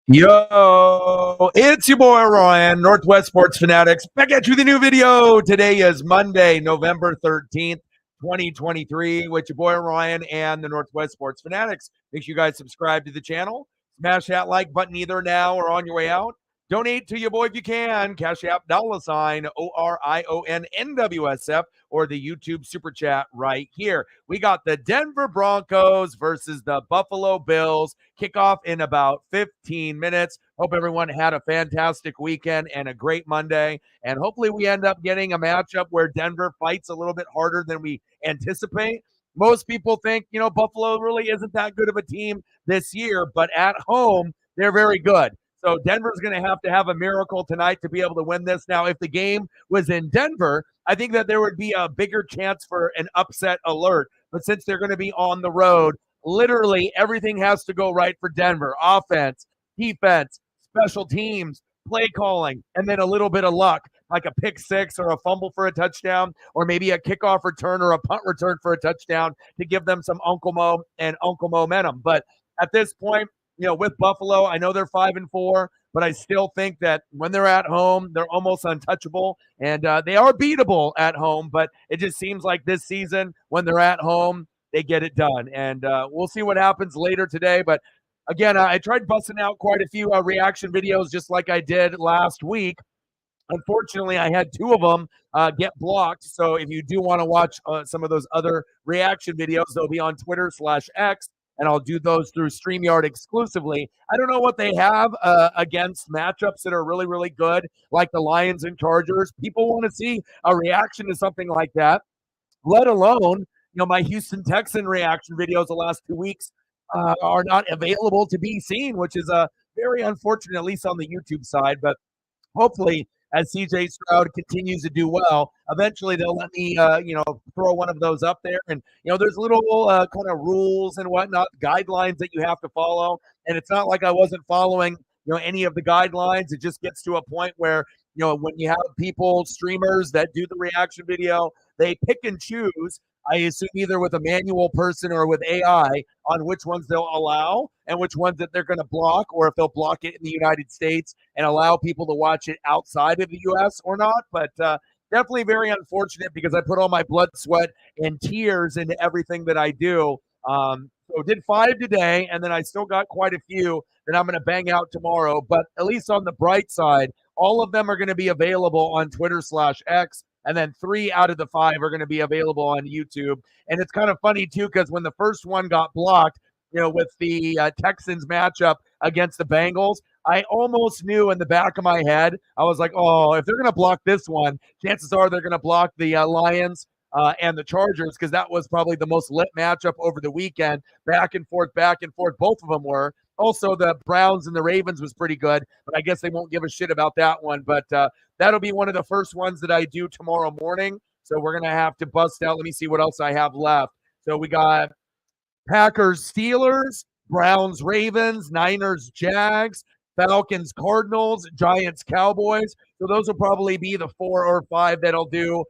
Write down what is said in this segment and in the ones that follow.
Yo, it's your boy Ryan, Northwest Sports Fanatics, back at you with a new video. Today is Monday, November 13th, 2023, with your boy Ryan and the Northwest Sports Fanatics. Make sure you guys subscribe to the channel, smash that like button either now or on your way out. Donate to your boy if you can. Cash App $sign ORIONNWSF or the YouTube super chat right here. We got the Denver Broncos versus the Buffalo Bills. Kickoff in about 15 minutes. Hope everyone had a fantastic weekend and a great Monday. And hopefully we end up getting a matchup where Denver fights a little bit harder than we anticipate. Most people think, Buffalo really isn't that good of a team this year, but at home, they're very good. So Denver's going to have a miracle tonight to be able to win this. Now, if the game was in Denver, I think that there would be a bigger chance for an upset alert. But since they're going to be on the road, literally everything has to go right for Denver. Offense, defense, special teams, play calling, and then a little bit of luck, like a pick six or a fumble for a touchdown, or maybe a kickoff return or a punt return for a touchdown to give them some Uncle Mo and Uncle momentum. But at this point, with Buffalo, I know they're 5-4, but I still think that when they're at home, they're almost untouchable, and they are beatable at home. But it just seems like this season, when they're at home, they get it done. And we'll see what happens later today. But again, I tried busting out quite a few reaction videos just like I did last week. Unfortunately, I had two of them get blocked. So if you do want to watch some of those other reaction videos, they'll be on Twitter/X, and I'll do those through StreamYard exclusively. I don't know what they have against matchups that are really, really good, like the Lions and Chargers. People want to see a reaction to something like that, let alone, my Houston Texan reaction videos the last 2 weeks are not available to be seen, which is very unfortunate, at least on the YouTube side. But hopefully, as CJ Stroud continues to do well, eventually they'll let me, throw one of those up there. And, there's little kind of rules and whatnot, guidelines that you have to follow. And it's not like I wasn't following, any of the guidelines. It just gets to a point where, when you have people, streamers that do the reaction video, they pick and choose, I assume either with a manual person or with AI, on which ones they'll allow and which ones that they're going to block, or if they'll block it in the United States and allow people to watch it outside of the U.S. or not. But definitely very unfortunate because I put all my blood, sweat, and tears into everything that I do. So did 5 today, and then I still got quite a few that I'm going to bang out tomorrow. But at least on the bright side, all of them are going to be available on Twitter/X. And then 3 out of the 5 are going to be available on YouTube. And it's kind of funny, too, because when the first one got blocked, with the Texans matchup against the Bengals, I almost knew in the back of my head, I was like, oh, if they're going to block this one, chances are they're going to block the Lions and the Chargers, because that was probably the most lit matchup over the weekend. Back and forth, both of them were. Also, the Browns and the Ravens was pretty good, but I guess they won't give a shit about that one. But that'll be one of the first ones that I do tomorrow morning. So we're going to have to bust out. Let me see what else I have left. So we got Packers, Steelers, Browns, Ravens, Niners, Jags, Falcons, Cardinals, Giants, Cowboys. So those will probably be the 4 or 5 that I'll do.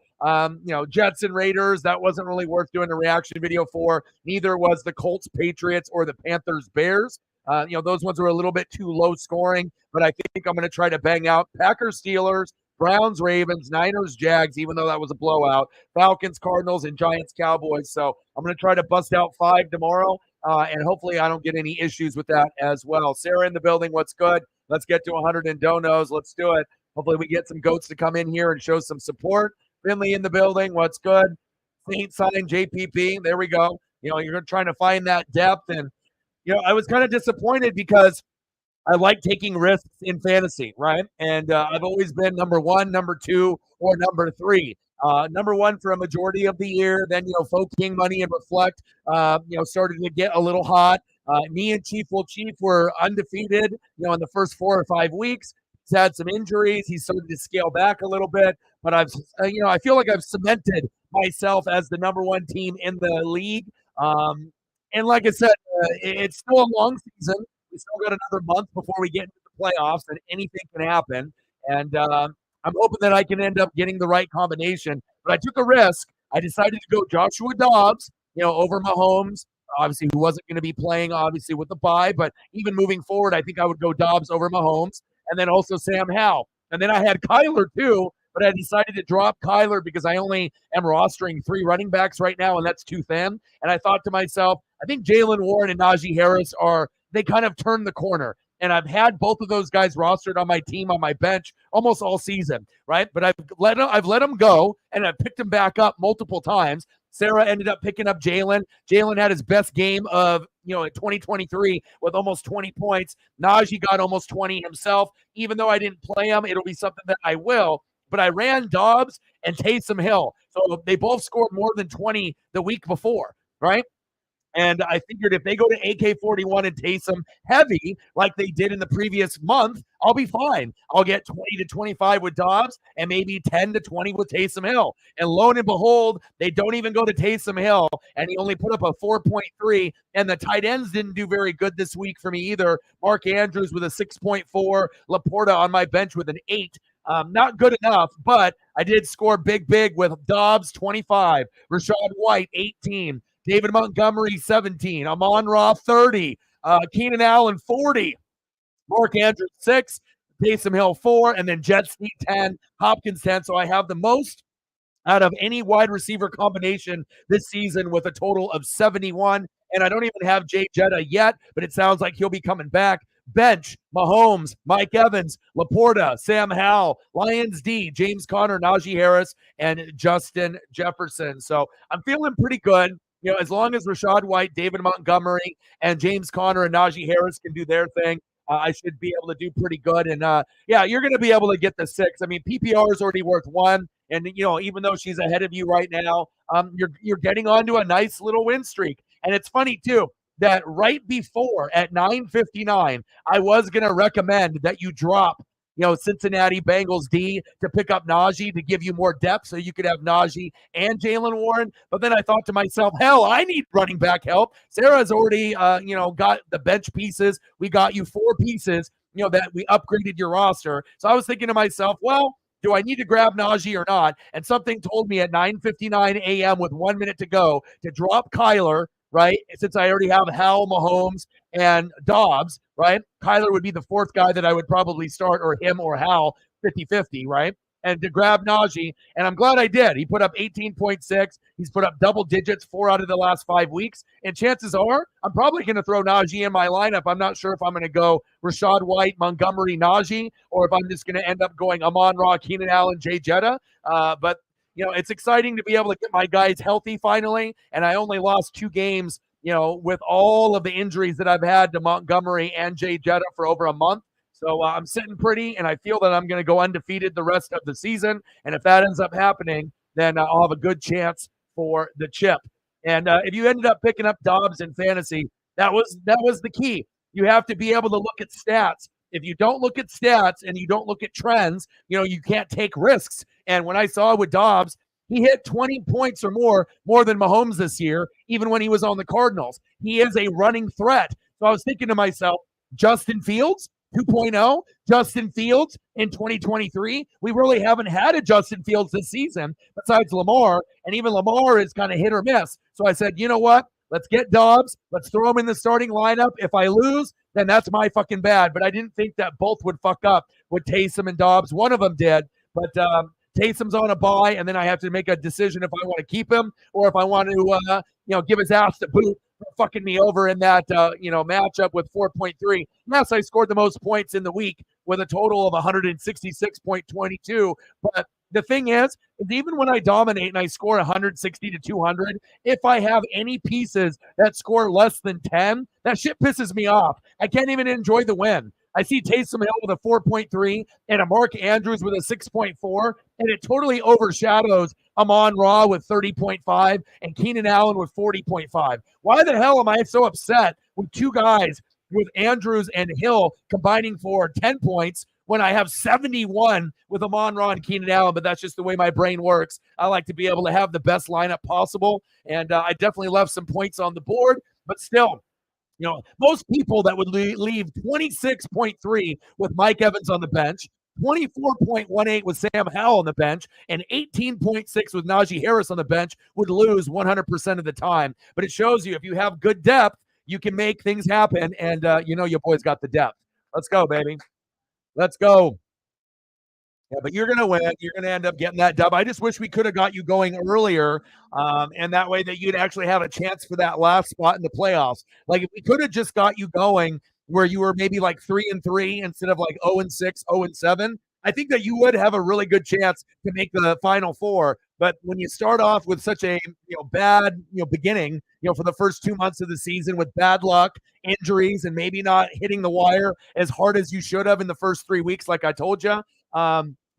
Jets and Raiders, that wasn't really worth doing a reaction video for. Neither was the Colts, Patriots, or the Panthers, Bears. Those ones were a little bit too low scoring, but I think I'm going to try to bang out Packers, Steelers, Browns, Ravens, Niners, Jags, even though that was a blowout, Falcons, Cardinals, and Giants, Cowboys. So I'm going to try to bust out 5 tomorrow, and hopefully I don't get any issues with that as well. Sarah in the building, what's good? Let's get to 100 and donos. Let's do it. Hopefully we get some goats to come in here and show some support. Finley in the building, what's good? Saint Sign, JPP, there we go. You're trying to find that depth, and I was kind of disappointed because I like taking risks in fantasy, right? And I've always been number 1, number 2, or number 3. Number 1 for a majority of the year. Then, Folk King Money and Reflect, started to get a little hot. Me and Chief were undefeated, in the first 4 or 5 weeks. He's had some injuries. He's started to scale back a little bit. But I feel like I've cemented myself as the number 1 team in the league. And like I said, it's still a long season. We still got another month before we get into the playoffs, and anything can happen. And I'm hoping that I can end up getting the right combination. But I took a risk. I decided to go Joshua Dobbs, over Mahomes, obviously who wasn't going to be playing, obviously with the bye. But even moving forward, I think I would go Dobbs over Mahomes, and then also Sam Howell. And then I had Kyler too, but I decided to drop Kyler because I only am rostering 3 running backs right now, and that's too thin. And I thought to myself, I think Jalen Warren and Najee Harris they kind of turned the corner. And I've had both of those guys rostered on my team, on my bench, almost all season, right? But I've let them go, and I've picked them back up multiple times. Sarah ended up picking up Jalen. Jalen had his best game of, in 2023 with almost 20 points. Najee got almost 20 himself. Even though I didn't play him, it'll be something that I will. But I ran Dobbs and Taysom Hill. So they both scored more than 20 the week before, right? And I figured if they go to AK-41 and Taysom heavy like they did in the previous month, I'll be fine. I'll get 20 to 25 with Dobbs and maybe 10 to 20 with Taysom Hill. And lo and behold, they don't even go to Taysom Hill, and he only put up a 4.3, and the tight ends didn't do very good this week for me either. Mark Andrews with a 6.4, Laporta on my bench with an 8. Not good enough, but I did score big with Dobbs, 25, Rachaad White, 18, David Montgomery, 17, Amon-Ra, 30, Keenan Allen, 40, Mark Andrews, 6, Taysom Hill, 4, and then Jets 10, Hopkins, 10. So I have the most out of any wide receiver combination this season with a total of 71. And I don't even have Jay Jetta yet, but it sounds like he'll be coming back. Bench, Mahomes, Mike Evans, Laporta, Sam Howell, Lions D, James Conner, Najee Harris, and Justin Jefferson. So I'm feeling pretty good. As long as Rachaad White, David Montgomery, and James Conner and Najee Harris can do their thing, I should be able to do pretty good. And you're going to be able to get the 6. I mean, PPR is already worth 1. And, even though she's ahead of you right now, you're getting onto a nice little win streak. And it's funny, too, that right before at 9:59, I was going to recommend that you drop, Cincinnati Bengals D to pick up Najee to give you more depth so you could have Najee and Jalen Warren. But then I thought to myself, hell, I need running back help. Sarah's already, got the bench pieces. We got you 4 pieces, that we upgraded your roster. So I was thinking to myself, well, do I need to grab Najee or not? And something told me at 9:59 a.m. with 1 minute to go to drop Kyler, right? Since I already have Hal, Mahomes, and Dobbs, right? Kyler would be the 4th guy that I would probably start, or him or Hal, 50-50, right? And to grab Najee, and I'm glad I did. He put up 18.6. He's put up double digits 4 out of the last 5 weeks. And chances are I'm probably going to throw Najee in my lineup. I'm not sure if I'm going to go Rachaad White, Montgomery, Najee, or if I'm just going to end up going Amon-Ra, Keenan Allen, Jay Jetta. But it's exciting to be able to get my guys healthy finally. And I only lost 2 games, with all of the injuries that I've had to Montgomery and Jay Jetta for over a month. So I'm sitting pretty, and I feel that I'm going to go undefeated the rest of the season. And if that ends up happening, then I'll have a good chance for the chip. And if you ended up picking up Dobbs in fantasy, that was the key. You have to be able to look at stats. If you don't look at stats and you don't look at trends, you can't take risks. And when I saw with Dobbs, he hit 20 points or more than Mahomes this year, even when he was on the Cardinals. He is a running threat. So I was thinking to myself, Justin Fields 2.0, Justin Fields in 2023. We really haven't had a Justin Fields this season besides Lamar, and even Lamar is kind of hit or miss. So I said, you know what? Let's get Dobbs. Let's throw him in the starting lineup. If I lose, then that's my fucking bad. But I didn't think that both would fuck up with Taysom and Dobbs. One of them did, but Taysom's on a bye, and then I have to make a decision if I want to keep him or if I want to, give his ass the boot for fucking me over in that, matchup with 4.3. Yes, I scored the most points in the week with a total of 166.22. But the thing is even when I dominate and I score 160 to 200, if I have any pieces that score less than 10, that shit pisses me off. I can't even enjoy the win. I see Taysom Hill with a 4.3 and a Mark Andrews with a 6.4, and it totally overshadows Amon-Ra with 30.5 and Keenan Allen with 40.5. Why the hell am I so upset with 2 guys with Andrews and Hill combining for 10 points when I have 71 with Amon-Ra and Keenan Allen? But that's just the way my brain works. I like to be able to have the best lineup possible, and I definitely left some points on the board, but still, most people that would leave 26.3 with Mike Evans on the bench, 24.18 with Sam Howell on the bench, and 18.6 with Najee Harris on the bench would lose 100% of the time. But it shows you if you have good depth, you can make things happen. And your boys got the depth. Let's go, baby. Let's go. Yeah, but you're going to win. You're going to end up getting that dub. I just wish we could have got you going earlier, and that way that you'd actually have a chance for that last spot in the playoffs. Like if we could have just got you going where you were maybe like 3-3 instead of like 0-6, 0-7, I think that you would have a really good chance to make the Final Four. But when you start off with such a bad beginning, for the first 2 months of the season with bad luck, injuries, and maybe not hitting the wire as hard as you should have in the first 3 weeks, like I told you.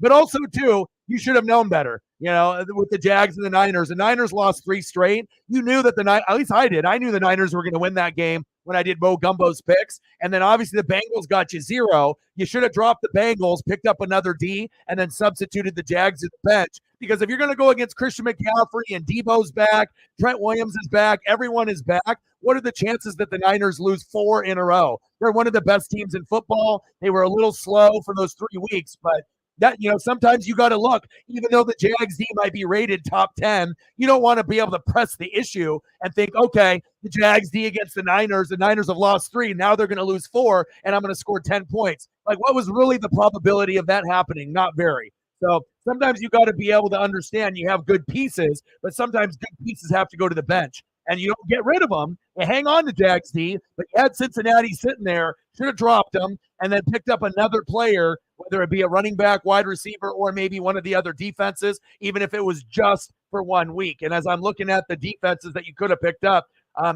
But also, too, you should have known better. With the Jags and the Niners lost 3 straight. You knew that at least I did. I knew the Niners were going to win that game when I did Mo Gumbo's picks. And then obviously the Bengals got you 0. You should have dropped the Bengals, picked up another D, and then substituted the Jags at the bench. Because if you're going to go against Christian McCaffrey and Debo's back, Trent Williams is back, everyone is back, what are the chances that the Niners lose 4 in a row? They're one of the best teams in football. They were a little slow for those 3 weeks, but that sometimes you got to look. Even though the Jags D might be rated top 10, you don't want to be able to press the issue and think, okay, the Jags D against the Niners have lost 3. Now they're going to lose 4, and I'm going to score 10 points. Like, what was really the probability of that happening? Not very. So sometimes you got to be able to understand you have good pieces, but sometimes good pieces have to go to the bench. And you don't get rid of them. You hang on to Jags D, but you had Cincinnati sitting there, should have dropped them, and then picked up another player, whether it be a running back, wide receiver, or maybe one of the other defenses, even if it was just for 1 week. And as I'm looking at the defenses that you could have picked up,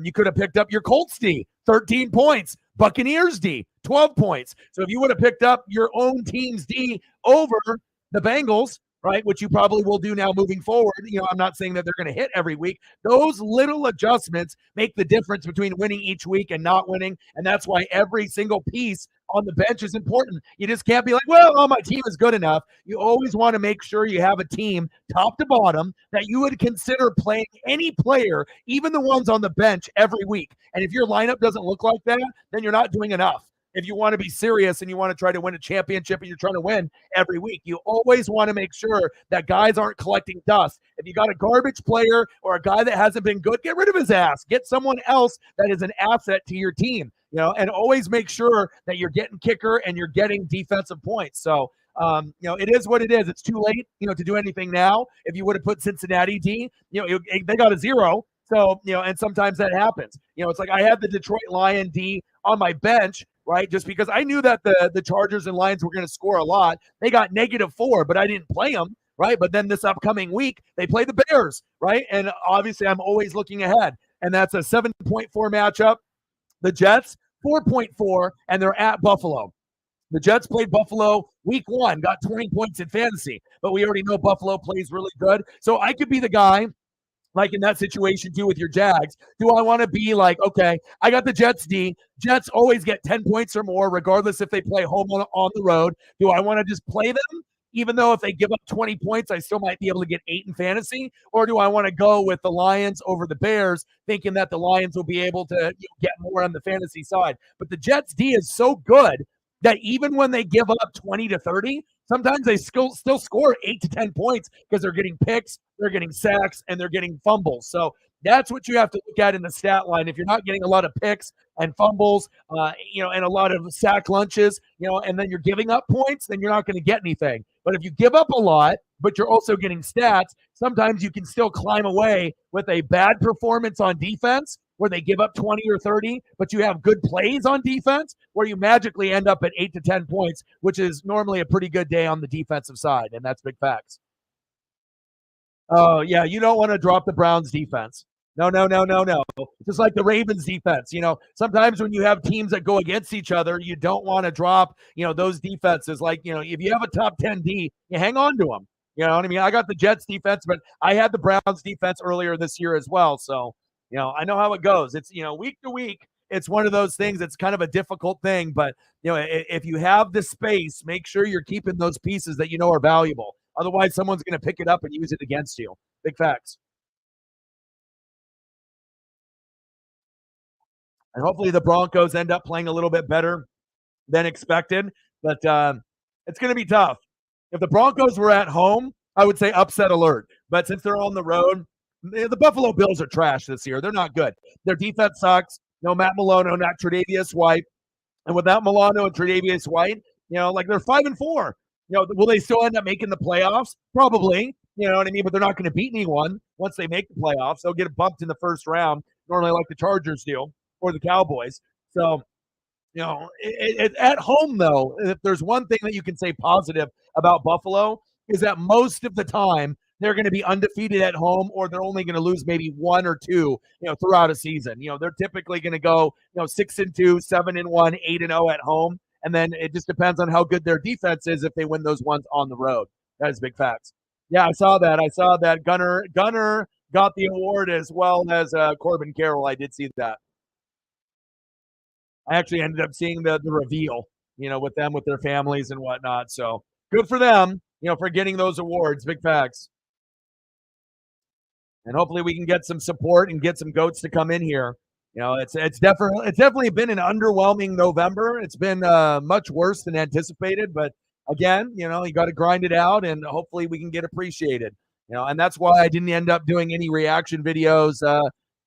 you could have picked up your Colts D, 13 points, Buccaneers D, 12 points. So if you would have picked up your own team's D over the Bengals, right, which you probably will do now moving forward. I'm not saying that they're going to hit every week. Those little adjustments make the difference between winning each week and not winning, and that's why every single piece on the bench is important. You just can't be like, well, my team is good enough. You always want to make sure you have a team top to bottom that you would consider playing any player, even the ones on the bench, every week. And if your lineup doesn't look like that, then you're not doing enough. If you want to be serious and you want to try to win a championship and you're trying to win every week, you always want to make sure that guys aren't collecting dust. If you got a garbage player or a guy that hasn't been good, get rid of his ass. Get someone else that is an asset to your team, and always make sure that you're getting kicker and you're getting defensive points. So, it is what it is. It's too late, to do anything now. If you would have put Cincinnati D, they got a 0. So, and sometimes that happens. It's like I had the Detroit Lion D on my bench, right? Just because I knew that the Chargers and Lions were going to score a lot. They got -4, but I didn't play them, right? But then this upcoming week, they play the Bears, right? And obviously, I'm always looking ahead. And that's a 7.4 matchup. The Jets, 4.4, and they're at Buffalo. The Jets played Buffalo week 1, got 20 points in fantasy, but we already know Buffalo plays really good. So I could be the guy, like in that situation too with your Jags. Do I want to be like, okay, I got the Jets D. Jets always get 10 points or more, regardless if they play home on the road. Do I want to just play them? Even though if they give up 20 points, I still might be able to get 8 in fantasy? Or do I want to go with the Lions over the Bears, thinking that the Lions will be able to get more on the fantasy side? But the Jets D is so good that even when they give up 20 to 30, sometimes they still score 8 to 10 points because they're getting picks, they're getting sacks, and they're getting fumbles. So that's what you have to look at in the stat line. If you're not getting a lot of picks and fumbles, and a lot of sack lunches, and then you're giving up points, then you're not going to get anything. But if you give up a lot, but you're also getting stats, sometimes you can still climb away with a bad performance on defense where they give up 20 or 30, but you have good plays on defense where you magically end up at 8 to 10 points, which is normally a pretty good day on the defensive side, and that's big facts. Oh, yeah, you don't want to drop the Browns defense. No, no, no, no, no. Just like the Ravens defense. Sometimes when you have teams that go against each other, you don't want to drop, those defenses. Like, if you have a top 10 D, you hang on to them. You know what I mean? I got the Jets defense, but I had the Browns defense earlier this year as well. So, I know how it goes. It's, week to week, it's one of those things. It's kind of a difficult thing, but, if you have the space, make sure you're keeping those pieces that are valuable. Otherwise, someone's going to pick it up and use it against you. Big facts. And hopefully the Broncos end up playing a little bit better than expected. But It's going to be tough. If the Broncos were at home, I would say upset alert. But since they're on the road, the Buffalo Bills are trash this year. They're not good. Their defense sucks. No Matt Milano, not Tre'Davious White. And without Milano and Tre'Davious White, like they're 5-4. Will they still end up making the playoffs? Probably. You know what I mean? But they're not going to beat anyone once they make the playoffs. They'll get bumped in the first round, normally like the Chargers do or the Cowboys. So, at home, though, if there's one thing that you can say positive about Buffalo is that most of the time they're going to be undefeated at home, or they're only going to lose maybe one or two, throughout a season. They're typically going to go, 6-2, 7-1, 8-0 at home. And then it just depends on how good their defense is if they win those ones on the road. That is big facts. Yeah, I saw that. Gunner got the award as well as Corbin Carroll. I did see that. I actually ended up seeing the reveal, with them, with their families and whatnot. So good for them, for getting those awards. Big facts. And hopefully we can get some support and get some goats to come in here. It's definitely been an underwhelming November. It's been much worse than anticipated, but again, you got to grind it out, and hopefully we can get appreciated. And that's why I didn't end up doing any reaction videos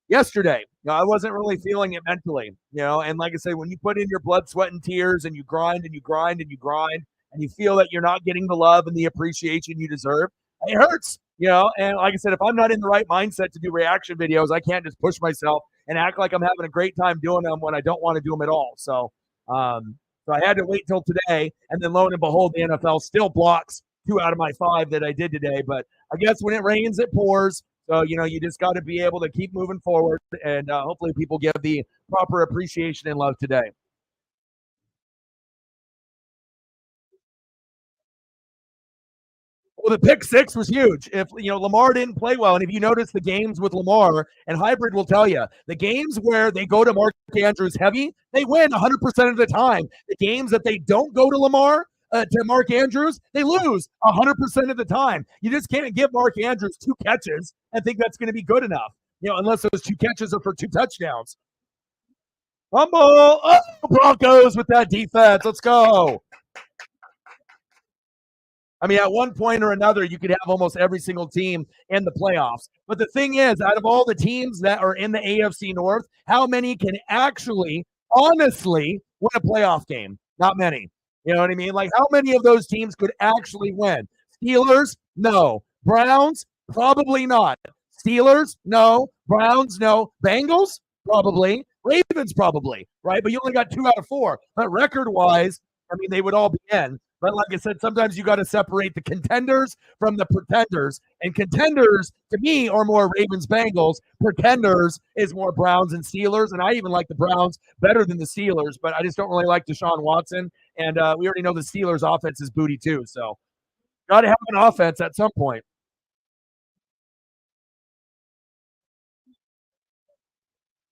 yesterday. I wasn't really feeling it mentally. And like I say, when you put in your blood, sweat, and tears, and you grind and you grind and you grind, and you feel that you're not getting the love and the appreciation you deserve, it hurts. And like I said, if I'm not in the right mindset to do reaction videos, I can't just push myself and act like I'm having a great time doing them when I don't want to do them at all. So I had to wait till today, and then lo and behold, the NFL still blocks 2 out of my 5 that I did today. But I guess when it rains, it pours. So, you just got to be able to keep moving forward, and hopefully people give the proper appreciation and love today. Well, the pick six was huge. If Lamar didn't play well, and if you notice the games with Lamar, and Hybrid will tell you, the games where they go to Mark Andrews heavy, they win 100% of the time. The games that they don't go to Lamar, to Mark Andrews, they lose 100% of the time. You just can't give Mark Andrews 2 catches and think that's going to be good enough, unless those 2 catches are for 2 touchdowns. Fumble! Oh, Broncos with that defense. Let's go. I mean, at one point or another, you could have almost every single team in the playoffs. But the thing is, out of all the teams that are in the AFC North, how many can actually, honestly, win a playoff game? Not many. You know what I mean? Like, how many of those teams could actually win? Steelers? No. Browns? Probably not. Steelers? No. Browns? No. Bengals? Probably. Ravens? Probably. Right? But you only got 2 out of 4. But record-wise, I mean, they would all be in. But like I said, sometimes you got to separate the contenders from the pretenders. And contenders, to me, are more Ravens, Bengals. Pretenders is more Browns and Steelers. And I even like the Browns better than the Steelers, but I just don't really like Deshaun Watson. And we already know the Steelers' offense is booty too. So got to have an offense at some point.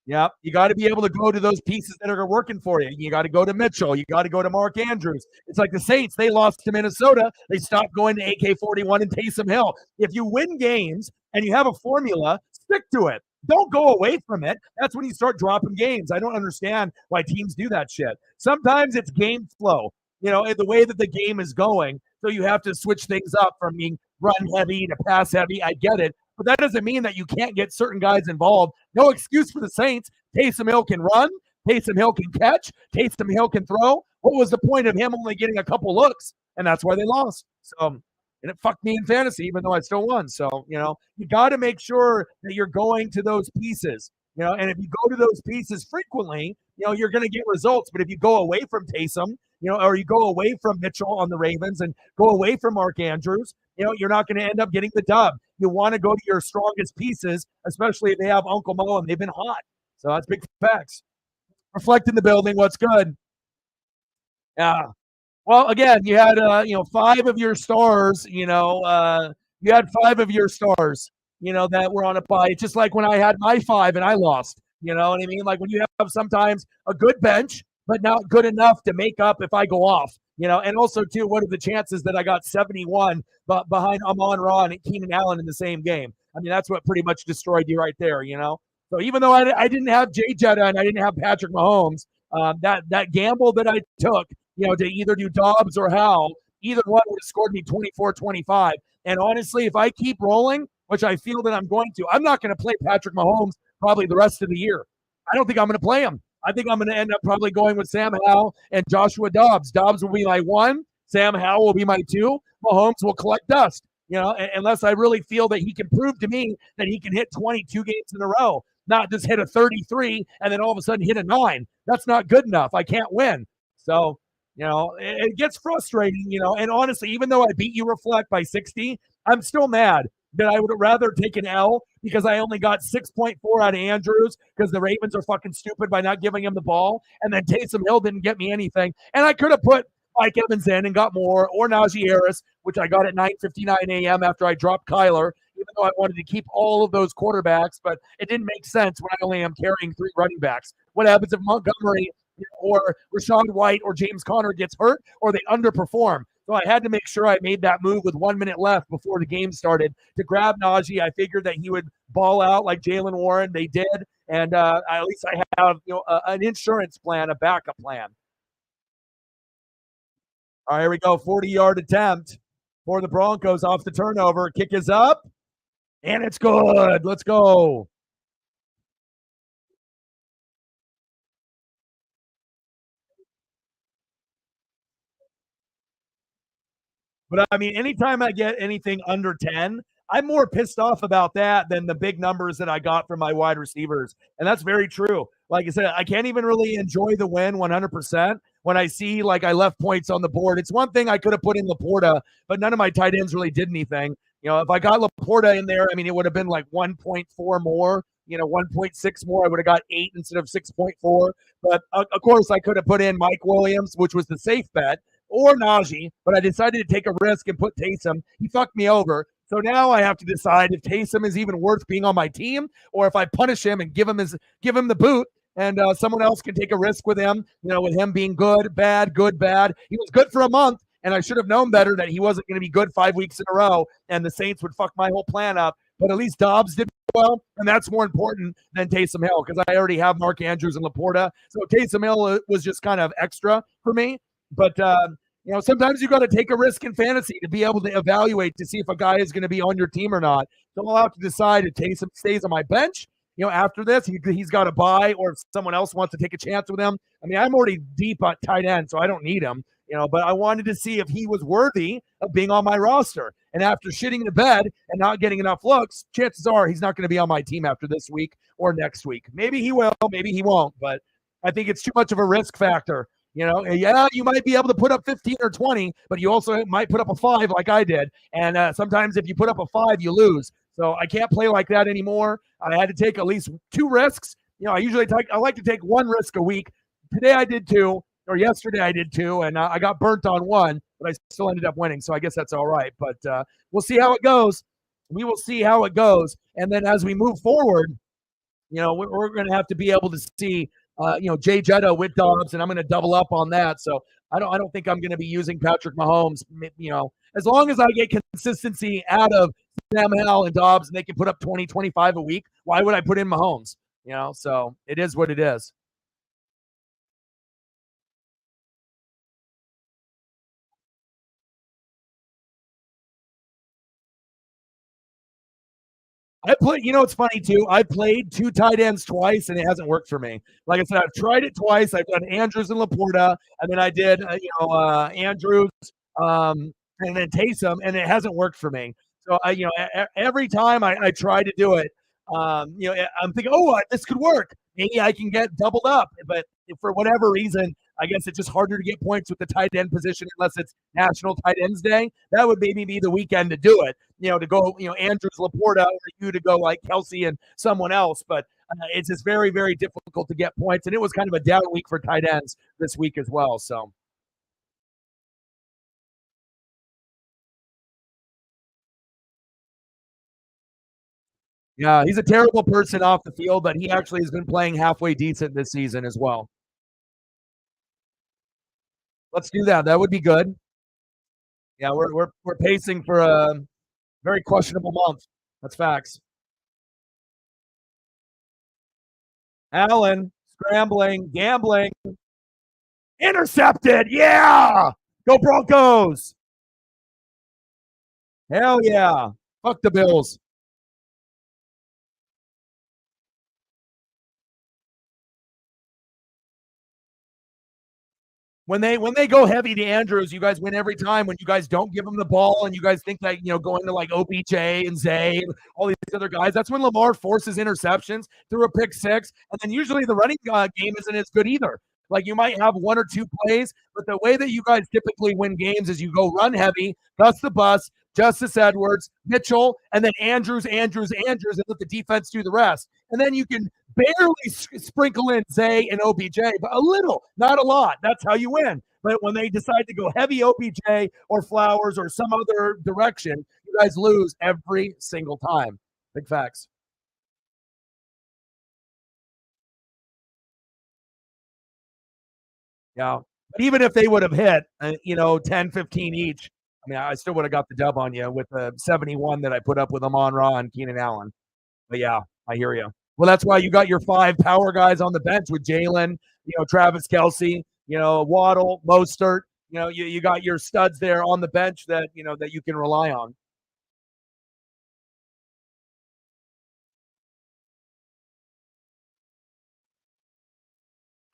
Yeah, you got to be able to go to those pieces that are working for you. You got to go to Mitchell. You got to go to Mark Andrews. It's like the Saints. They lost to Minnesota. They stopped going to AK-41 and Taysom Hill. If you win games and you have a formula, stick to it. Don't go away from it. That's when you start dropping games. I don't understand why teams do that shit. Sometimes it's game flow, the way that the game is going. So you have to switch things up from being run heavy to pass heavy. I get it. But that doesn't mean that you can't get certain guys involved. No excuse for the Saints. Taysom Hill can run. Taysom Hill can catch. Taysom Hill can throw. What was the point of him only getting a couple looks? And that's why they lost. So, and it fucked me in fantasy, even though I still won. So, you got to make sure that you're going to those pieces. And if you go to those pieces frequently, you're going to get results. But if you go away from Taysom, or you go away from Mitchell on the Ravens and go away from Mark Andrews, you're not going to end up getting the dub. You want to go to your strongest pieces, especially if they have Uncle Mo and they've been hot. So that's big facts. Reflect in the building. What's good? Yeah. Well, again, you had 5 of your stars. You had 5 of your stars. That were on a bye. It's just like when I had my 5 and I lost. You know what I mean? Like when you have sometimes a good bench, but not good enough to make up if I go off. And also, too, what are the chances that I got 71 behind Amon-Ra and Keenan Allen in the same game? I mean, that's what pretty much destroyed you right there, So even though I didn't have Jay Jetta and I didn't have Patrick Mahomes, that gamble that I took, to either do Dobbs or Howell, either one would have scored me 24-25. And honestly, if I keep rolling, which I feel that I'm going to, I'm not going to play Patrick Mahomes probably the rest of the year. I don't think I'm going to play him. I think I'm going to end up probably going with Sam Howell and Joshua Dobbs. Dobbs will be my one. Sam Howell will be my two. Mahomes will collect dust, unless I really feel that he can prove to me that he can hit 22 games in a row, not just hit a 33 and then all of a sudden hit a 9. That's not good enough. I can't win. So, it gets frustrating, and honestly, even though I beat you Reflect by 60, I'm still mad that I would rather take an L because I only got 6.4 out of Andrews because the Ravens are fucking stupid by not giving him the ball. And then Taysom Hill didn't get me anything. And I could have put Mike Evans in and got more, or Najee Harris, which I got at 9:59 a.m. after I dropped Kyler, even though I wanted to keep all of those quarterbacks, but it didn't make sense when I only am carrying 3 running backs. What happens if Montgomery or Rachaad White or James Conner gets hurt or they underperform? So I had to make sure I made that move with 1 minute left before the game started to grab Najee. I figured that he would ball out like Jalen Warren. They did, and at least I have an insurance plan, a backup plan. All right, here we go. 40-yard attempt for the Broncos off the turnover. Kick is up, and it's good. Let's go. But I mean, anytime I get anything under 10, I'm more pissed off about that than the big numbers that I got from my wide receivers. And that's very true. Like I said, I can't even really enjoy the win 100% when I see like I left points on the board. It's one thing I could have put in Laporta, but none of my tight ends really did anything. If I got Laporta in there, I mean, it would have been like 1.4 more, 1.6 more. I would have got 8 instead of 6.4. But of course, I could have put in Mike Williams, which was the safe bet, or Najee, but I decided to take a risk and put Taysom. He fucked me over. So now I have to decide if Taysom is even worth being on my team, or if I punish him and give him the boot, and someone else can take a risk with him. With him being good, bad, good, bad. He was good for a month, and I should have known better that he wasn't going to be good 5 weeks in a row, and the Saints would fuck my whole plan up. But at least Dobbs did well, and that's more important than Taysom Hill because I already have Mark Andrews and Laporta. So Taysom Hill was just kind of extra for me. But sometimes you got to take a risk in fantasy to be able to evaluate to see if a guy is going to be on your team or not. So I'll have to decide if Taysom stays on my bench. After this, he's got to buy, or if someone else wants to take a chance with him. I mean, I'm already deep at tight end, so I don't need him. But I wanted to see if he was worthy of being on my roster. And after shitting the bed and not getting enough looks, chances are he's not going to be on my team after this week or next week. Maybe he will, maybe he won't. But I think it's too much of a risk factor. Yeah, you might be able to put up 15 or 20, but you also might put up a 5 like I did. And sometimes if you put up a 5, you lose. So I can't play like that anymore. I had to take at least 2 risks. I like to take 1 risk a week. Today I did 2, or yesterday I did 2, and I got burnt on 1, but I still ended up winning. So I guess that's all right. But we'll see how it goes. We will see how it goes. And then as we move forward, we're going to have to be able to see Jay Jetta with Dobbs, and I'm going to double up on that. So I don't think I'm going to be using Patrick Mahomes. As long as I get consistency out of Sam Howell and Dobbs, and they can put up 20, 25 a week, why would I put in Mahomes? So it is what it is. It's funny too. I played 2 tight ends twice, and it hasn't worked for me. Like I said, I've tried it twice. I've done Andrews and Laporta, and then I did, Andrews, and then Taysom, and it hasn't worked for me. So every time I try to do it, I'm thinking, oh, this could work. Maybe I can get doubled up, but for whatever reason, I guess it's just harder to get points with the tight end position unless it's National Tight Ends Day. That would maybe be the weekend to do it. To go, Andrews, Laporta, or you to go like Kelsey and someone else. But it's just very, very difficult to get points. And it was kind of a down week for tight ends this week as well. So, yeah, he's a terrible person off the field, but he actually has been playing halfway decent this season as well. Let's do that. That would be good. Yeah, we're pacing for a very questionable month. That's facts. Allen scrambling, gambling, intercepted. Yeah, go Broncos. Hell yeah. Fuck the Bills. When they go heavy to Andrews, you guys win every time. When you guys don't give him the ball and you guys think that going to like OBJ and Zay and all these other guys, that's when Lamar forces interceptions through a pick six, and then usually the running game isn't as good either. Like you might have one or two plays, but the way that you guys typically win games is you go run heavy, Gus the bus, Justice Edwards, Mitchell, and then Andrews, and let the defense do the rest. And then you can barely sprinkle in Zay and OBJ, but a little, not a lot. That's how you win. But when they decide to go heavy OBJ or Flowers or some other direction, you guys lose every single time. Big facts. Yeah. But even if they would have hit, 10, 15 each, I mean, I still would have got the dub on you with the 71 that I put up with Amon Ra and Keenan Allen. But yeah, I hear you. Well, that's why you got your five power guys on the bench with Jalen, Travis Kelsey, Waddle, Mostert. You got your studs there on the bench that you can rely on.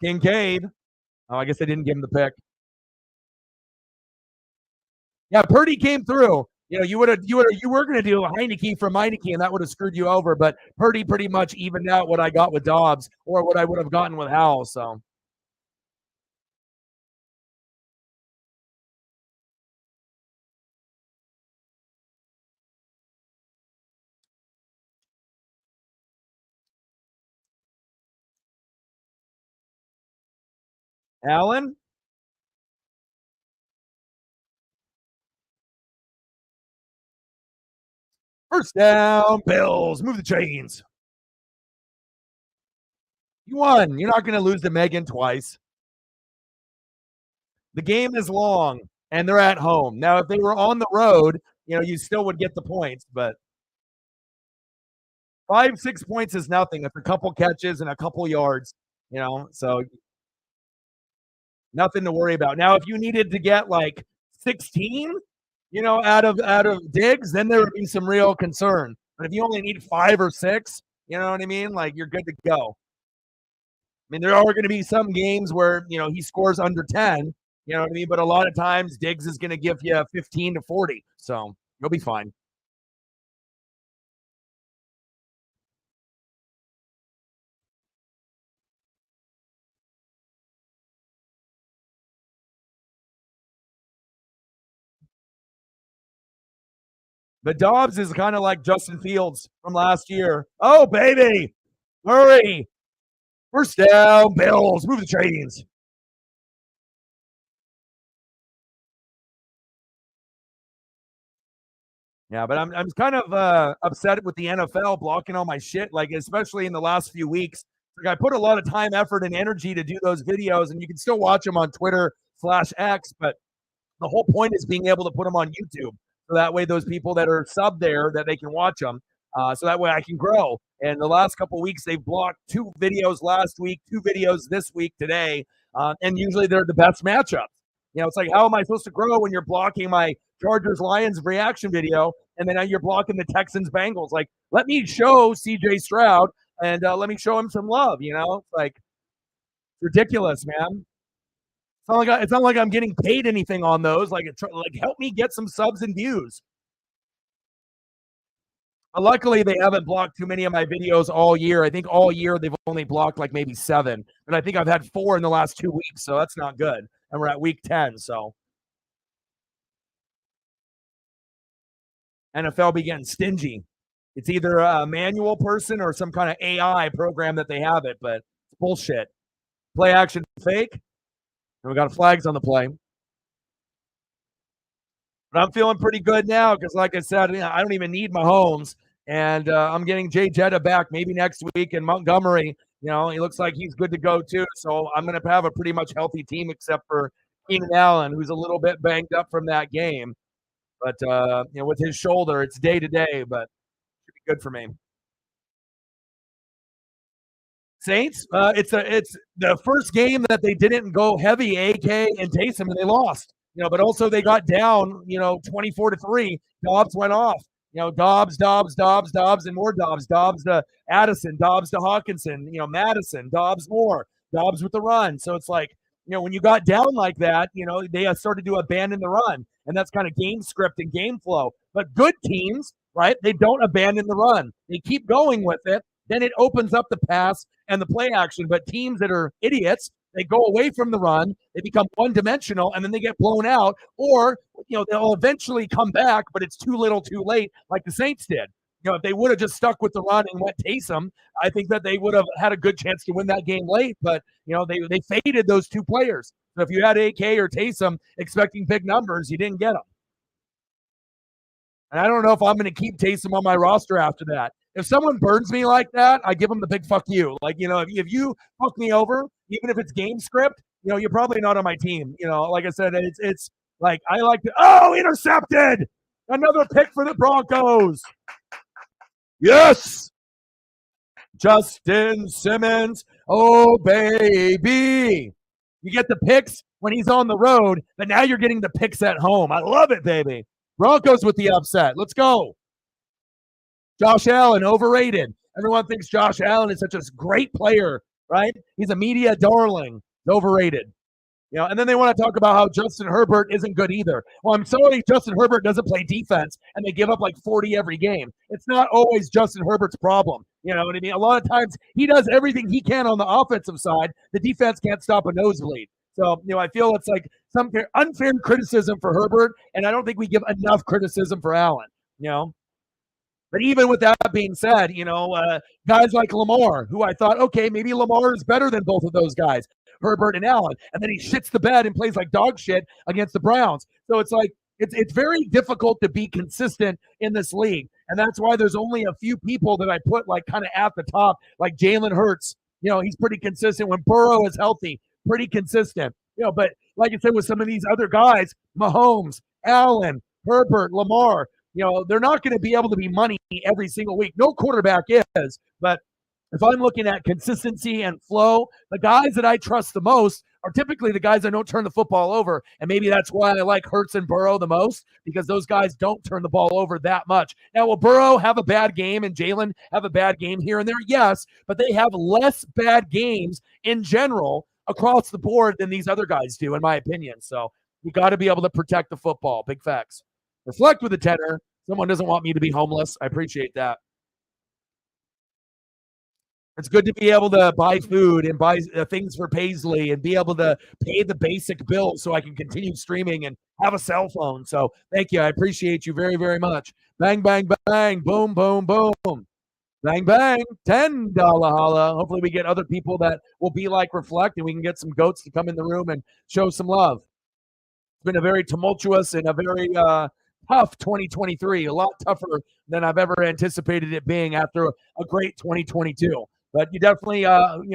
Kincaid. Oh, I guess they didn't give him the pick. Yeah, Purdy came through. You were going to do a Heineke from Heineke, and that would have screwed you over. But Purdy pretty much evened out what I got with Dobbs or what I would have gotten with Howell. So Allen, first down, Bills, move the chains. You won. You're not going to lose to Megan twice. The game is long, and they're at home. Now, if they were on the road, you still would get the points, but 5, 6 points is nothing. It's a couple catches and a couple yards, so nothing to worry about. Now, if you needed to get like 16, out of Diggs, then there would be some real concern. But if you only need 5 or 6, you know what I mean? Like you're good to go. I mean, there are going to be some games where he scores under 10. You know what I mean? But a lot of times Diggs is going to give you 15 to 40. So you'll be fine. But Dobbs is kind of like Justin Fields from last year. Oh, baby. Hurry. First down, Bills. Move the chains. Yeah, but I'm kind of upset with the NFL blocking all my shit, like especially in the last few weeks. Like I put a lot of time, effort, and energy to do those videos, and you can still watch them on Twitter/X. But the whole point is being able to put them on YouTube, so that way those people that are sub there that they can watch them. So that way I can grow. And the last couple of weeks they've blocked 2 videos last week, 2 videos this week today, and usually they're the best matchups. It's like how am I supposed to grow when you're blocking my Chargers Lions reaction video, and then you're blocking the Texans Bengals? Like, let me show CJ Stroud and let me show him some love. It's like ridiculous, man. It's not like I'm getting paid anything on those. Like help me get some subs and views. Luckily, they haven't blocked too many of my videos all year. I think all year they've only blocked like maybe 7, and I think I've had 4 in the last 2 weeks, so that's not good. And we're at week 10, so NFL be getting stingy. It's either a manual person or some kind of AI program that they have it, but it's bullshit. Play action fake, and we got flags on the play. But I'm feeling pretty good now because, like I said, I don't even need Mahomes, and I'm getting Jay Jetta back maybe next week. And Montgomery, he looks like he's good to go too. So I'm going to have a pretty much healthy team except for Keenan Allen, who's a little bit banged up from that game. But with his shoulder, it's day to day, but it should be good for me. Saints, it's the first game that they didn't go heavy AK and Taysom, and they lost. But also they got down, 24-3. Dobbs went off. Dobbs, and more Dobbs. Dobbs to Addison, Dobbs to Hawkinson, Madison, Dobbs more, Dobbs with the run. So it's like, when you got down like that, they started to abandon the run. And that's kind of game script and game flow. But good teams, right, they don't abandon the run. They keep going with it. Then it opens up the pass and the play action. But teams that are idiots, they go away from the run, they become one dimensional, and then they get blown out. Or, they'll eventually come back, but it's too little too late, like the Saints did. If they would have just stuck with the run and went Taysom, I think that they would have had a good chance to win that game late. But, they faded those two players. So if you had AK or Taysom expecting big numbers, you didn't get them. And I don't know if I'm going to keep Taysom on my roster after that. If someone burns me like that, I give them the big fuck you. Like, if you fuck me over, even if it's game script, you're probably not on my team. Like I said, it's like I like to. Oh, intercepted! Another pick for the Broncos. Yes, Justin Simmons. Oh, baby. You get the picks when he's on the road, but now you're getting the picks at home. I love it, baby. Broncos with the upset. Let's go. Josh Allen, overrated. Everyone thinks Josh Allen is such a great player, right? He's a media darling. Overrated. And then they want to talk about how Justin Herbert isn't good either. Well, I'm sorry Justin Herbert doesn't play defense and they give up like 40 every game. It's not always Justin Herbert's problem. You know what I mean? A lot of times he does everything he can on the offensive side. The defense can't stop a nosebleed. So, I feel it's like some unfair criticism for Herbert, and I don't think we give enough criticism for Allen. But even with that being said, guys like Lamar, who I thought, okay, maybe Lamar is better than both of those guys, Herbert and Allen, and then he shits the bed and plays like dog shit against the Browns. So it's like it's very difficult to be consistent in this league, and that's why there's only a few people that I put like kind of at the top, like Jalen Hurts. He's pretty consistent when Burrow is healthy, pretty consistent. But like I said, with some of these other guys, Mahomes, Allen, Herbert, Lamar, they're not going to be able to be money every single week. No quarterback is, but if I'm looking at consistency and flow, the guys that I trust the most are typically the guys that don't turn the football over. And maybe that's why I like Hurts and Burrow the most, because those guys don't turn the ball over that much. Now, will Burrow have a bad game and Jalen have a bad game here and there? Yes, but they have less bad games in general across the board than these other guys do, in my opinion. So you got to be able to protect the football. Big facts. Reflect with a tenor. Someone doesn't want me to be homeless. I appreciate that. It's good to be able to buy food and buy things for Paisley and be able to pay the basic bills so I can continue streaming and have a cell phone. So thank you. I appreciate you very, very much. Bang, bang, bang. Boom, boom, boom. Bang, bang. $10 holla. Hopefully we get other people that will be like Reflect and we can get some goats to come in the room and show some love. It's been a very tumultuous and a very tough 2023, a lot tougher than I've ever anticipated it being after a great 2022. But you definitely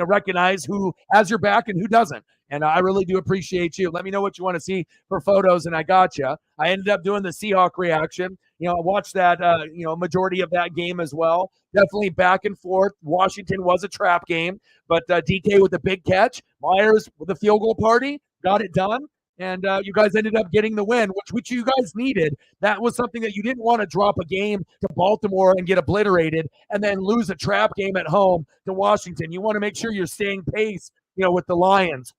recognize who has your back and who doesn't. And I really do appreciate you. Let me know what you want to see for photos, and I got you. I ended up doing the Seahawk reaction. I watched that, majority of that game as well. Definitely back and forth. Washington was a trap game, but DK with the big catch, Myers with the field goal party, got it done. And you guys ended up getting the win, which you guys needed. That was something that you didn't want to drop a game to Baltimore and get obliterated and then lose a trap game at home to Washington. You want to make sure you're staying pace, with the Lions,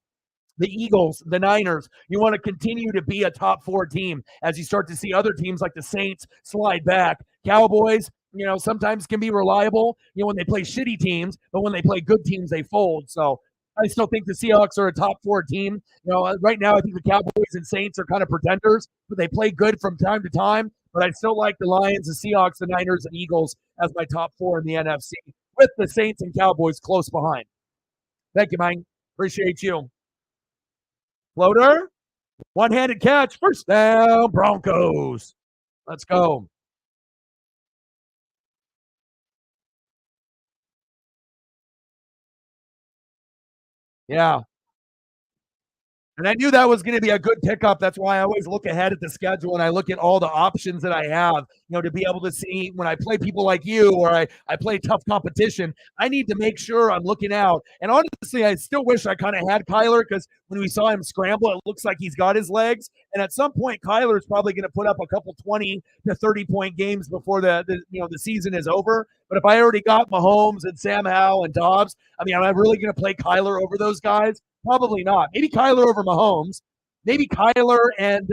the Eagles, the Niners. You want to continue to be a top 4 team as you start to see other teams like the Saints slide back. Cowboys, sometimes can be reliable, when they play shitty teams, but when they play good teams, they fold. So I still think the Seahawks are a top 4 team. Right now I think the Cowboys and Saints are kind of pretenders, but they play good from time to time. But I still like the Lions, the Seahawks, the Niners, and Eagles as my top 4 in the NFC, with the Saints and Cowboys close behind. Thank you, Mike. Appreciate you. Floater, one-handed catch, first down, Broncos. Let's go. Yeah. And I knew that was going to be a good pickup. That's why I always look ahead at the schedule and I look at all the options that I have, to be able to see when I play people like you or I play tough competition. I need to make sure I'm looking out. And honestly, I still wish I kind of had Kyler because when we saw him scramble, it looks like he's got his legs. And at some point, Kyler is probably going to put up a couple 20 to 30-point games before the season is over. But if I already got Mahomes and Sam Howell and Dobbs, I mean, am I really going to play Kyler over those guys? Probably not. Maybe Kyler over Mahomes. Maybe Kyler and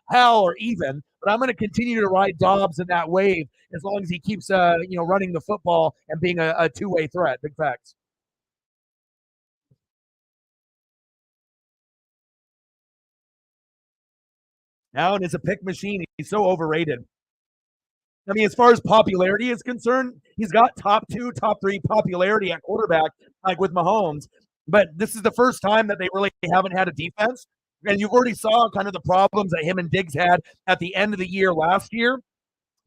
Hal are even. But I'm going to continue to ride Dobbs in that wave as long as he keeps, running the football and being a two-way threat. Big facts. Allen is a pick machine. He's so overrated. I mean, as far as popularity is concerned, he's got top 2, top 3 popularity at quarterback, like with Mahomes. But this is the first time that they really haven't had a defense. And you've already saw kind of the problems that him and Diggs had at the end of the year last year.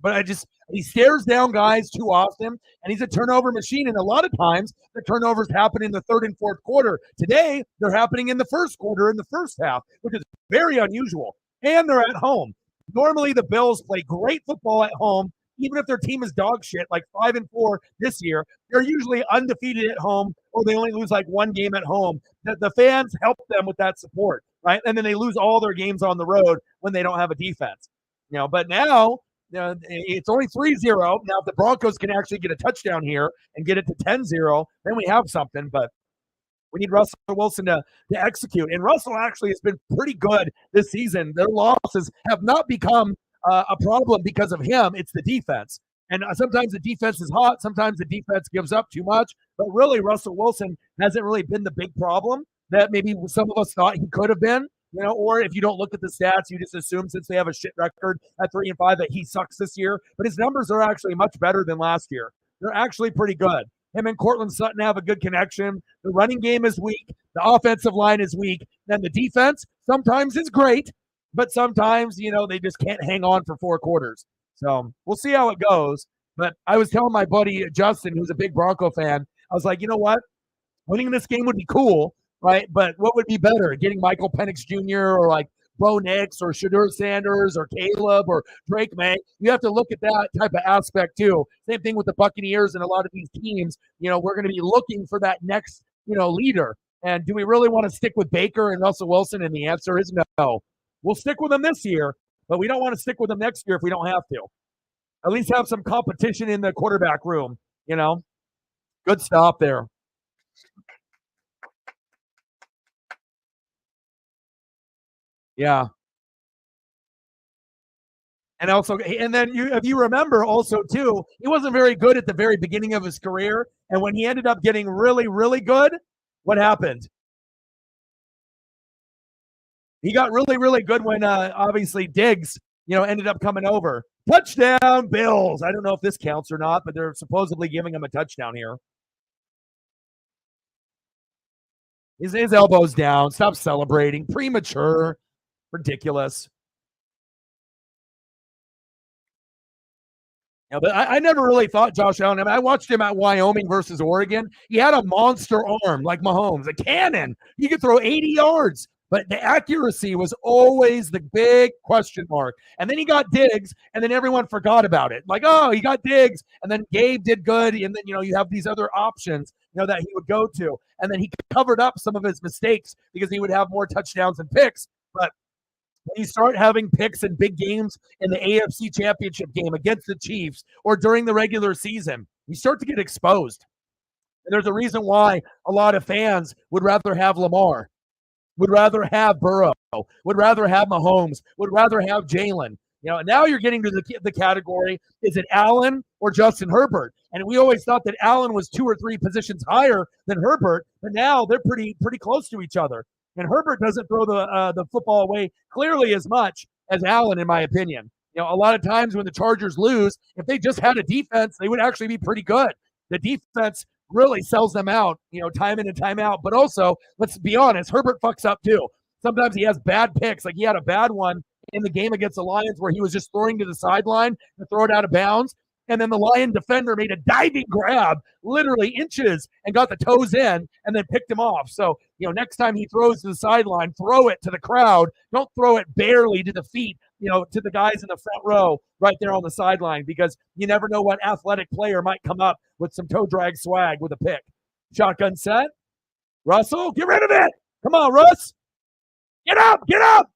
But he stares down guys too often, and he's a turnover machine. And a lot of times, the turnovers happen in the third and fourth quarter. Today, they're happening in the first quarter, in the first half, which is very unusual. And they're at home. Normally, the Bills play great football at home, even if their team is dog shit, like 5-4 this year. They're usually undefeated at home, or they only lose like one game at home. The fans help them with that support, right? And then they lose all their games on the road when they don't have a defense. But now it's only 3-0. Now, if the Broncos can actually get a touchdown here and get it to 10-0, then we have something. But we need Russell Wilson to execute. And Russell actually has been pretty good this season. Their losses have not become a problem because of him. It's the defense. And sometimes the defense is hot. Sometimes the defense gives up too much. But really, Russell Wilson hasn't really been the big problem that maybe some of us thought he could have been. Or if you don't look at the stats, you just assume since they have a shit record at 3-5 that he sucks this year. But his numbers are actually much better than last year. They're actually pretty good. Him and Cortland Sutton have a good connection. The running game is weak. The offensive line is weak. Then the defense sometimes is great, but sometimes, they just can't hang on for 4 quarters. So we'll see how it goes. But I was telling my buddy Justin, who's a big Bronco fan, I was like, you know what? Winning this game would be cool, right? But what would be better? Getting Michael Penix Jr. or like Bo Nix or Shadur Sanders or Caleb or Drake May. You have to look at that type of aspect too. Same thing with the Buccaneers and a lot of these teams. We're going to be looking for that next, leader. And do we really want to stick with Baker and Russell Wilson? And the answer is no. We'll stick with them this year, but we don't want to stick with them next year if we don't have to. At least have some competition in the quarterback room, Good stop there. Yeah. And also, and then if you remember also too, he wasn't very good at the very beginning of his career. And when he ended up getting really, really good, what happened? He got really, really good when obviously Diggs, ended up coming over. Touchdown, Bills. I don't know if this counts or not, but they're supposedly giving him a touchdown here. His elbow's down. Stop celebrating. Premature. Ridiculous. Yeah, but I never really thought Josh Allen. I mean, I watched him at Wyoming versus Oregon. He had a monster arm like Mahomes, a cannon. He could throw 80 yards, but the accuracy was always the big question mark. And then he got Diggs, and then everyone forgot about it. Like, oh, he got Diggs, and then Gabe did good, and then you have these other options that he would go to, and then he covered up some of his mistakes because he would have more touchdowns and picks. But when you start having picks in big games in the AFC Championship game against the Chiefs or during the regular season, you start to get exposed. And there's a reason why a lot of fans would rather have Lamar, would rather have Burrow, would rather have Mahomes, would rather have Jalen. Now you're getting to the category, is it Allen or Justin Herbert? And we always thought that Allen was 2 or 3 positions higher than Herbert, but now they're pretty close to each other. And Herbert doesn't throw the football away clearly as much as Allen, in my opinion. A lot of times when the Chargers lose, if they just had a defense, they would actually be pretty good. The defense really sells them out, time in and time out. But also, let's be honest, Herbert fucks up too. Sometimes he has bad picks. Like he had a bad one in the game against the Lions where he was just throwing to the sideline to throw it out of bounds. And then the Lion defender made a diving grab, literally inches, and got the toes in and then picked him off. So, next time he throws to the sideline, throw it to the crowd. Don't throw it barely to the feet, to the guys in the front row right there on the sideline, because you never know what athletic player might come up with some toe drag swag with a pick. Shotgun set. Russell, get rid of it. Come on, Russ. Get up, get up.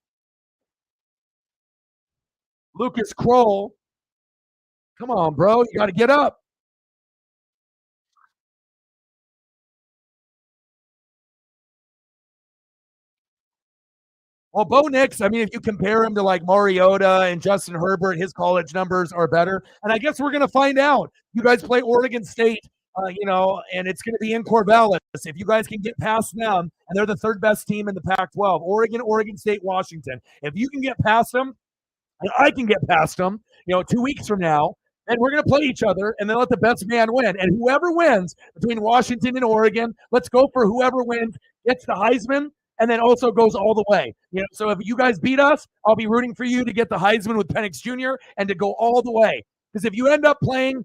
Lucas Kroll. Come on, bro. You got to get up. Well, Bo Nix, I mean, if you compare him to like Mariota and Justin Herbert, his college numbers are better. And I guess we're going to find out. You guys play Oregon State, and it's going to be in Corvallis. If you guys can get past them, and they're the third best team in the Pac 12, Oregon State, Washington. If you can get past them, and I can get past them, 2 weeks from now, and we're going to play each other and then let the best man win. And whoever wins between Washington and Oregon, let's go for whoever wins, gets the Heisman, and then also goes all the way. So if you guys beat us, I'll be rooting for you to get the Heisman with Penix Jr. and to go all the way. Because if you end up playing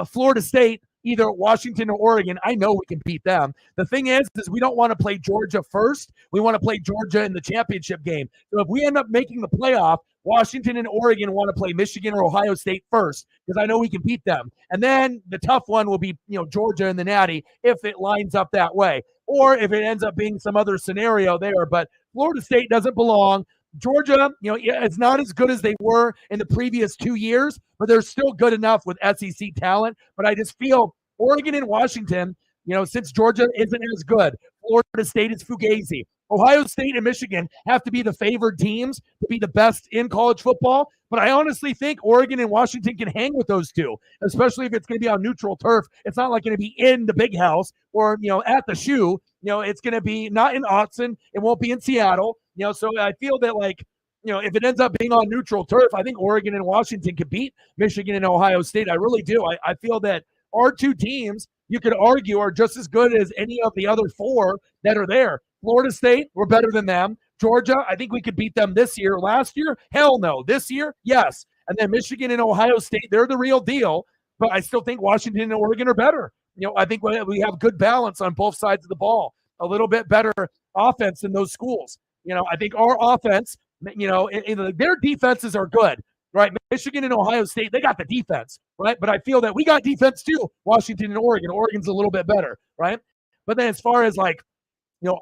Florida State, either Washington or Oregon, I know we can beat them. The thing is we don't want to play Georgia first. We want to play Georgia in the championship game. So if we end up making the playoff, Washington and Oregon want to play Michigan or Ohio State first, because I know we can beat them. And then the tough one will be, Georgia and the Natty, if it lines up that way, or if it ends up being some other scenario there. But Florida State doesn't belong. Georgia, it's not as good as they were in the previous 2 years, but they're still good enough with SEC talent. But I just feel Oregon and Washington, since Georgia isn't as good, Florida State is fugazi. Ohio State and Michigan have to be the favored teams to be the best in college football. But I honestly think Oregon and Washington can hang with those two, especially if it's going to be on neutral turf. It's not like going to be in the big house or, at the shoe. It's going to be not in Autzen. It won't be in Seattle. So I feel that, like, if it ends up being on neutral turf, I think Oregon and Washington could beat Michigan and Ohio State. I really do. I feel that our two teams, you could argue, are just as good as any of the other four that are there. Florida State, we're better than them. Georgia, I think we could beat them this year. Last year, hell no. This year, yes. And then Michigan and Ohio State, they're the real deal. But I still think Washington and Oregon are better. I think we have good balance on both sides of the ball. A little bit better offense in those schools. I think our offense, their defenses are good, right? Michigan and Ohio State, they got the defense, right? But I feel that we got defense too. Washington and Oregon. Oregon's a little bit better, right? But then as far as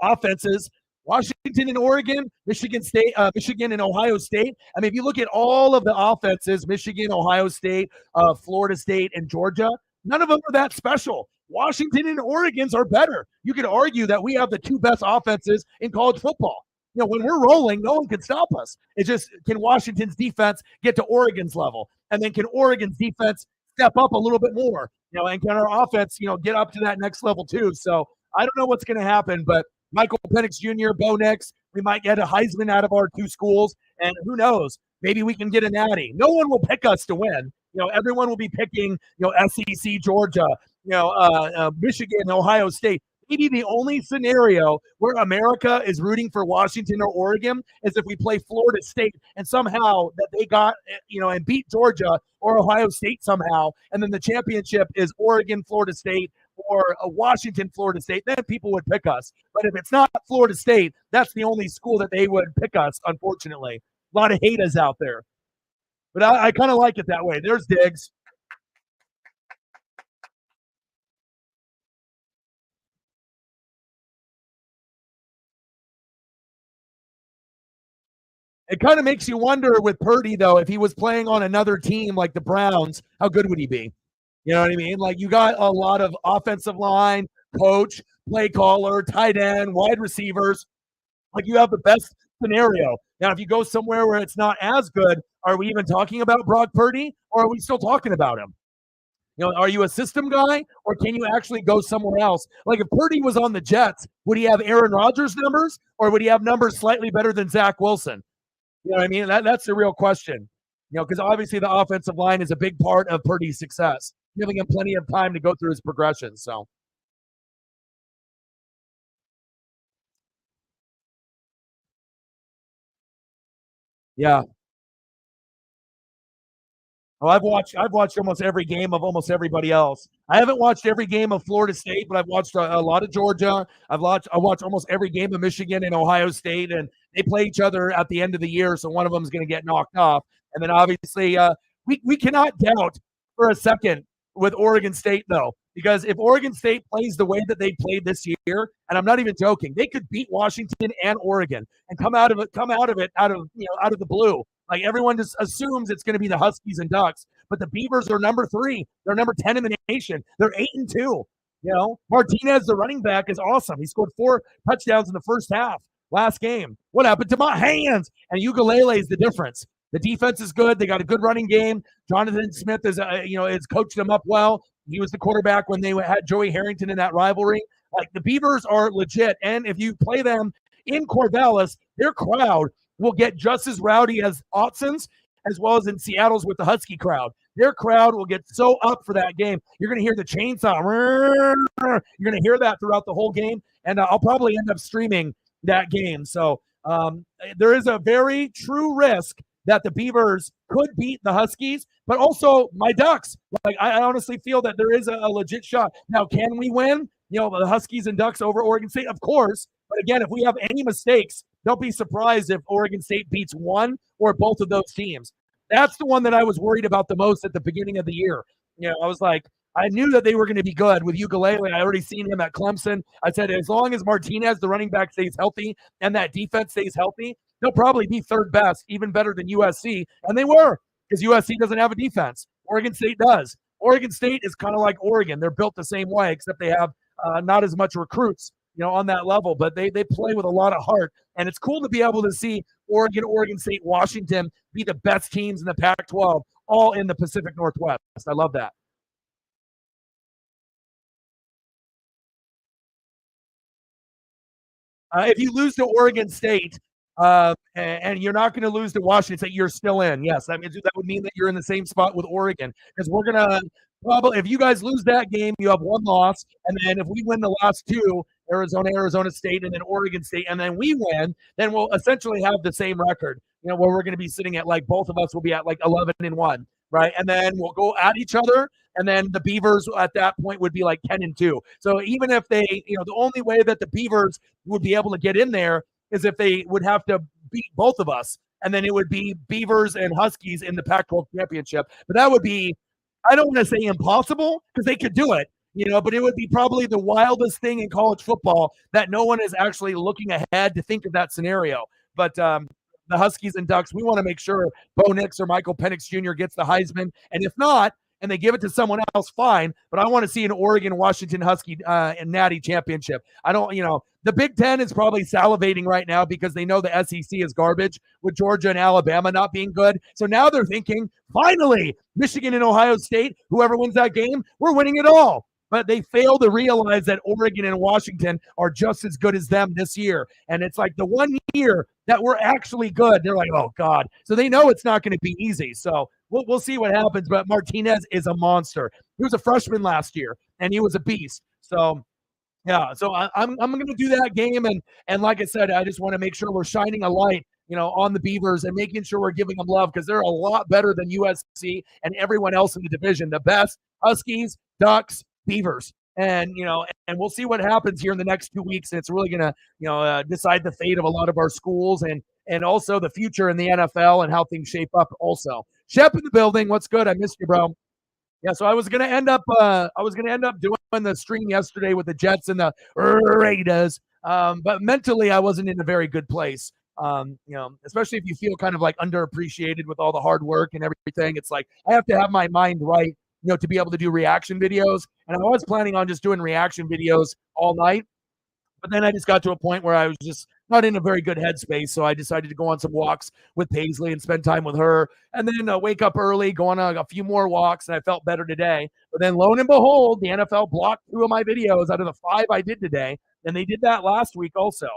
offenses, Washington and Oregon, Michigan State, Michigan and Ohio State. I mean, if you look at all of the offenses, Michigan, Ohio State, Florida State, and Georgia, none of them are that special. Washington and Oregon's are better. You could argue that we have the two best offenses in college football. When we're rolling, no one can stop us. It's just, can Washington's defense get to Oregon's level? And then can Oregon's defense step up a little bit more? And can our offense, get up to that next level too? So I don't know what's going to happen, but Michael Penix Jr., Bo Nix, we might get a Heisman out of our two schools. And who knows? Maybe we can get a natty. No one will pick us to win. Everyone will be picking, SEC, Georgia, Michigan, Ohio State. Maybe the only scenario where America is rooting for Washington or Oregon is if we play Florida State and somehow that they got, and beat Georgia or Ohio State somehow. And then the championship is Oregon, Florida State, or a Washington, Florida State. Then people would pick us. But if it's not Florida State, that's the only school that they would pick us, unfortunately. A lot of haters out there. But I kind of like it that way. There's Diggs. It kind of makes you wonder with Purdy, though, if he was playing on another team like the Browns, how good would he be? You know what I mean? Like, you got a lot of offensive line, coach, play caller, tight end, wide receivers. Like, you have the best scenario. Now, if you go somewhere where it's not as good, are we even talking about Brock Purdy, or are we still talking about him? Are you a system guy, or can you actually go somewhere else? Like, if Purdy was on the Jets, would he have Aaron Rodgers numbers, or would he have numbers slightly better than Zach Wilson? You know what I mean? That's the real question. Because obviously the offensive line is a big part of Purdy's success, giving him plenty of time to go through his progression. So, yeah. Oh, I've watched almost every game of almost everybody else. I haven't watched every game of Florida State, but I've watched a lot of Georgia. I watched almost every game of Michigan and Ohio State, and they play each other at the end of the year, so one of them is going to get knocked off. And then obviously, we cannot doubt for a second with Oregon State though, because if Oregon State plays the way that they played this year, and I'm not even joking, they could beat Washington and Oregon and come out of the blue. Like everyone just assumes it's going to be the Huskies and Ducks, but the Beavers are number 3. They're number 10 in the nation. They're 8-2. Martinez, the running back, is awesome. He scored 4 touchdowns in the first half last game. What happened to my hands? And Ukulele is the difference. The defense is good. They got a good running game. Jonathan Smith is coached them up well. He was the quarterback when they had Joey Harrington in that rivalry. Like the Beavers are legit, and if you play them in Corvallis, their crowd will get just as rowdy as Autzon's, as well as in Seattle's with the Husky crowd. Their crowd will get so up for that game. You're going to hear the chainsaw. You're going to hear that throughout the whole game, and I'll probably end up streaming that game. So there is a very true risk that the Beavers could beat the Huskies, but also my Ducks. Like I honestly feel that there is a legit shot. Now, can we win? The Huskies and Ducks over Oregon State, of course. But again, if we have any mistakes, don't be surprised if Oregon State beats one or both of those teams. That's the one that I was worried about the most at the beginning of the year. I was like, I knew that they were going to be good with Ukulele. I already seen him at Clemson. I said, as long as Martinez, the running back, stays healthy and that defense stays healthy, they'll probably be third best, even better than USC. And they were, because USC doesn't have a defense. Oregon State does. Oregon State is kind of like Oregon. They're built the same way, except they have not as much recruits, on that level, but they play with a lot of heart. And it's cool to be able to see Oregon State, Washington be the best teams in the Pac-12, all in the Pacific Northwest. I love that. If you lose to Oregon State, and you're not going to lose to Washington State, you're still in. Yes, that would mean that you're in the same spot with Oregon, because we're going to probably, if you guys lose that game, you have one loss, and then if we win the last two, Arizona State, and then Oregon State, and then we win, then we'll essentially have the same record. Where we're going to be sitting at, like, both of us will be at like 11-1, right? And then we'll go at each other, and then the Beavers at that point would be like 10-2. So even if they, the only way that the Beavers would be able to get in there is if they would have to beat both of us, and then it would be Beavers and Huskies in the Pac-12 championship. But that would be, I don't want to say impossible, because they could do it, but it would be probably the wildest thing in college football that no one is actually looking ahead to think of that scenario. But the Huskies and Ducks, we want to make sure Bo Nix or Michael Penix Jr. gets the Heisman. And if not, and they give it to someone else, fine. But I want to see an Oregon-Washington Husky and Natty championship. I don't, the Big Ten is probably salivating right now because they know the SEC is garbage with Georgia and Alabama not being good. So now they're thinking, finally, Michigan and Ohio State, whoever wins that game, we're winning it all. But they fail to realize that Oregon and Washington are just as good as them this year. And it's like the one year that we're actually good, they're like, oh, God. So they know it's not going to be easy. So we'll see what happens. But Martinez is a monster. He was a freshman last year, and he was a beast. So, yeah, so I'm going to do that game. And like I said, I just want to make sure we're shining a light, on the Beavers and making sure we're giving them love, because they're a lot better than USC and everyone else in the division. The best, Huskies, Ducks, Beavers. And we'll see what happens here in the next 2 weeks. And it's really going to, decide the fate of a lot of our schools and also the future in the NFL and how things shape up also. Shep in the building. What's good? I missed you, bro. Yeah, so I was gonna end up doing the stream yesterday with the Jets and the Raiders. But mentally I wasn't in a very good place. Especially if you feel kind of like underappreciated with all the hard work and everything. It's like I have to have my mind right, to be able to do reaction videos. And I was planning on just doing reaction videos all night. But then I just got to a point where I was just not in a very good headspace. So I decided to go on some walks with Paisley and spend time with her. And then wake up early, go on a few more walks. And I felt better today. But then lo and behold, the NFL blocked 2 of my videos out of the 5 I did today. And they did that last week also.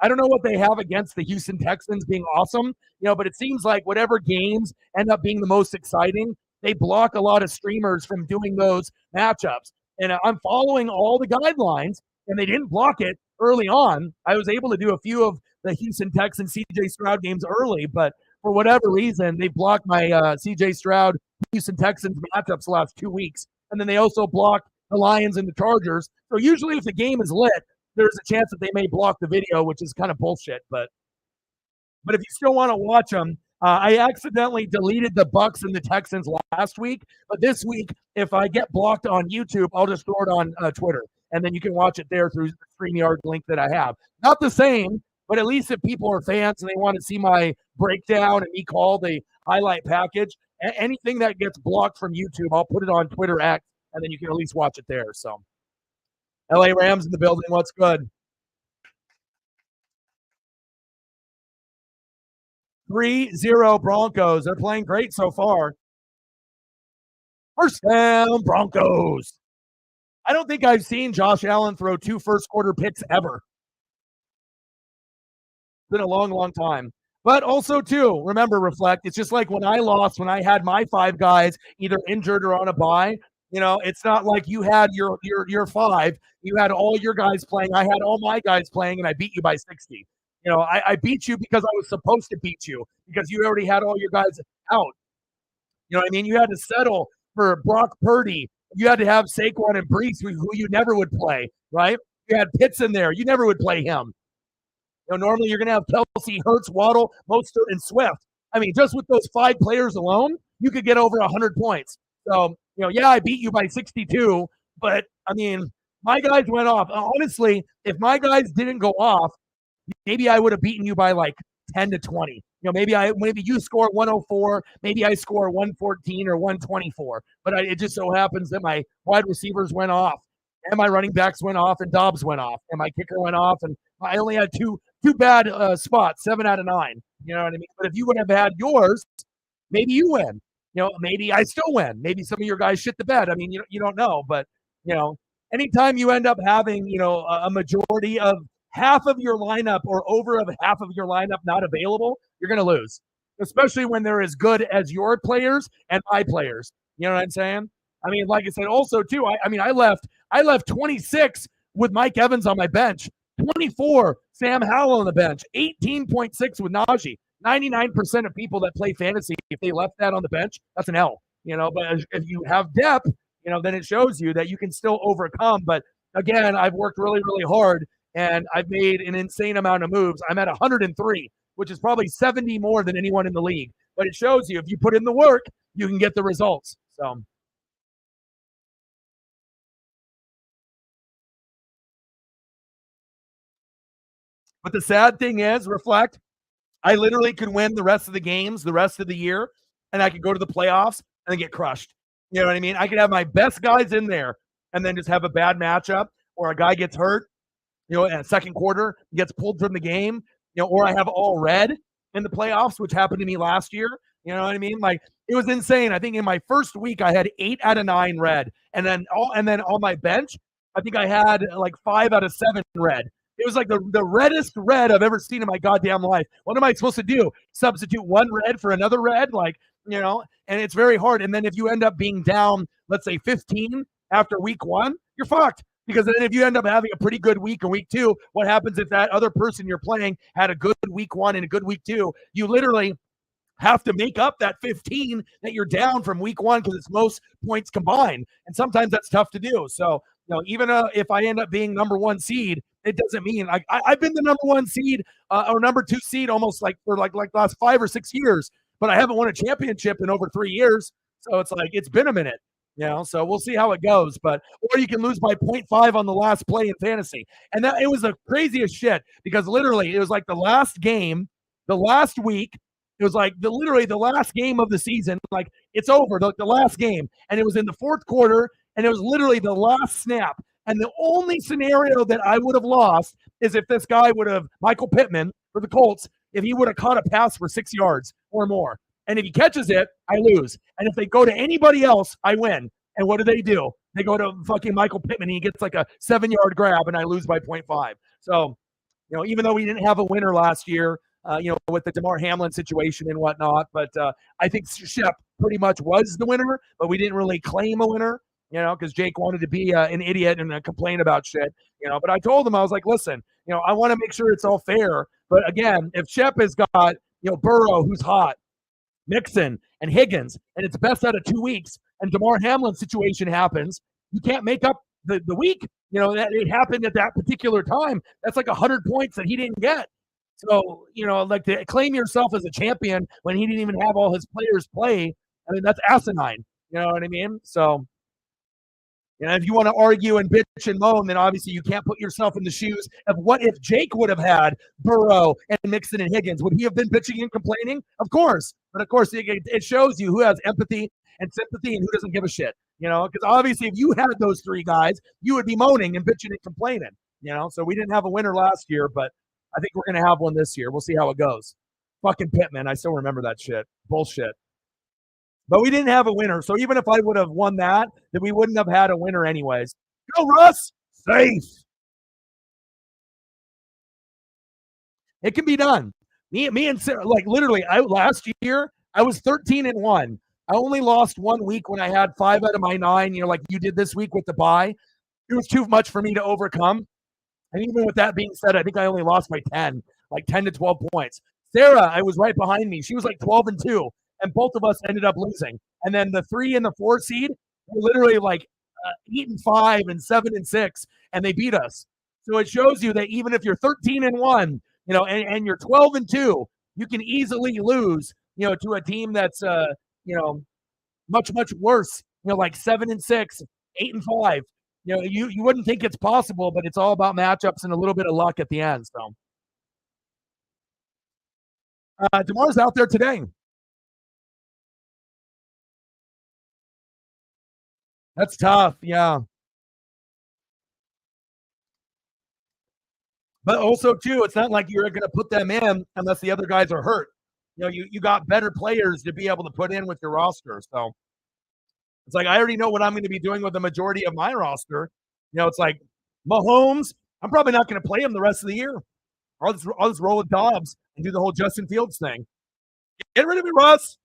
I don't know what they have against the Houston Texans being awesome, but it seems like whatever games end up being the most exciting, they block a lot of streamers from doing those matchups. And I'm following all the guidelines, and they didn't block it early on. I was able to do a few of the Houston Texans CJ Stroud games early, but for whatever reason, they blocked my CJ Stroud Houston Texans matchups the last 2 weeks. And then they also blocked the Lions and the Chargers. So usually if the game is lit, there's a chance that they may block the video, which is kind of bullshit. But if you still want to watch them, I accidentally deleted the Bucks and the Texans last week. But this week, if I get blocked on YouTube, I'll just throw it on Twitter. And then you can watch it there through the StreamYard link that I have. Not the same, but at least if people are fans and they want to see my breakdown and me call the highlight package, anything that gets blocked from YouTube, I'll put it on Twitter X, and then you can at least watch it there. So, LA Rams in the building. What's good? 3-0 Broncos. They're playing great so far. First down, Broncos. I don't think I've seen Josh Allen throw 2 first-quarter picks ever. It's been a long, long time. But also, too, remember, Reflect, it's just like when I lost, when I had my 5 guys either injured or on a bye. It's not like you had your 5. You had all your guys playing. I had all my guys playing, and I beat you by 60. I beat you because I was supposed to beat you because you already had all your guys out. You know what I mean? You had to settle for Brock Purdy. You had to have Saquon and Brees, who you never would play, right? You had Pitts in there. You never would play him. Normally you're going to have Kelsey, Hurts, Waddle, Mostert, and Swift. I mean, just with those 5 players alone, you could get over 100 points. So, yeah, I beat you by 62, but, I mean, my guys went off. Honestly, if my guys didn't go off, maybe I would have beaten you by like 10 to 20. Maybe you score 104, maybe I score 114 or 124. But it just so happens that my wide receivers went off, and my running backs went off, and Dobbs went off, and my kicker went off, and I only had two bad spots, 7 out of 9. You know what I mean? But if you would have had yours, maybe you win. Maybe I still win. Maybe some of your guys shit the bed. I mean, you don't know, but anytime you end up having a majority of half of your lineup or over of half of your lineup not available, you're going to lose, especially when they're as good as your players and my players. You know what I'm saying? I mean, like I said, also too, I left 26 with Mike Evans on my bench, 24 Sam Howell on the bench, 18.6 with Najee. 99% of people that play fantasy, if they left that on the bench, that's an L. But if you have depth, then it shows you that you can still overcome. But again, I've worked really, really hard, and I've made an insane amount of moves. I'm at 103, which is probably 70 more than anyone in the league. But it shows you if you put in the work, you can get the results. So. But the sad thing is, Reflect, I literally could win the rest of the games, the rest of the year, and I could go to the playoffs and get crushed. You know what I mean? I could have my best guys in there and then just have a bad matchup, or a guy gets hurt, in a second quarter, gets pulled from the game, or I have all red in the playoffs, which happened to me last year. You know what I mean? Like, it was insane. I think in my first week I had 8 out of 9 red, and then on my bench, I think I had like 5 out of 7 red. It was like the reddest red I've ever seen in my goddamn life. What am I supposed to do? Substitute one red for another red? Like, and it's very hard. And then if you end up being down, let's say 15 after week 1, you're fucked. Because then if you end up having a pretty good week in week 2, what happens if that other person you're playing had a good week 1 and a good week 2? You literally have to make up that 15 that you're down from week 1 because it's most points combined. And sometimes that's tough to do. So, even if I end up being number 1 seed, it doesn't mean I've been the number 1 seed or number 2 seed almost like for like last 5 or 6 years, but I haven't won a championship in over 3 years. So it's like, it's been a minute, so we'll see how it goes. But, or you can lose by 0.5 on the last play in fantasy. And that, it was the craziest shit because literally it was like the last game, the last week, it was like literally the last game of the season. Like, it's over, the last game. And it was in the fourth quarter, and it was literally the last snap. And the only scenario that I would have lost is if this guy would have, Michael Pittman for the Colts, if he would have caught a pass for 6 yards or more. And if he catches it, I lose. And if they go to anybody else, I win. And what do? They go to fucking Michael Pittman. And he gets like a 7-yard grab, and I lose by 0.5. So, even though we didn't have a winner last year, with the DeMar Hamlin situation and whatnot, but I think Shep pretty much was the winner, but we didn't really claim a winner. Because Jake wanted to be an idiot and complain about shit, But I told him, I was like, listen, I want to make sure it's all fair. But again, if Shep has got, Burrow, who's hot, Mixon and Higgins, and it's best out of 2 weeks, and DeMar Hamlin's situation happens, you can't make up the week. That it happened at that particular time. That's like 100 points that he didn't get. So, like to claim yourself as a champion when he didn't even have all his players play, I mean, that's asinine. You know what I mean? So, if you want to argue and bitch and moan, then obviously you can't put yourself in the shoes of what if Jake would have had Burrow and Mixon and Higgins. Would he have been bitching and complaining? Of course. But of course, it shows you who has empathy and sympathy and who doesn't give a shit. Because obviously if you had those three guys, you would be moaning and bitching and complaining. So we didn't have a winner last year, but I think we're going to have one this year. We'll see how it goes. Fucking Pittman. I still remember that shit. Bullshit. But we didn't have a winner. So even if I would have won that, then we wouldn't have had a winner anyways. Go, Russ. Safe. It can be done. Me and Sarah, like literally, last year, I was 13-1. I only lost 1 week when I had 5 out of my 9, like you did this week with the bye. It was too much for me to overcome. And even with that being said, I think I only lost by 10, like 10 to 12 points. Sarah, I was right behind me. She was like 12-2. And both of us ended up losing. And then the 3 and the 4 seed were literally like 8-5 and 7-6, and they beat us. So it shows you that even if you're 13-1, and you're 12-2, you can easily lose, to a team that's much worse. Like 7-6, 8-5. You wouldn't think it's possible, but it's all about matchups and a little bit of luck at the end. So DeMar's out there today. That's tough, yeah. But also, too, it's not like you're going to put them in unless the other guys are hurt. You got better players to be able to put in with your roster. So it's like I already know what I'm going to be doing with the majority of my roster. It's like Mahomes, I'm probably not going to play him the rest of the year. I'll just roll with Dobbs and do the whole Justin Fields thing. Get rid of me, Russ.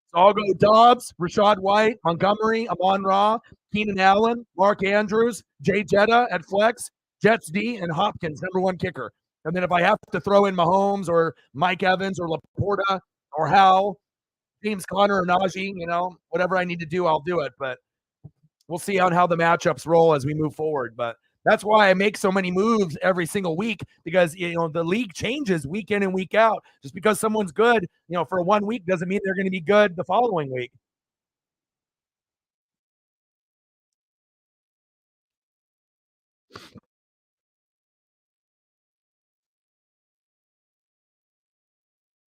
So I'll go Dobbs, Rachaad White, Montgomery, Amon-Ra, Keenan Allen, Mark Andrews, Jay Jetta at flex, Jets D, and Hopkins, number 1 kicker. And then if I have to throw in Mahomes or Mike Evans or Laporta or Hal, James Conner or Najee, whatever I need to do, I'll do it. But we'll see on how the matchups roll as we move forward. But that's why I make so many moves every single week, because the league changes week in and week out. Just because someone's good, for 1 week doesn't mean they're going to be good the following week.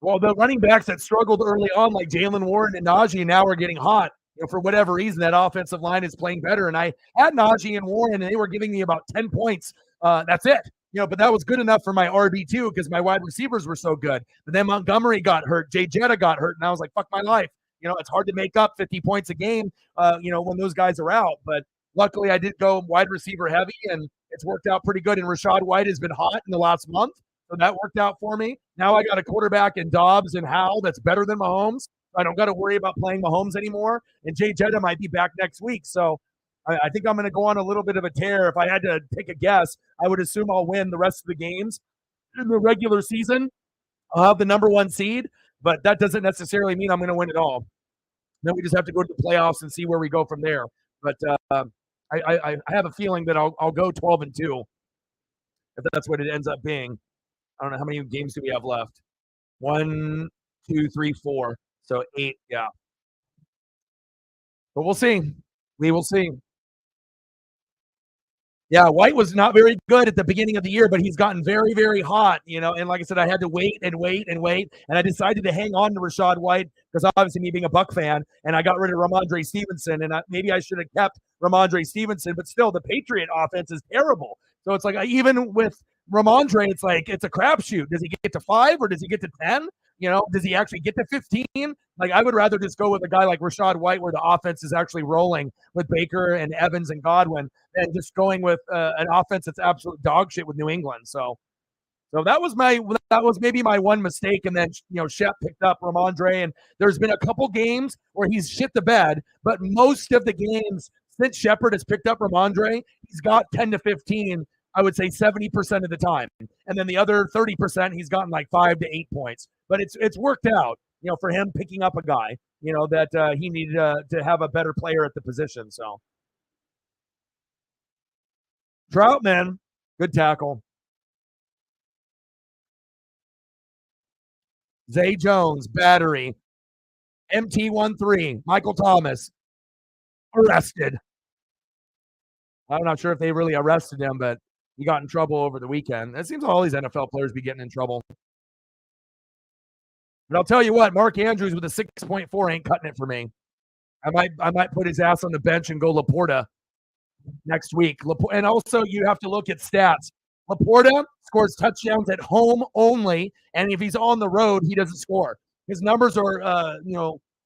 Well, the running backs that struggled early on, like Jaylen Warren and Najee, now are getting hot. For whatever reason, that offensive line is playing better. And I had Najee and Warren, and they were giving me about 10 points. That's it. But that was good enough for my RB2 because my wide receivers were so good. But then Montgomery got hurt. Jay Jetta got hurt. And I was like, fuck my life. It's hard to make up 50 points a game, when those guys are out. But luckily, I did go wide receiver heavy, and it's worked out pretty good. And Rachaad White has been hot in the last month. So that worked out for me. Now I got a quarterback in Dobbs and Howell that's better than Mahomes. I don't got to worry about playing Mahomes anymore. And Jay Jetta might be back next week. So I think I'm going to go on a little bit of a tear. If I had to take a guess, I would assume I'll win the rest of the games in the regular season. I'll have the number 1 seed, but that doesn't necessarily mean I'm going to win it all. Then we just have to go to the playoffs and see where we go from there. But I have a feeling that I'll go 12-2 if that's what it ends up being. I don't know how many games do we have left. 1, 2, 3, 4. So 8, yeah. But we'll see. We will see. Yeah, White was not very good at the beginning of the year, but he's gotten very, very hot, And like I said, I had to wait. And I decided to hang on to Rachaad White because obviously me being a Buck fan, and I got rid of Ramondre Stevenson. And maybe I should have kept Ramondre Stevenson, but still the Patriot offense is terrible. So it's like even with Ramondre, it's like it's a crapshoot. Does he get to 5 or does he get to 10? Does he actually get to 15? Like, I would rather just go with a guy like Rachaad White where the offense is actually rolling with Baker and Evans and Godwin than just going with an offense that's absolute dog shit with New England. So that was maybe my one mistake. And then, Shep picked up Ramondre, and there's been a couple games where he's shit the bed, but most of the games since Shepard has picked up Ramondre, he's got 10 to 15, I would say 70% of the time. And then the other 30%, he's gotten like 5 to 8 points. But it's worked out. for him picking up a guy, that he needed to have a better player at the position. So Troutman, good tackle. Zay Jones, battery. MT13, Michael Thomas, arrested. I'm not sure if they really arrested him, but he got in trouble over the weekend. It seems all these NFL players be getting in trouble. But I'll tell you what, Mark Andrews with a 6.4 ain't cutting it for me. I might put his ass on the bench and go Laporta next week. And also, you have to look at stats. Laporta scores touchdowns at home only, and if he's on the road, he doesn't score. His numbers are,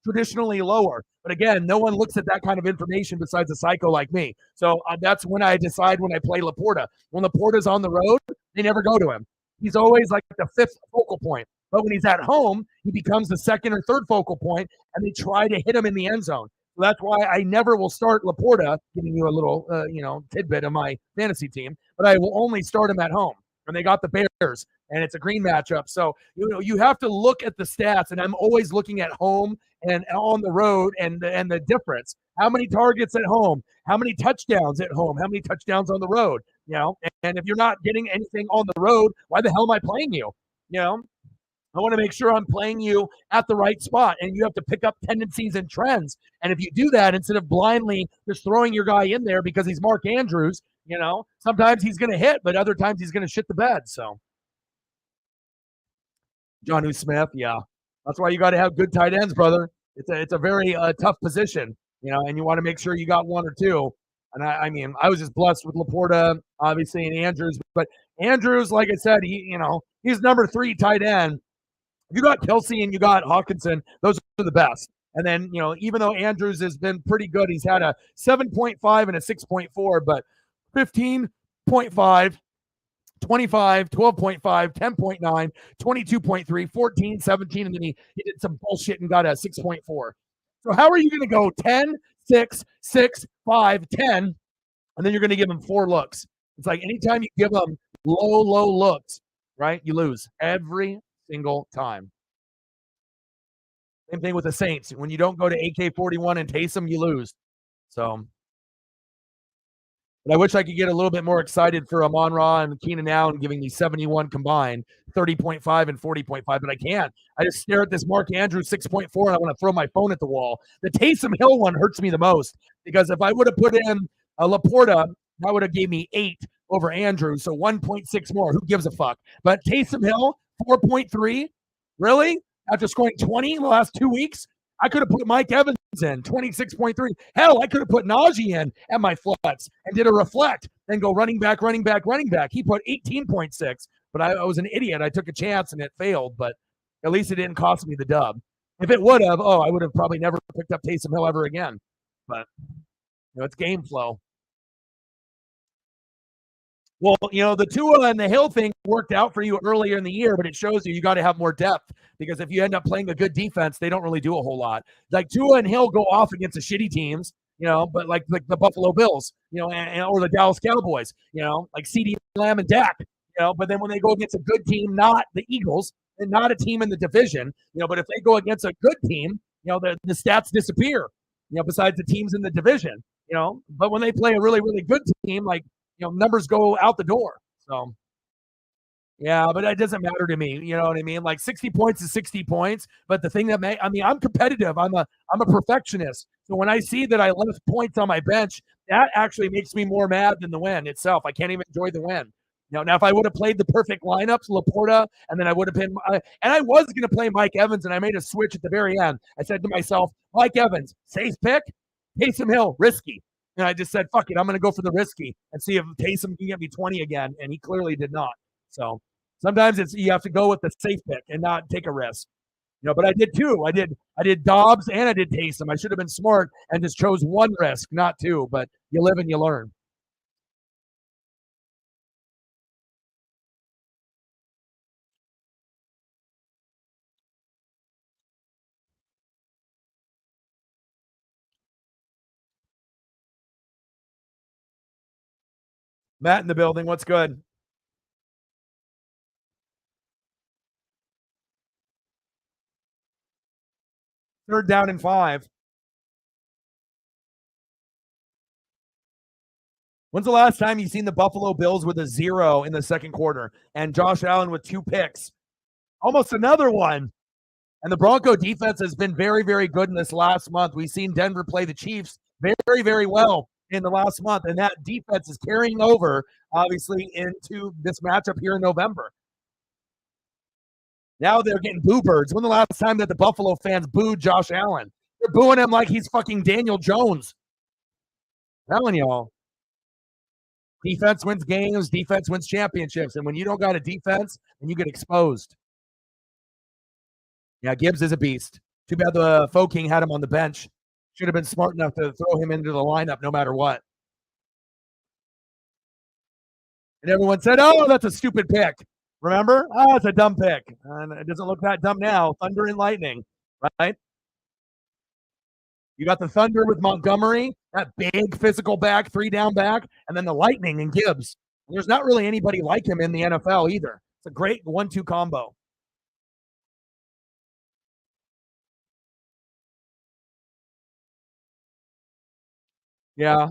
traditionally lower. But again, no one looks at that kind of information besides a psycho like me. So that's when I decide when I play Laporta. When Laporta's on the road, they never go to him. He's always like the fifth focal point. But when he's at home, he becomes the second or third focal point, and they try to hit him in the end zone. So that's why I never will start Laporta, giving you a little, tidbit of my fantasy team, but I will only start him at home. And they got the Bears, and it's a green matchup. So, you have to look at the stats, and I'm always looking at home and on the road and the difference. How many targets at home? How many touchdowns at home? How many touchdowns on the road? And if you're not getting anything on the road, why the hell am I playing you? I want to make sure I'm playing you at the right spot, and you have to pick up tendencies and trends. And if you do that, instead of blindly just throwing your guy in there because he's Mark Andrews, sometimes he's going to hit, but other times he's going to shit the bed. So, Jonnu Smith, yeah, that's why you got to have good tight ends, brother. It's a very tough position, and you want to make sure you got one or two. And I was just blessed with Laporta, obviously, and Andrews. But Andrews, like I said, he's number 3 tight end. You got Kelsey and you got Hawkinson. Those are the best. And then, even though Andrews has been pretty good, he's had a 7.5 and a 6.4, but 15.5, 25, 12.5, 10.9, 22.3, 14, 17, and then he did some bullshit and got a 6.4. So how are you going to go 10, 6, 6, 5, 10, and then you're going to give him 4 looks? It's like anytime you give them low looks, right, you lose every single time. Same thing with the Saints. When you don't go to AK-41 and Taysom, you lose. So, but I wish I could get a little bit more excited for Amon-Ra and Keenan Allen giving me 71 combined, 30.5 and 40.5, but I can't. I just stare at this Mark Andrews 6.4 and I want to throw my phone at the wall. The Taysom Hill one hurts me the most because if I would have put in a Laporta, that would have gave me 8 over Andrews, so 1.6 more. Who gives a fuck? But Taysom Hill, 4.3? Really? After scoring 20 in the last 2 weeks? I could have put Mike Evans in, 26.3. Hell, I could have put Najee in at my flex and did a reflect and go running back. He put 18.6, but I was an idiot. I took a chance and it failed, but at least it didn't cost me the dub. If it would have, I would have probably never picked up Taysom Hill ever again. But, it's game flow. Well, the Tua and the Hill thing worked out for you earlier in the year, but it shows you got to have more depth because if you end up playing a good defense, they don't really do a whole lot. Like Tua and Hill go off against the shitty teams, but like the Buffalo Bills, or the Dallas Cowboys, like CeeDee Lamb and Dak, but then when they go against a good team, not the Eagles, and not a team in the division, but if they go against a good team, the stats disappear, besides the teams in the division, but when they play a really, really good team, like, numbers go out the door. So, yeah, but that doesn't matter to me. You know what I mean? Like 60 points is 60 points. But the thing that I'm competitive. I'm a perfectionist. So when I see that I left points on my bench, that actually makes me more mad than the win itself. I can't even enjoy the win. Now if I would have played the perfect lineups, Laporta, and then I would have been, and I was going to play Mike Evans, and I made a switch at the very end. I said to myself, Mike Evans, safe pick, Taysom Hill, risky. And I just said, fuck it, I'm going to go for the risky and see if Taysom can get me 20 again. And he clearly did not. So sometimes you have to go with the safe pick and not take a risk. But I did 2. I did Dobbs and I did Taysom. I should have been smart and just chose 1 risk, not 2. But you live and you learn. Matt in the building. What's good? Third down and 5. When's the last time you seen the Buffalo Bills with a 0 in the second quarter and Josh Allen with 2 picks? Almost another one. And the Bronco defense has been very, very good in this last month. We've seen Denver play the Chiefs very, very well in the last month, and that defense is carrying over, obviously, into this matchup here in November. Now they're getting boo birds. When the last time that the Buffalo fans booed Josh Allen? They're booing him like he's fucking Daniel Jones. I'm telling y'all. Defense wins games, defense wins championships. And when you don't got a defense, then you get exposed. Yeah, Gibbs is a beast. Too bad the Faux King had him on the bench. Should have been smart enough to throw him into the lineup no matter what. And everyone said, oh, that's a stupid pick. Remember? Oh, it's a dumb pick. And it doesn't look that dumb now. Thunder and lightning, right? You got the Thunder with Montgomery, that big physical back, 3-down back, and then the Lightning and Gibbs. And there's not really anybody like him in the NFL either. It's a great 1-2 combo. Yeah.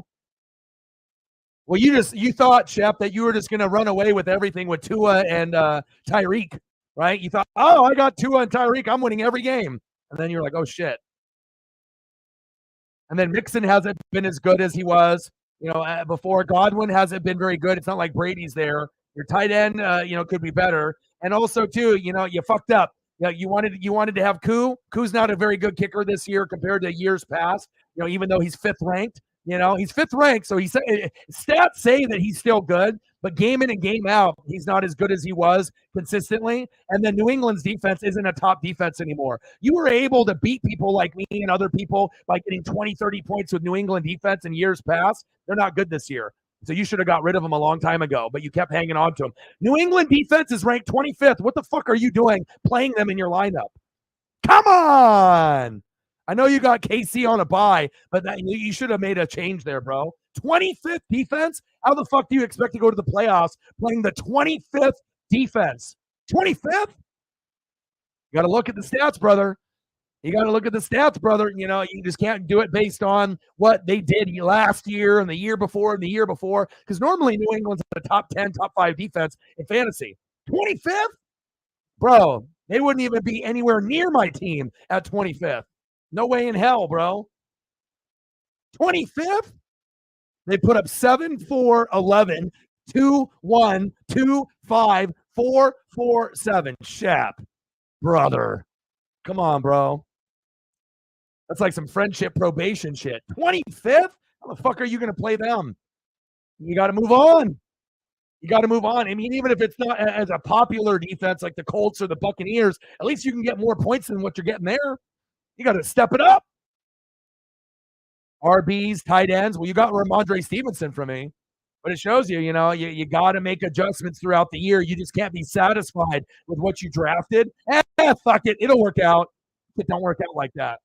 Well, you thought, Shep, that you were just going to run away with everything with Tua and Tyreek, right? You thought, oh, I got Tua and Tyreek, I'm winning every game, and then you're like, oh shit. And then Mixon hasn't been as good as he was, before. Godwin hasn't been very good. It's not like Brady's there. Your tight end, could be better. And also, too, you fucked up. You wanted to have Koo. Koo's not a very good kicker this year compared to years past. Even though he's fifth ranked. He's fifth ranked, so stats say that he's still good, but game in and game out, he's not as good as he was consistently. And then New England's defense isn't a top defense anymore. You were able to beat people like me and other people by getting 20, 30 points with New England defense in years past. They're not good this year. So you should have got rid of them a long time ago, but you kept hanging on to them. New England defense is ranked 25th. What the fuck are you doing playing them in your lineup? Come on. I know you got KC on a bye, but you should have made a change there, bro. 25th defense? How the fuck do you expect to go to the playoffs playing the 25th defense? 25th? You got to look at the stats, brother. You got to look at the stats, brother. You just can't do it based on what they did last year and the year before and the year before, because normally New England's a top 10, top 5 defense in fantasy. 25th? Bro, they wouldn't even be anywhere near my team at 25th. No way in hell, bro. 25th? They put up 7, 4, 11, 2, 1, 2, 5, 4, 4, 7. Shap, brother. Come on, bro. That's like some friendship probation shit. 25th? How the fuck are you going to play them? You got to move on. You got to move on. I mean, even if it's not as a popular defense like the Colts or the Buccaneers, at least you can get more points than what you're getting there. You got to step it up. RBs, tight ends. Well, you got Ramondre Stevenson from me. But it shows you, you got to make adjustments throughout the year. You just can't be satisfied with what you drafted. Fuck it. It'll work out. It don't work out like that.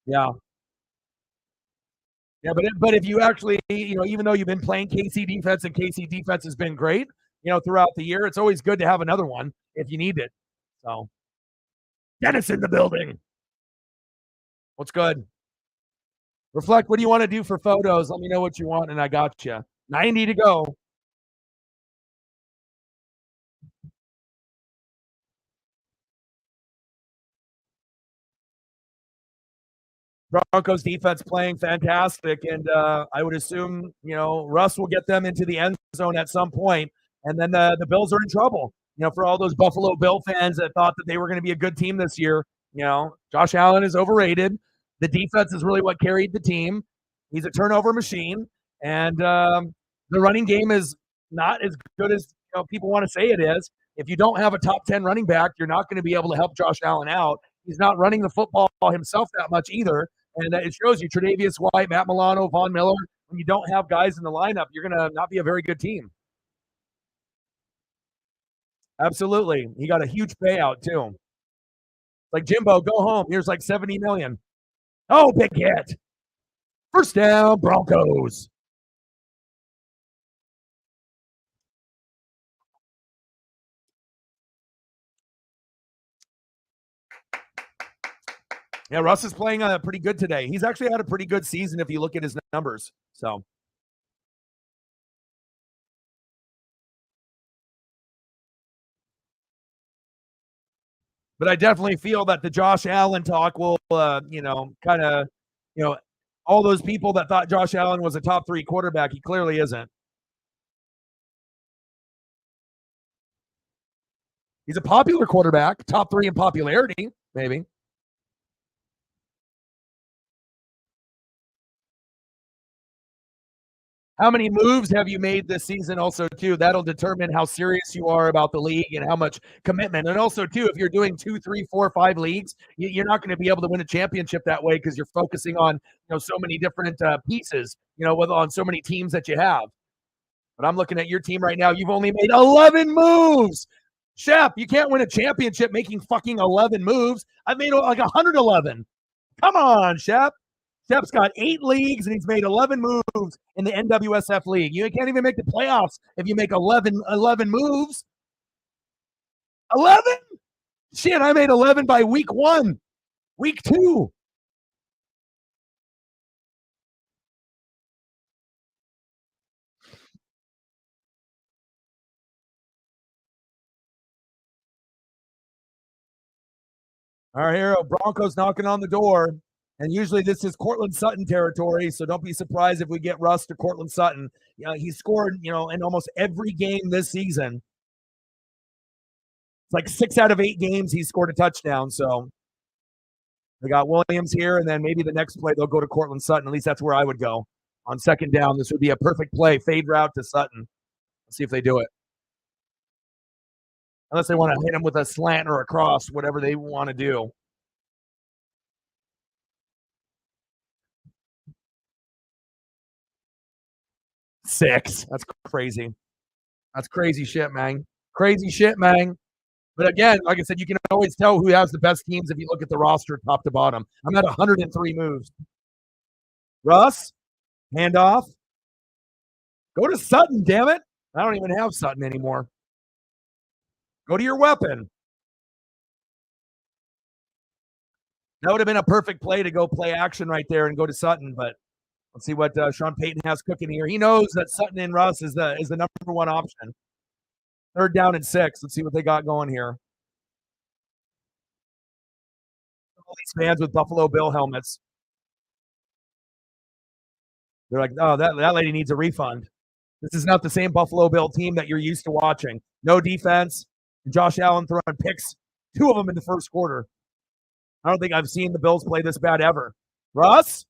Yeah. Yeah, but if you actually, even though you've been playing KC defense and KC defense has been great, throughout the year, it's always good to have another one if you need it. So, Dennis in the building. What's good? Reflect, what do you want to do for photos? Let me know what you want, and I got you. 90 to go. Broncos defense playing fantastic, and I would assume, Russ will get them into the end zone at some point, and then the Bills are in trouble. For all those Buffalo Bill fans that thought that they were going to be a good team this year, Josh Allen is overrated. The defense is really what carried the team. He's a turnover machine, and the running game is not as good as people want to say it is. If you don't have a top 10 running back, you're not going to be able to help Josh Allen out. He's not running the football himself that much either. And it shows you Tre'Davious White, Matt Milano, Von Miller. When you don't have guys in the lineup, you're going to not be a very good team. Absolutely. He got a huge payout, too. Like, Jimbo, go home. Here's like $70 million. Oh, big hit. First down, Broncos. Yeah, Russ is playing pretty good today. He's actually had a pretty good season if you look at his numbers. So, but I definitely feel that the Josh Allen talk will, kind of, you know, all those people that thought Josh Allen was a top 3 quarterback, he clearly isn't. He's a popular quarterback, top 3 in popularity, maybe. How many moves have you made this season? Also, too, that'll determine how serious you are about the league and how much commitment. And also, too, if you're doing 2, 3, 4, 5 leagues, you're not going to be able to win a championship that way because you're focusing on so many different pieces. On so many teams that you have. But I'm looking at your team right now. You've only made 11 moves. Shep, you can't win a championship making fucking 11 moves. I've made like 111. Come on, Shep. Shep's got 8 leagues and he's made 11 moves in the NWSF league. You can't even make the playoffs if you make 11 moves. 11? Shit, I made 11 by week 1. Week 2. All right, hero. Broncos knocking on the door. And usually this is Cortland Sutton territory, so don't be surprised if we get Russ to Cortland Sutton. He scored, in almost every game this season. It's like 6 out of 8 games he scored a touchdown. So they got Williams here, and then maybe the next play they'll go to Cortland Sutton. At least that's where I would go. On second down, this would be a perfect play. Fade route to Sutton. Let's see if they do it. Unless they want to hit him with a slant or a cross, whatever they want to do. Six. That's crazy. That's crazy shit, man. Crazy shit, man. But again, like I said, you can always tell who has the best teams if you look at the roster top to bottom. I'm at 103 moves. Russ, handoff. Go to Sutton, damn it. I don't even have Sutton anymore. Go to your weapon. That would have been a perfect play to go play action right there and go to Sutton, but let's see what Sean Payton has cooking here. He knows that Sutton and Russ is the number one option. 3rd down and 6. Let's see what they got going here. All these fans with Buffalo Bill helmets. They're like, oh, that lady needs a refund. This is not the same Buffalo Bill team that you're used to watching. No defense. Josh Allen throwing picks, 2 of them in the first quarter. I don't think I've seen the Bills play this bad ever. Russ,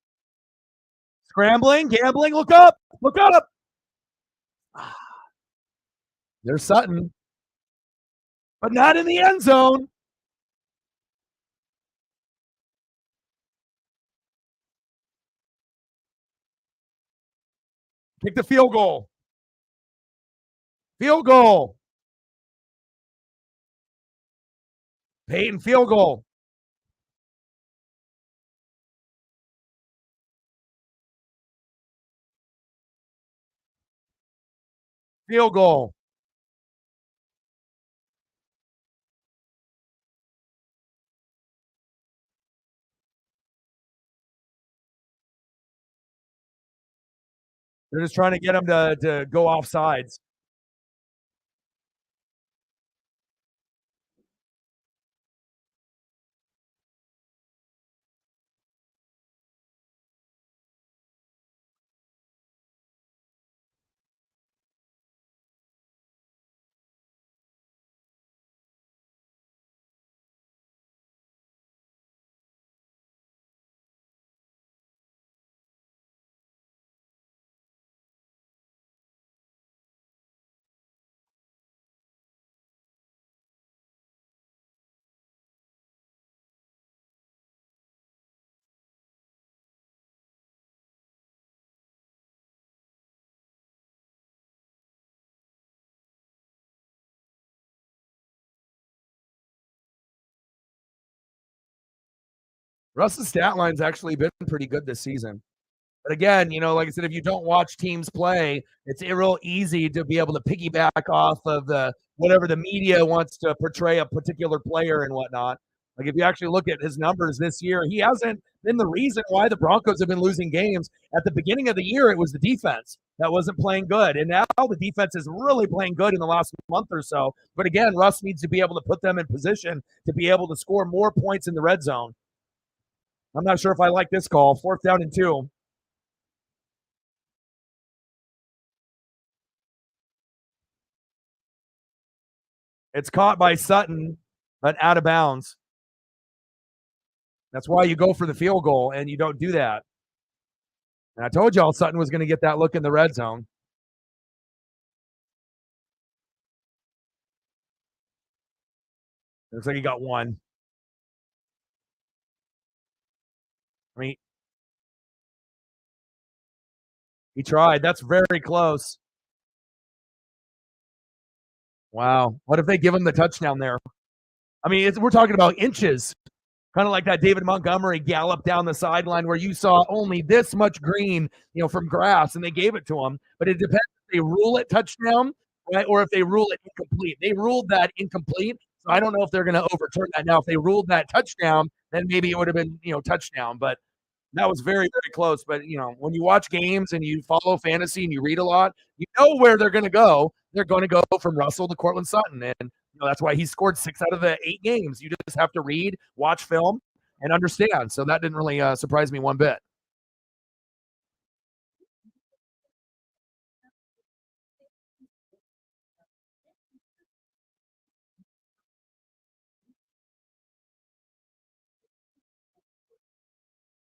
scrambling, gambling. Look up. Look up. There's Sutton, but not in the end zone. Kick the field goal. Field goal. Peyton field goal. Field goal. They're just trying to get him to go off sides. Russ's stat line's actually been pretty good this season. But again, like I said, if you don't watch teams play, it's real easy to be able to piggyback off of the whatever the media wants to portray a particular player and whatnot. Like, if you actually look at his numbers this year, he hasn't been the reason why the Broncos have been losing games. At the beginning of the year, it was the defense that wasn't playing good. And now the defense is really playing good in the last month or so. But again, Russ needs to be able to put them in position to be able to score more points in the red zone. I'm not sure if I like this call. 4th down and 2. It's caught by Sutton, but out of bounds. That's why you go for the field goal, and you don't do that. And I told y'all Sutton was going to get that look in the red zone. Looks like he got one. I mean, he tried. That's very close. Wow. What if they give him the touchdown there? I mean, we're talking about inches. Kind of like that David Montgomery gallop down the sideline where you saw only this much green, from grass, and they gave it to him. But it depends if they rule it touchdown, right, or if they rule it incomplete. They ruled that incomplete, so I don't know if they're going to overturn that. Now, if they ruled that touchdown, then maybe it would have been, touchdown. But that was very, very close. But, when you watch games and you follow fantasy and you read a lot, you know where they're going to go. They're going to go from Russell to Cortland Sutton. And that's why he scored 6 out of the 8 games. You just have to read, watch film, and understand. So that didn't really surprise me one bit.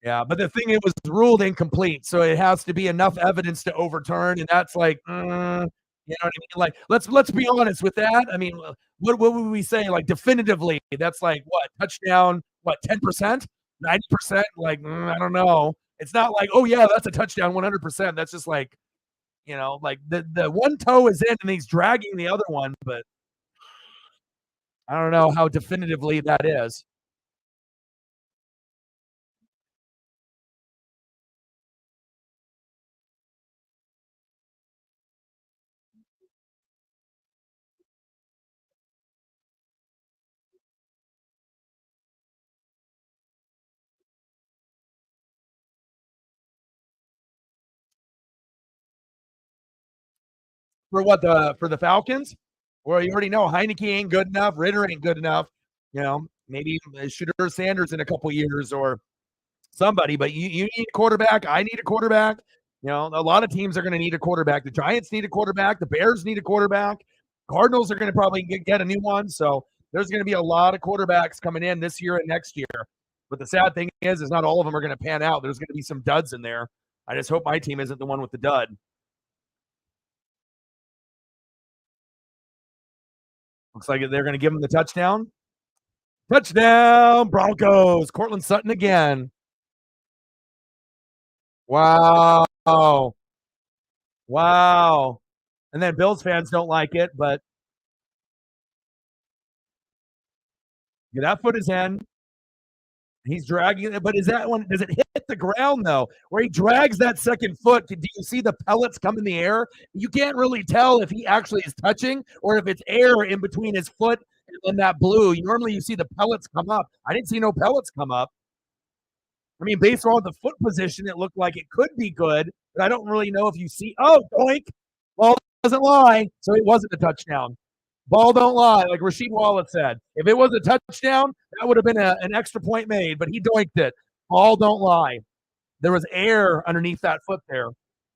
Yeah, but the thing, it was ruled incomplete, so it has to be enough evidence to overturn, and that's like, you know what I mean? Like, let's be honest with that. I mean, what would we say? Like, definitively, that's like what, touchdown? What, 10%, 90%? Like, I don't know. It's not like, oh yeah, that's a touchdown, 100%. That's just like, like the one toe is in and he's dragging the other one, but I don't know how definitively that is. For what, for the Falcons? Well, you already know Heineke ain't good enough. Ritter ain't good enough. Maybe Shooter Sanders in a couple years or somebody. But you need a quarterback. I need a quarterback. A lot of teams are going to need a quarterback. The Giants need a quarterback. The Bears need a quarterback. Cardinals are going to probably get a new one. So there's going to be a lot of quarterbacks coming in this year and next year. But the sad thing is not all of them are going to pan out. There's going to be some duds in there. I just hope my team isn't the one with the dud. Looks like they're going to give him the touchdown. Touchdown, Broncos. Cortland Sutton again. Wow. Wow. And then Bills fans don't like it, but that foot is in. He's dragging it, but is that one? Does it hit the ground though? Where he drags that second foot? Do you see the pellets come in the air? You can't really tell if he actually is touching or if it's air in between his foot and that blue. Normally, you see the pellets come up. I didn't see no pellets come up. I mean, based on the foot position, it looked like it could be good, but I don't really know if you see. Oh, doink! Ball doesn't lie, so it wasn't a touchdown. Ball don't lie, like Rasheed Wallace said. If it was a touchdown, that would have been an extra point made, but he doinked it. Ball don't lie. There was air underneath that foot there,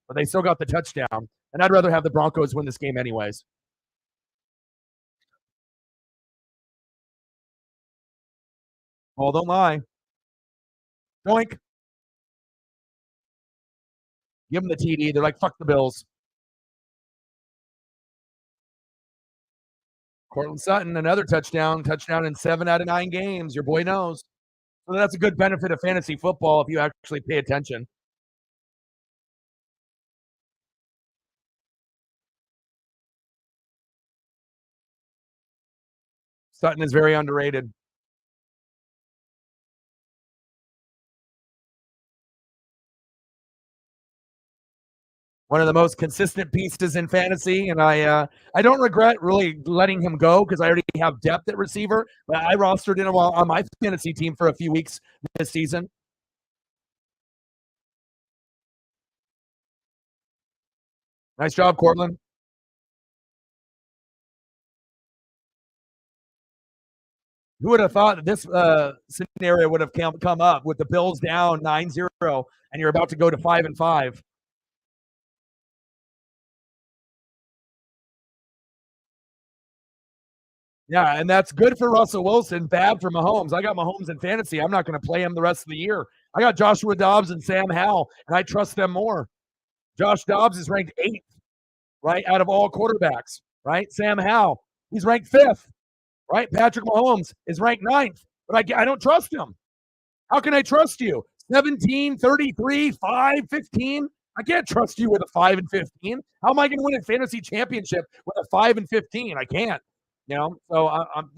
but they still got the touchdown. And I'd rather have the Broncos win this game anyways. Ball don't lie. Doink. Give them the TD. They're like, fuck the Bills. Cortland Sutton, another touchdown in 7 out of 9 games. Your boy knows. So that's a good benefit of fantasy football if you actually pay attention. Sutton is very underrated. one of the most consistent pieces in fantasy, and I don't regret really letting him go because I already have depth at receiver. But I rostered him on my fantasy team for a few weeks this season. Nice job, Cortland. Who would have thought that this scenario would have come up with the Bills down 9-0 and you're about to go to 5-5? Yeah, and that's good for Russell Wilson, bad for Mahomes. I got Mahomes in fantasy. I'm not going to play him the rest of the year. I got Joshua Dobbs and Sam Howell, and I trust them more. Josh Dobbs is ranked 8th, right, out of all quarterbacks, right? Sam Howell, he's ranked 5th, right? Patrick Mahomes is ranked 9th, but I don't trust him. How can I trust you? 17, 33, 5, 15. I can't trust you with a 5 and 15. How am I going to win a fantasy championship with a 5 and 15? I can't. So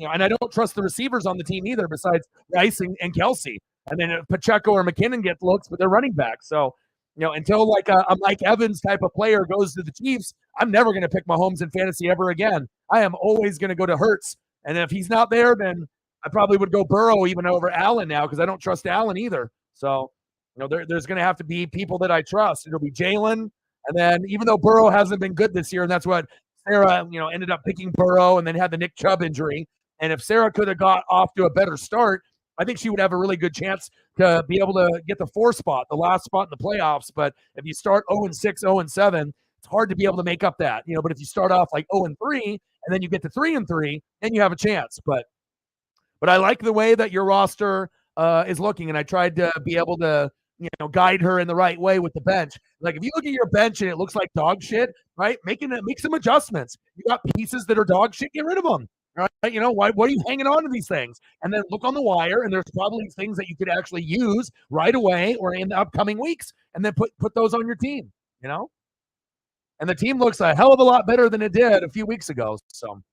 and I don't trust the receivers on the team either, besides Rice and Kelsey. And then Pacheco or McKinnon get looks, but they're running back. So, until like a Mike Evans type of player goes to the Chiefs, I'm never going to pick Mahomes in fantasy ever again. I am always going to go to Hurts. And if he's not there, then I probably would go Burrow even over Allen now because I don't trust Allen either. So, there's going to have to be people that I trust. It'll be Jalen. And then even though Burrow hasn't been good this year, and that's what Sarah, ended up picking Burrow and then had the Nick Chubb injury. And if Sarah could have got off to a better start, I think she would have a really good chance to be able to get the 4 spot, the last spot in the playoffs. But if you start 0-6, 0-7, it's hard to be able to make up that. But if you start off like 0-3 and then you get to 3-3, then you have a chance. But I like the way that your roster is looking, and I tried to be able to guide her in the right way with the bench. Like if you look at your bench and it looks like dog shit, right? Make some adjustments. You got pieces that are dog shit, get rid of them. Right? Why are you hanging on to these things? And then look on the wire, and there's probably things that you could actually use right away or in the upcoming weeks, and then put those on your team. And the team looks a hell of a lot better than it did a few weeks ago. So.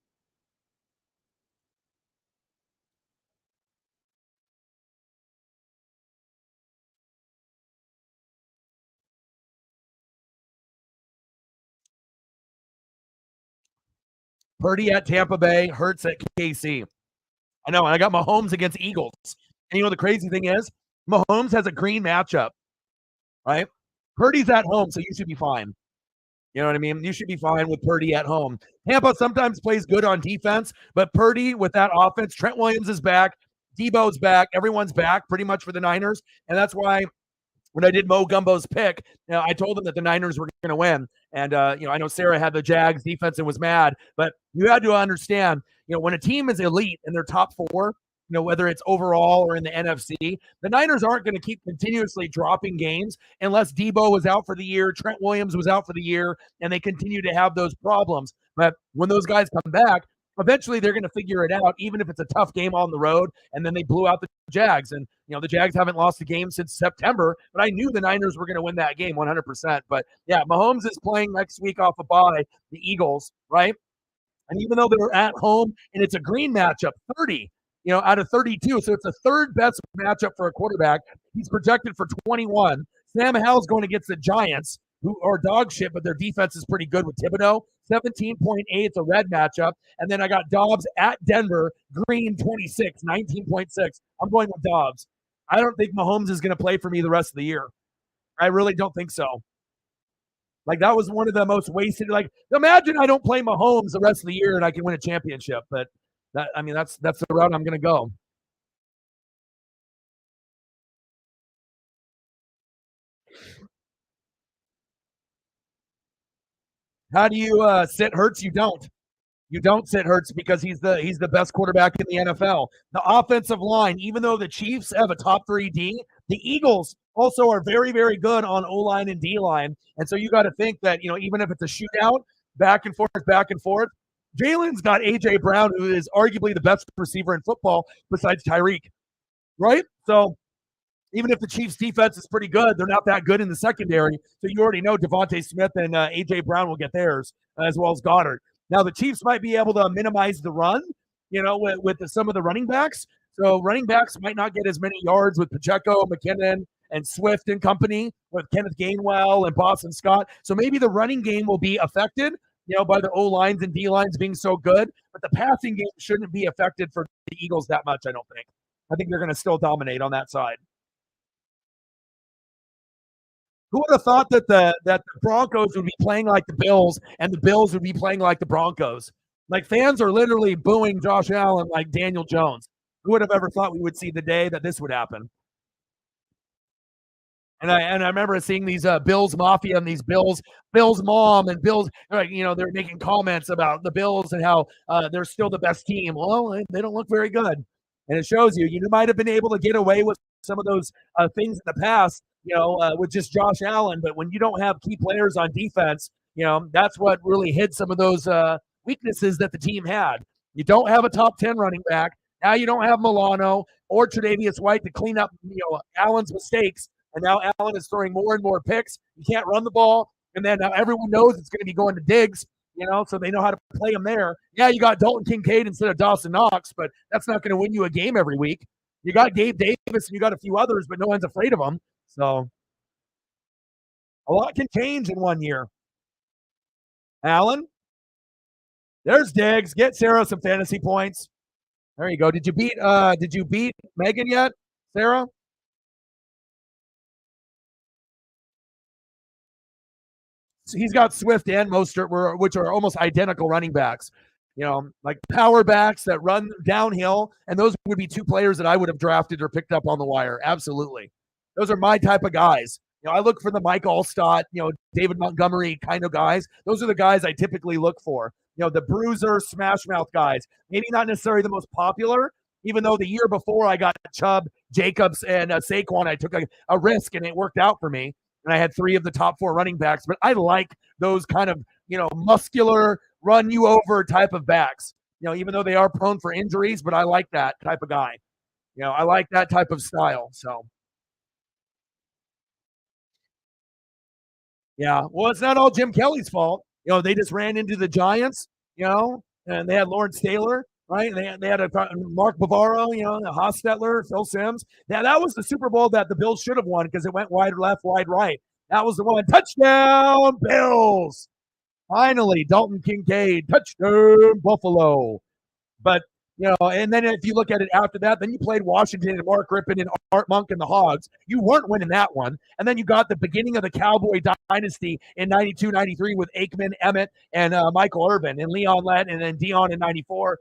Purdy at Tampa Bay, Hurts at KC. I know, and I got Mahomes against Eagles. And the crazy thing is, Mahomes has a green matchup, right? Purdy's at home, so you should be fine. You know what I mean? You should be fine with Purdy at home. Tampa sometimes plays good on defense, but Purdy with that offense, Trent Williams is back, Debo's back, everyone's back pretty much for the Niners, and that's why when I did Mo Gumbo's pick, I told him that the Niners were going to win. And, I know Sarah had the Jags defense and was mad, but you had to understand, when a team is elite and they're top 4, whether it's overall or in the NFC, the Niners aren't going to keep continuously dropping games unless Debo was out for the year, Trent Williams was out for the year, and they continue to have those problems. But when those guys come back, eventually they're going to figure it out, even if it's a tough game on the road. And then they blew out the Jags. And, the Jags haven't lost a game since September, but I knew the Niners were going to win that game 100%. But yeah, Mahomes is playing next week off a bye, the Eagles, right? And even though they're at home and it's a green matchup, 30, out of 32. So it's the third best matchup for a quarterback. He's projected for 21. Sam Howell's going against the Giants, who are dog shit, but their defense is pretty good with Thibodeau. 17.8, it's a red matchup. And then I got Dobbs at Denver, green 26, 19.6. I'm going with Dobbs. I don't think Mahomes is going to play for me the rest of the year. I really don't think so. Like, that was one of the most wasted. Like, imagine I don't play Mahomes the rest of the year and I can win a championship. But that's the route I'm going to go. How do you sit Hurts? You don't. You don't sit Hurts because he's the best quarterback in the NFL. The offensive line, even though the Chiefs have a top 3 D, the Eagles also are very, very good on O-line and D-line. And so you got to think that, even if it's a shootout, back and forth, Jalen's got A.J. Brown, who is arguably the best receiver in football besides Tyreek, right? So even if the Chiefs' defense is pretty good, they're not that good in the secondary. So you already know Devontae Smith and A.J. Brown will get theirs, as well as Goddard. Now, the Chiefs might be able to minimize the run, with some of the running backs. So running backs might not get as many yards with Pacheco, McKinnon, and Swift and company with Kenneth Gainwell and Boston Scott. So maybe the running game will be affected, by the O lines and D lines being so good, but the passing game shouldn't be affected for the Eagles that much, I don't think. I think they're going to still dominate on that side. Who would have thought that the Broncos would be playing like the Bills and the Bills would be playing like the Broncos? Like fans are literally booing Josh Allen like Daniel Jones. Who would have ever thought we would see the day that this would happen? And I remember seeing these Bills Mafia and these Bills mom and Bills, they're making comments about the Bills and how they're still the best team. Well, they don't look very good, and it shows you might have been able to get away with some of those things in the past, with just Josh Allen. But when you don't have key players on defense, that's what really hid some of those weaknesses that the team had. You don't have a top 10 running back. Now you don't have Milano or Tre'Davious White to clean up, Allen's mistakes. And now Allen is throwing more and more picks. You can't run the ball. And then now everyone knows it's going to be going to Diggs, so they know how to play him there. Yeah, you got Dalton Kincaid instead of Dawson Knox, but that's not going to win you a game every week. You got Gabe Davis and you got a few others, but no one's afraid of them. So a lot can change in 1 year. Allen, there's Diggs. Get Sarah some fantasy points. There you go. Did you beat Megan yet, Sarah? He's got Swift and Mostert, which are almost identical running backs. Like power backs that run downhill, and those would be two players that I would have drafted or picked up on the wire. Absolutely, those are my type of guys. I look for the Mike Allstott, David Montgomery kind of guys. Those are the guys I typically look for. The bruiser, smash mouth guys. Maybe not necessarily the most popular, even though the year before I got Chubb, Jacobs, and Saquon, I took a risk and it worked out for me. And I had 3 of the top 4 running backs, but I like those kind of, muscular, run you over type of backs, even though they are prone for injuries, but I like that type of guy. I like that type of style. So, yeah. Well, it's not all Jim Kelly's fault. They just ran into the Giants, and they had Lawrence Taylor, right? They had a Mark Bavaro, Hostetler, Phil Simms. Yeah, that was the Super Bowl that the Bills should have won because it went wide left, wide right. That was the one. Touchdown, Bills. Finally, Dalton Kincaid, touchdown, Buffalo. But, and then if you look at it after that, then you played Washington and Mark Rippon and Art Monk and the Hogs. You weren't winning that one. And then you got the beginning of the Cowboy dynasty in 92, 93 with Aikman, Emmett, and Michael Irvin, and Leon Lett, and then Dion in 94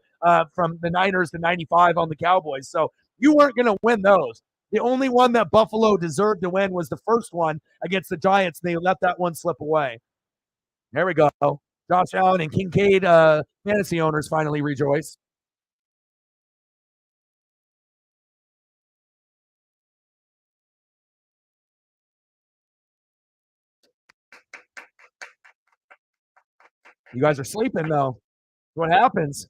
from the Niners to 95 on the Cowboys. So you weren't going to win those. The only one that Buffalo deserved to win was the first one against the Giants. They let that one slip away. There we go. Josh Allen and Kincaid fantasy owners finally rejoice. You guys are sleeping, though. What happens?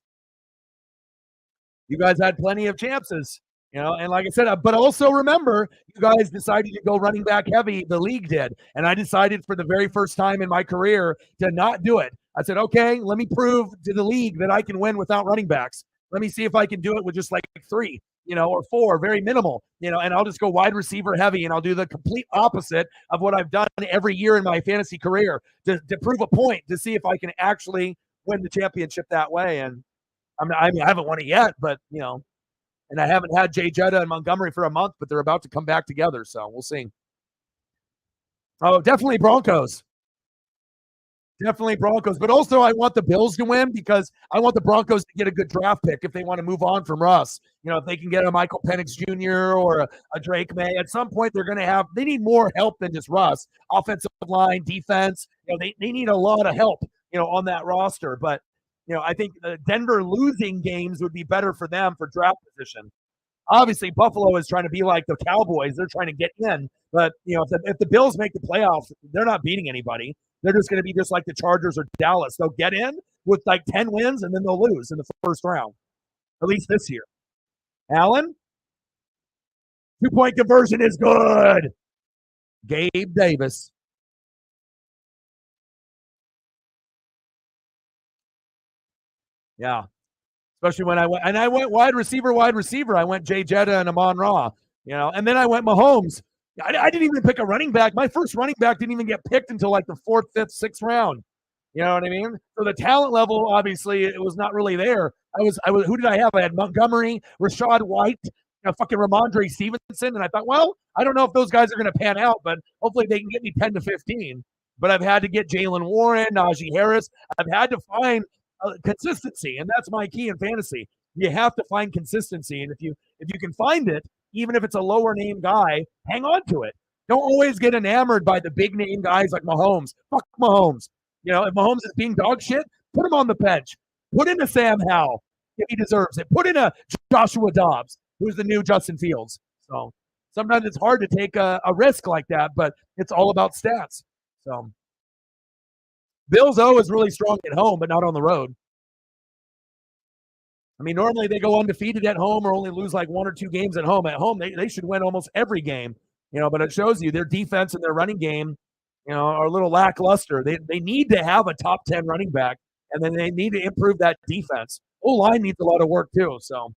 You guys had plenty of chances, and like I said, but also remember, you guys decided to go running back heavy. The league did. And I decided for the very first time in my career to not do it. I said, okay, let me prove to the league that I can win without running backs. Let me see if I can do it with just like 3, or 4, very minimal, and I'll just go wide receiver heavy, and I'll do the complete opposite of what I've done every year in my fantasy career to prove a point, to see if I can actually win the championship that way. And I haven't won it yet, but, and I haven't had Jay Jetta and Montgomery for a month, but they're about to come back together, so we'll see. Oh, definitely Broncos. Definitely Broncos. But also I want the Bills to win because I want the Broncos to get a good draft pick if they want to move on from Russ. If they can get a Michael Penix Jr. or a Drake May, at some point they need more help than just Russ. Offensive line, defense, they need a lot of help, on that roster. But, I think Denver losing games would be better for them for draft position. Obviously, Buffalo is trying to be like the Cowboys. They're trying to get in. But, if the Bills make the playoffs, they're not beating anybody. They're just going to be just like the Chargers or Dallas. They'll get in with like 10 wins, and then they'll lose in the first round, at least this year. Allen, 2-point conversion is good. Gabe Davis. Yeah. Especially when I went wide receiver. I went Jay Jetta and Amon Ra, and then I went Mahomes, I didn't even pick a running back. My first running back didn't even get picked until like the fourth, fifth, sixth round. You know what I mean? So the talent level, obviously, it was not really there. Who did I have? I had Montgomery, Rashad White, fucking Ramondre Stevenson, and I thought, well, I don't know if those guys are going to pan out, but hopefully they can get me 10 to 15. But I've had to get Jalen Warren, Najee Harris. I've had to find consistency, and that's my key in fantasy. You have to find consistency, and if you can find it, even if it's a lower name guy, hang on to it. Don't always get enamored by the big name guys like Mahomes. Fuck Mahomes. If Mahomes is being dog shit, put him on the bench. Put in a Sam Howell if he deserves it. Put in a Joshua Dobbs, who's the new Justin Fields. So sometimes it's hard to take a risk like that, but it's all about stats. So Bills O is really strong at home, but not on the road. I mean, normally they go undefeated at home or only lose like one or two games at home. At home, they should win almost every game, but it shows you their defense and their running game, are a little lackluster. They need to have a top 10 running back, and then they need to improve that defense. O-line needs a lot of work too, so.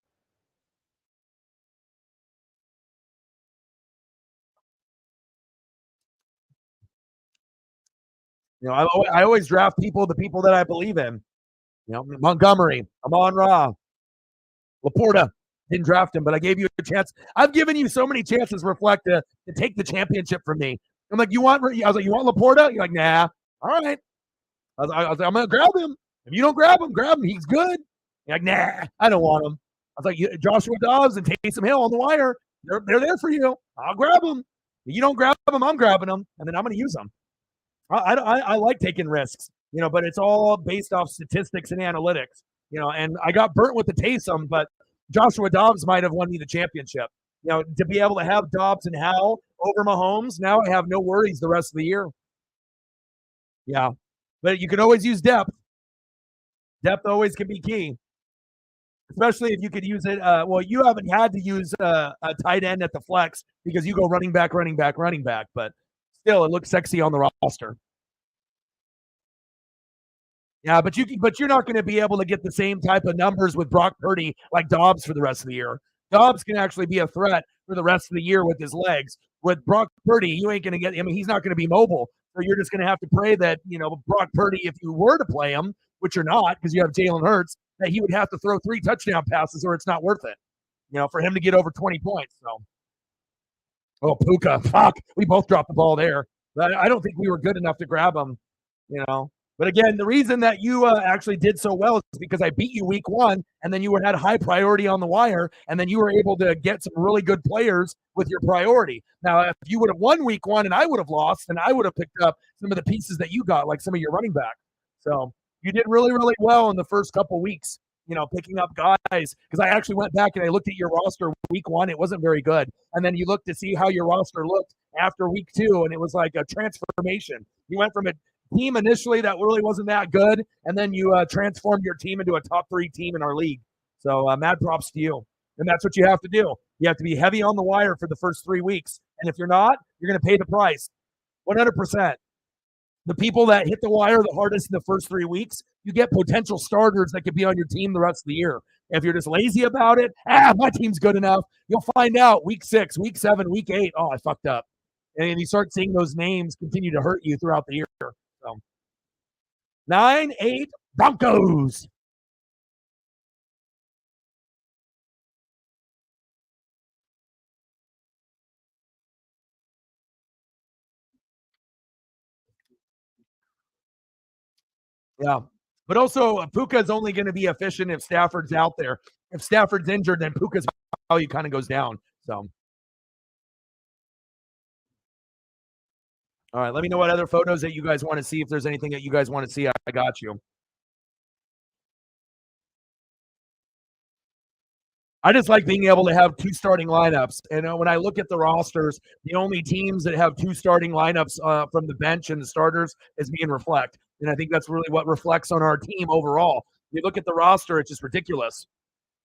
I always draft the people that I believe in. Montgomery, Amon-Ra, Laporta. Didn't draft him, but I gave you a chance. I've given you so many chances, Reflect, to take the championship from me. I'm like, you want Laporta? You're like, nah. All right. I was like, I'm going to grab him. If you don't grab him. He's good. You're like, nah, I don't want him. I was like, Joshua Dobbs and Taysom Hill on the wire. They're there for you. I'll grab them. If you don't grab them, I'm grabbing them, and then I'm going to use them. I like taking risks, but it's all based off statistics and analytics, and I got burnt with the Taysom, but Joshua Dobbs might have won me the championship. To be able to have Dobbs and Howell over Mahomes, now I have no worries the rest of the year. Yeah, but you can always use depth. Depth always can be key, especially if you could use it. You haven't had to use a tight end at the flex because you go running back, but still, it looks sexy on the roster. Yeah, but you're not going to be able to get the same type of numbers with Brock Purdy like Dobbs for the rest of the year. Dobbs can actually be a threat for the rest of the year with his legs. With Brock Purdy, you ain't going to get. I mean, he's not going to be mobile, so you're just going to have to pray that Brock Purdy, if you were to play him, which you're not because you have Jalen Hurts, that he would have to throw 3 touchdown passes or it's not worth it. For him to get over 20 points. So, Puka, fuck, we both dropped the ball there. But I don't think we were good enough to grab him. But again, the reason that you actually did so well is because I beat you week 1, and then you had high priority on the wire, and then you were able to get some really good players with your priority. Now, if you would have won week 1 and I would have lost, then I would have picked up some of the pieces that you got, like some of your running back. So you did really, really well in the first couple weeks, picking up guys. Because I actually went back and I looked at your roster week 1. It wasn't very good. And then you looked to see how your roster looked after week 2, and it was like a transformation. You went from a team initially that really wasn't that good, and then you transformed your team into a top 3 team in our league. So mad props to you. And that's what you have to do. You have to be heavy on the wire for the first 3 weeks. And if you're not, you're going to pay the price. 100%. The people that hit the wire the hardest in the first 3 weeks, you get potential starters that could be on your team the rest of the year. If you're just lazy about it, my team's good enough, you'll find out week 6, week 7, week 8, I fucked up. And you start seeing those names continue to hurt you throughout the year. So 9-8 Broncos. Yeah. But also, Puka is only going to be efficient if Stafford's out there. If Stafford's injured, then Puka's value kind of goes down. So, all right. Let me know what other photos that you guys want to see. If there's anything that you guys want to see, I got you. I just like being able to have 2 starting lineups. And when I look at the rosters, the only teams that have 2 starting lineups from the bench and the starters is me and Reflect. And I think that's really what reflects on our team overall. You look at the roster, it's just ridiculous.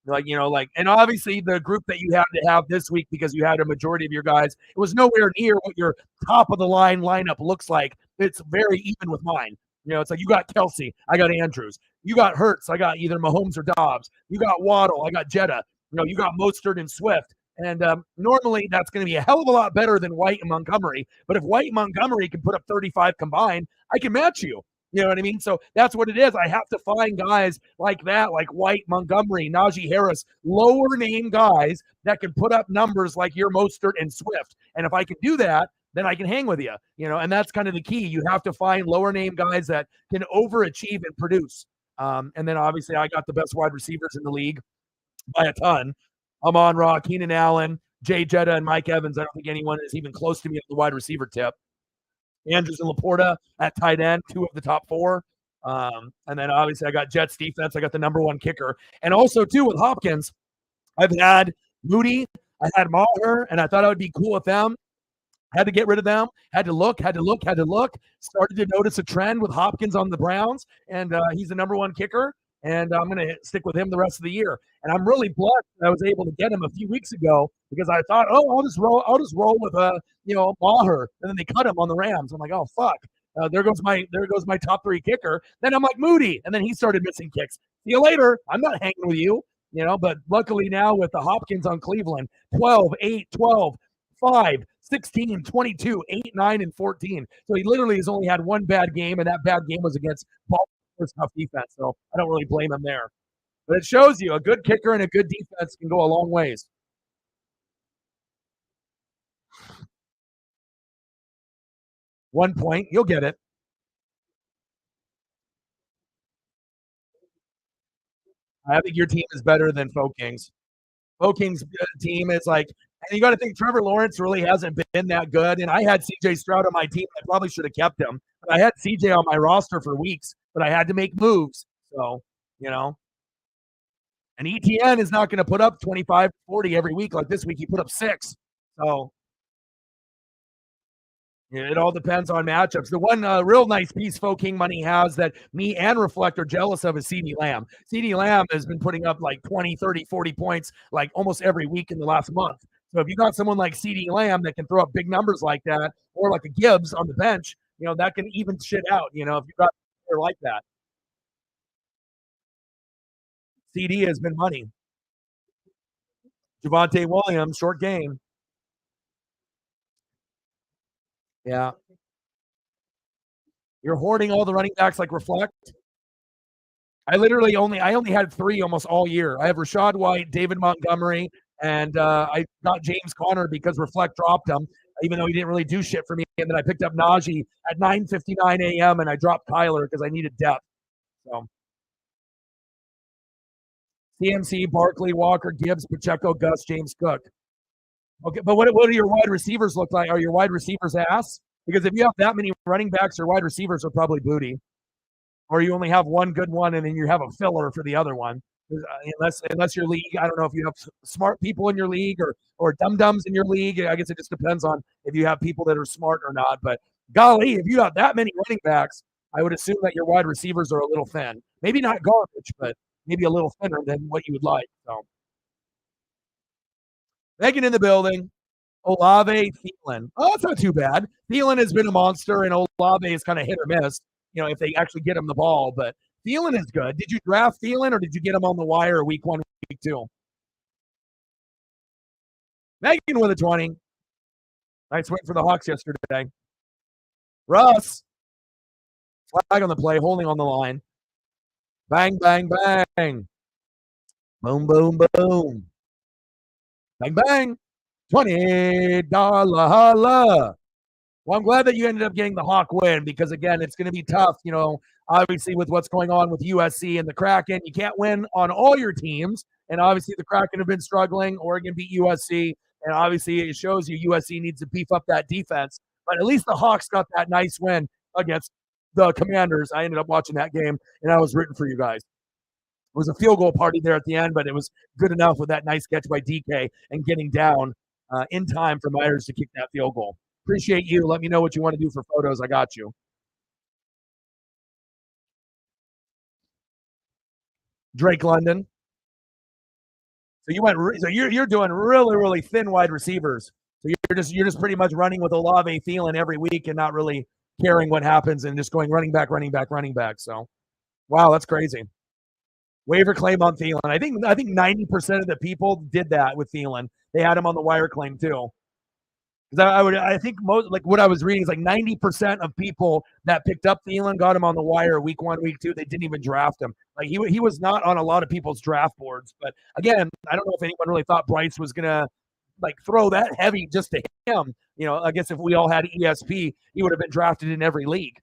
And obviously the group that you had to have this week because you had a majority of your guys, it was nowhere near what your top of the line lineup looks like. It's very even with mine. It's like you got Kelsey, I got Andrews. You got Hurts, I got either Mahomes or Dobbs. You got Waddle, I got Jetta. You got Mostert and Swift. And normally that's going to be a hell of a lot better than White and Montgomery. But if White and Montgomery can put up 35 combined, I can match you. You know what I mean? So that's what it is. I have to find guys like that, like White, Montgomery, Najee Harris, lower name guys that can put up numbers like your Mostert and Swift. And if I can do that, then I can hang with you, and that's kind of the key. You have to find lower name guys that can overachieve and produce. And then obviously I got the best wide receivers in the league by a ton. Amon-Ra, Keenan Allen, Jay Jetta, and Mike Evans. I don't think anyone is even close to me at the wide receiver tip. Andrews and Laporta at tight end, 2 of the top 4. And then obviously I got Jets defense. I got the number 1 kicker. And also, too, with Hopkins, I've had Moody, I had Maher, and I thought I would be cool with them. Had to get rid of them. Had to look. Started to notice a trend with Hopkins on the Browns, and he's the number 1 kicker. And I'm going to stick with him the rest of the year. And I'm really blessed that I was able to get him a few weeks ago because I thought, I'll just roll with Maher, and then they cut him on the Rams. I'm like, oh fuck, there goes my top 3 kicker. Then I'm like Moody, and then he started missing kicks. See you later. I'm not hanging with you, But luckily now with the Hopkins on Cleveland, 12, 8, 12, 5, 16, 22, 8, 9, and 14. So he literally has only had one bad game, and that bad game was against Baltimore's tough defense. So I don't really blame him there. But it shows you a good kicker and a good defense can go a long ways. One point, you'll get it. I think your team is better than Foking's. Foking's team is like, and you got to think Trevor Lawrence really hasn't been that good. And I had CJ Stroud on my team. I probably should have kept him. But I had CJ on my roster for weeks, but I had to make moves. So, And ETN is not going to put up 25, 40 every week. Like this week, he put up 6. So it all depends on matchups. The one real nice piece Foking Money has that me and Reflect are jealous of is CeeDee Lamb. CeeDee Lamb has been putting up like 20, 30, 40 points like almost every week in the last month. So if you got someone like CeeDee Lamb that can throw up big numbers like that, or like a Gibbs on the bench, that can even shit out, if you got a player like that. CD has been money. Javonte Williams, short game. Yeah. You're hoarding all the running backs like Reflect. I only had 3 almost all year. I have Rachaad White, David Montgomery, and I got James Conner because Reflect dropped him, even though he didn't really do shit for me. And then I picked up Najee at 9:59 a.m. and I dropped Kyler because I needed depth. So CMC, Barkley, Walker, Gibbs, Pacheco, Gus, James Cook. Okay, but what do your wide receivers look like? Are your wide receivers ass? Because if you have that many running backs, your wide receivers are probably booty. Or you only have one good one and then you have a filler for the other one. Unless your league, I don't know if you have smart people in your league or dum-dums in your league. I guess it just depends on if you have people that are smart or not. But golly, if you have that many running backs, I would assume that your wide receivers are a little thin. Maybe not garbage, but maybe a little thinner than what you would like. So Megan in the building. Olave, Thielen. Oh, that's not too bad. Thielen has been a monster, and Olave is kind of hit or miss, if they actually get him the ball. But Thielen is good. Did you draft Thielen, or did you get him on the wire week 1, week 2? Megan with a 20. Nice win for the Hawks yesterday. Russ. Flag on the play, holding on the line. Bang, bang, bang. Boom, boom, boom. Bang, bang. $20 holla. Well, I'm glad that you ended up getting the Hawk win because, again, it's going to be tough, obviously with what's going on with USC and the Kraken. You can't win on all your teams, and obviously the Kraken have been struggling. Oregon beat USC, and obviously it shows you USC needs to beef up that defense. But at least the Hawks got that nice win against the Commanders. I ended up watching that game, and I was rooting for you guys. It was a field goal party there at the end, but it was good enough with that nice catch by DK and getting down in time for Myers to kick that field goal. Appreciate you. Let me know what you want to do for photos. I got you. Drake London. So you're doing really, really thin wide receivers. So you're just pretty much running with Olave, Thielen every week and not really caring what happens and just going running back. So wow, that's crazy. Waiver claim on Thielen. I think 90% of the people did that with Thielen. they had him on the wire claim too. Because I think most like what I was reading is like 90% of people that picked up Thielen got him on the wire week 1, week 2. They didn't even draft him. Like he was not on a lot of people's draft boards. But again, I don't know if anyone really thought Bryce was gonna like throw that heavy just to him. I guess if we all had ESP, he would have been drafted in every league.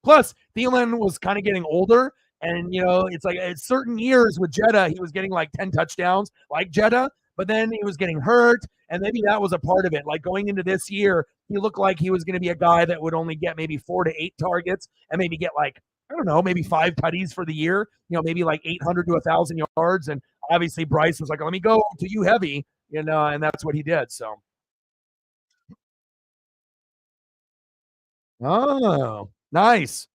Plus Thielen was kind of getting older, and it's like at certain years with Jetta, he was getting like 10 touchdowns, like Jetta, but then he was getting hurt. And maybe that was a part of it. Like going into this year, he looked like he was going to be a guy that would only get maybe 4 to 8 targets and maybe get like, I don't know, maybe 5 tutties for the year, maybe like 800 to 1,000 yards. And obviously Bryce was like, let me go to you heavy, and that's what he did. So. Oh, nice.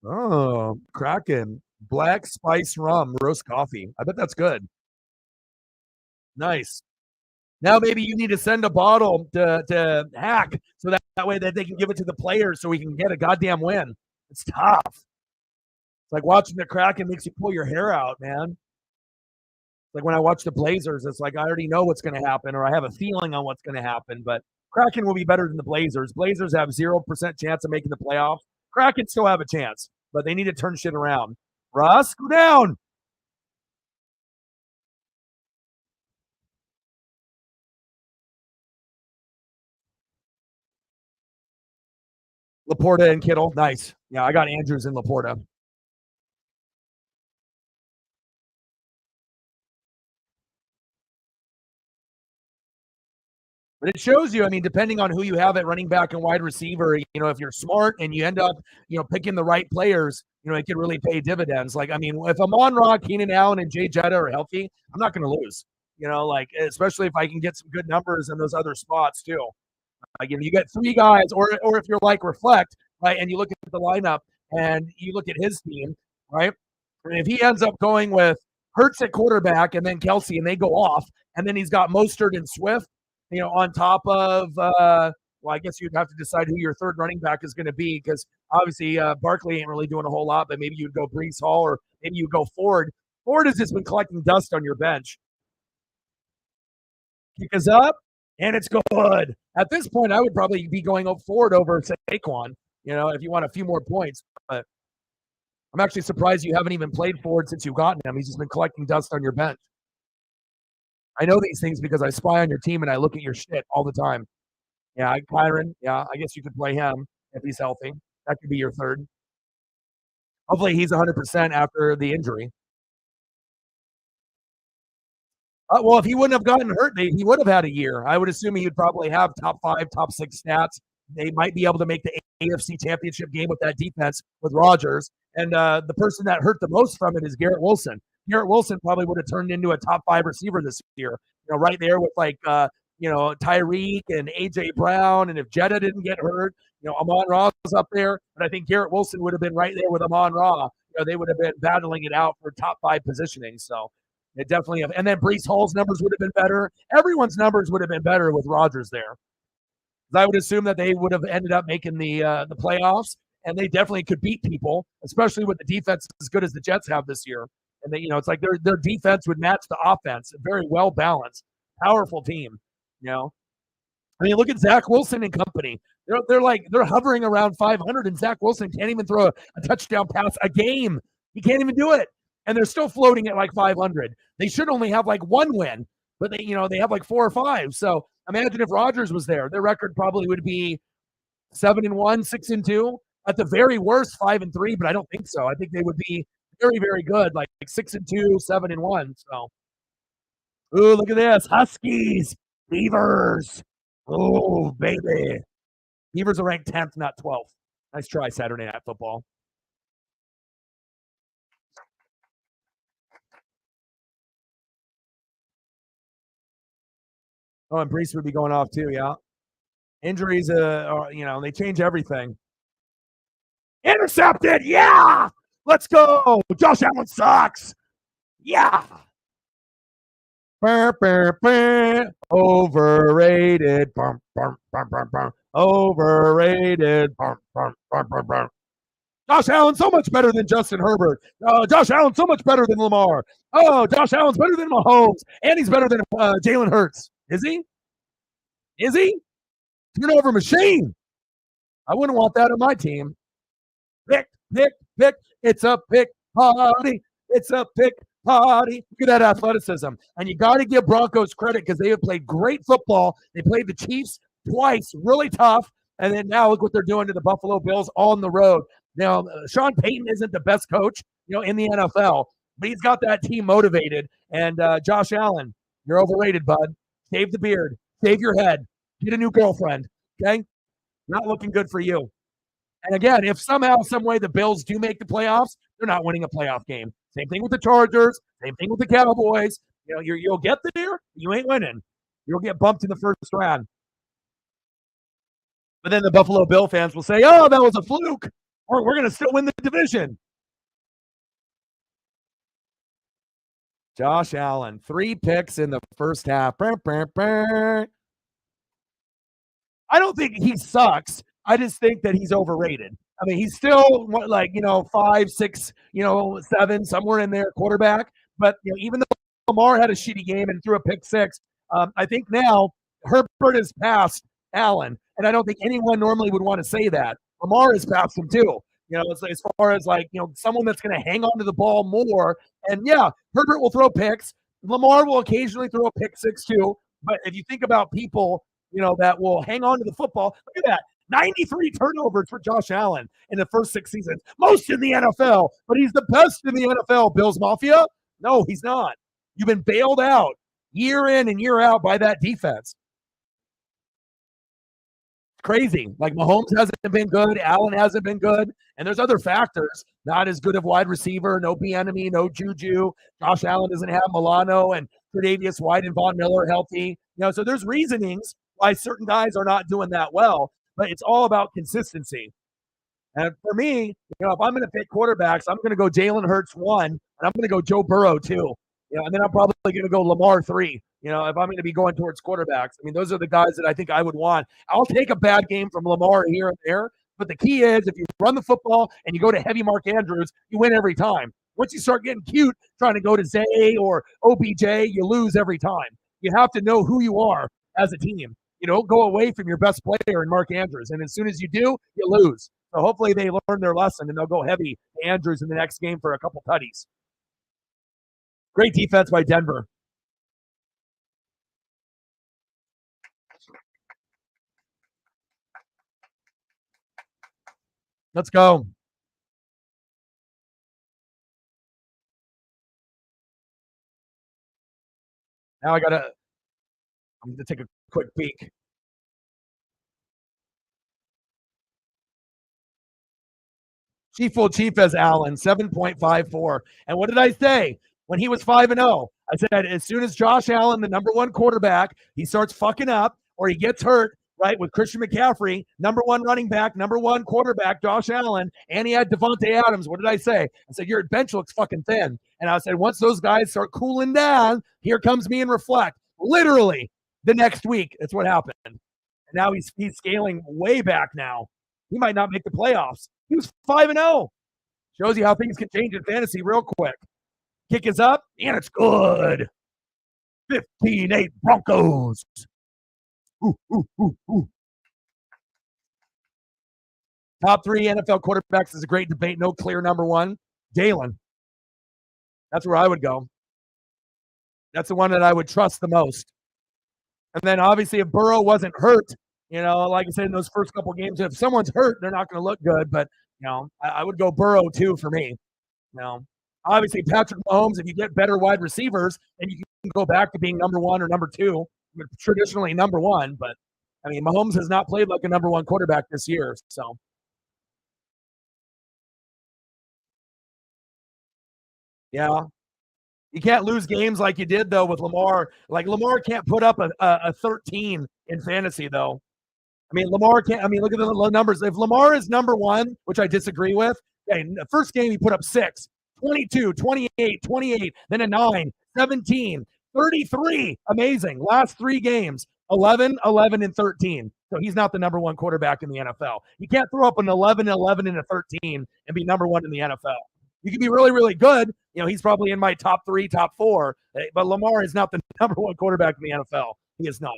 Oh, Kraken. Black spice rum, roast coffee. I bet that's good. Nice. Now maybe you need to send a bottle to Hack so that way that they can give it to the players so we can get a goddamn win. It's tough. It's like watching the Kraken makes you pull your hair out, man. Like when I watch the Blazers, it's like I already know what's going to happen, or I have a feeling on what's going to happen. But Kraken will be better than the Blazers. Blazers have 0% chance of making the playoffs. Kraken still have a chance, but they need to turn shit around. Russ, go down. Laporta and Kittle, nice. Yeah, I got Andrews and Laporta. But it shows you, I mean, depending on who you have at running back and wide receiver, if you're smart and you end up, picking the right players, it can really pay dividends. Like, I mean, if Amon-Ra, Keenan Allen, and Jay Jetta are healthy, I'm not going to lose. Like, especially if I can get some good numbers in those other spots too. Like, you get 3 guys, or if you're like Reflect, right, and you look at the lineup and you look at his team, right, and if he ends up going with Hurts at quarterback and then Kelsey and they go off, and then he's got Mostert and Swift, on top of, well, I guess you'd have to decide who your third running back is going to be because obviously Barkley ain't really doing a whole lot, but maybe you'd go Brees Hall or maybe you go Ford. Ford has just been collecting dust on your bench. Kick us up, and it's good. At this point, I would probably be going Ford over Saquon, if you want a few more points. But I'm actually surprised you haven't even played Ford since you've gotten him. He's just been collecting dust on your bench. I know these things because I spy on your team and I look at your shit all the time. Yeah, Kyron. Yeah, I guess you could play him if he's healthy. That could be your third. Hopefully, he's 100% after the injury. Well, if he wouldn't have gotten hurt, he would have had a year. I would assume he would probably have top 5, top 6 stats. They might be able to make the AFC Championship game with that defense with Rodgers. And the person that hurt the most from it is Garrett Wilson. Garrett Wilson probably would have turned into a top 5 receiver this year. Right there with like Tyreek and AJ Brown. And if Jetta didn't get hurt, Amon-Ra was up there. But I think Garrett Wilson would have been right there with Amon-Ra. They would have been battling it out for top 5 positioning. So it definitely have. And then Brees Hall's numbers would have been better. Everyone's numbers would have been better with Rodgers there. I would assume that they would have ended up making the playoffs, and they definitely could beat people, especially with the defense as good as the Jets have this year. And they, it's like their defense would match the offense. A very well balanced, powerful team. I mean, look at Zach Wilson and company. They're hovering around 500, and Zach Wilson can't even throw a touchdown pass a game. He can't even do it, and they're still floating at like 500. They should only have like 1 win, but they have like 4 or 5. So imagine if Rodgers was there, their record probably would be 7-1, 6-2, at the very worst 5-3. But I don't think so. I think they would be very, very good, like 6-2, 7-1. So, ooh, look at this, Huskies, Beavers. Oh, baby. Beavers are ranked 10th, not 12th. Nice try, Saturday Night Football. Oh, and Brees would be going off too, yeah. Injuries, they change everything. Intercepted, yeah! Let's go! Josh Allen sucks! Yeah! Overrated. Overrated. Josh Allen so much better than Justin Herbert. Josh Allen so much better than Lamar. Oh, Josh Allen's better than Mahomes, and he's better than Jalen Hurts. Is he? Is he? Turnover machine. I wouldn't want that on my team. Pick, pick, pick. It's a pick party. It's a pick party. Look at that athleticism. And you got to give Broncos credit because they have played great football. They played the Chiefs twice, really tough. And then now look what they're doing to the Buffalo Bills on the road. Now, Sean Payton isn't the best coach, in the NFL, but he's got that team motivated. And Josh Allen, you're overrated, bud. Shave the beard. Shave your head. Get a new girlfriend, okay? Not looking good for you. And again, if somehow, some way the Bills do make the playoffs, they're not winning a playoff game. Same thing with the Chargers. Same thing with the Cowboys. You'll get there. You ain't winning. You'll get bumped in the first round. But then the Buffalo Bill fans will say, oh, that was a fluke. Or we're going to still win the division. Josh Allen, 3 picks in the first half. I don't think he sucks. I just think that he's overrated. I mean, he's still 5, 6, 7, somewhere in there, quarterback. But even though Lamar had a shitty game and threw a pick 6, I think now Herbert has passed Allen, and I don't think anyone normally would want to say that. Lamar has passed him too. As far as someone that's going to hang on to the ball more. And yeah, Herbert will throw picks. Lamar will occasionally throw a pick 6 too. But if you think about people, that will hang on to the football, look at that. 93 turnovers for Josh Allen in the first 6 seasons. Most in the NFL, but he's the best in the NFL, Bills Mafia. No, he's not. You've been bailed out year in and year out by that defense. Crazy. Mahomes hasn't been good. Allen hasn't been good. And there's other factors. Not as good of wide receiver. No Bieniemy, no Juju. Josh Allen doesn't have Milano and Tre'Davious White and Von Miller healthy. So there's reasonings why certain guys are not doing that well. But it's all about consistency. And for me, if I'm going to pick quarterbacks, I'm going to go Jalen Hurts 1, and I'm going to go Joe Burrow 2. And then I'm probably going to go Lamar 3. If I'm going to be going towards quarterbacks. I mean, those are the guys that I think I would want. I'll take a bad game from Lamar here and there, but the key is if you run the football and you go to heavy Mark Andrews, you win every time. Once you start getting cute trying to go to Zay or OBJ, you lose every time. You have to know who you are as a team. You don't go away from your best player in Mark Andrews, and as soon as you do, you lose. So hopefully they learn their lesson and they'll go heavy Andrews in the next game for a couple tutties. Great defense by Denver. Let's go. Now I'm going to take a quick peek. Chief as Allen, 7.54. And what did I say when he was 5-0? I said, as soon as Josh Allen, the number 1 quarterback, he starts fucking up or he gets hurt, right, with Christian McCaffrey, number 1 running back, number 1 quarterback, Josh Allen, and he had Devontae Adams. What did I say? I said, your bench looks fucking thin. And I said, once those guys start cooling down, here comes me and reflect. Literally the next week, that's what happened. And now he's scaling way back now. He might not make the playoffs. He was 5-0. Shows you how things can change in fantasy real quick. Kick is up, and it's good. 15-8 Broncos. Ooh, ooh, ooh, ooh. Top 3 NFL quarterbacks is a great debate. No clear number 1. Jalen. That's where I would go. That's the one that I would trust the most. And then obviously if Burrow wasn't hurt, like I said in those first couple games, if someone's hurt, they're not going to look good. But, I would go Burrow too for me. Obviously Patrick Mahomes, if you get better wide receivers, then you can go back to being number 1 or number 2. Traditionally number 1. But, I mean, Mahomes has not played like a number 1 quarterback this year. So. Yeah. You can't lose games like you did, though, with Lamar. Like, Lamar can't put up a 13 in fantasy, though. I mean, Lamar can't. I mean, look at the numbers. If Lamar is number 1, which I disagree with, okay, the first game he put up 6, 22, 28, 28, then a 9, 17, 33. Amazing. Last 3 games, 11, 11, and 13. So he's not the number one quarterback in the NFL. You can't throw up an 11, 11, and a 13 and be number one in the NFL. You can be really, really good. He's probably in my top 3, top 4, but Lamar is not the number one quarterback in the NFL. He is not.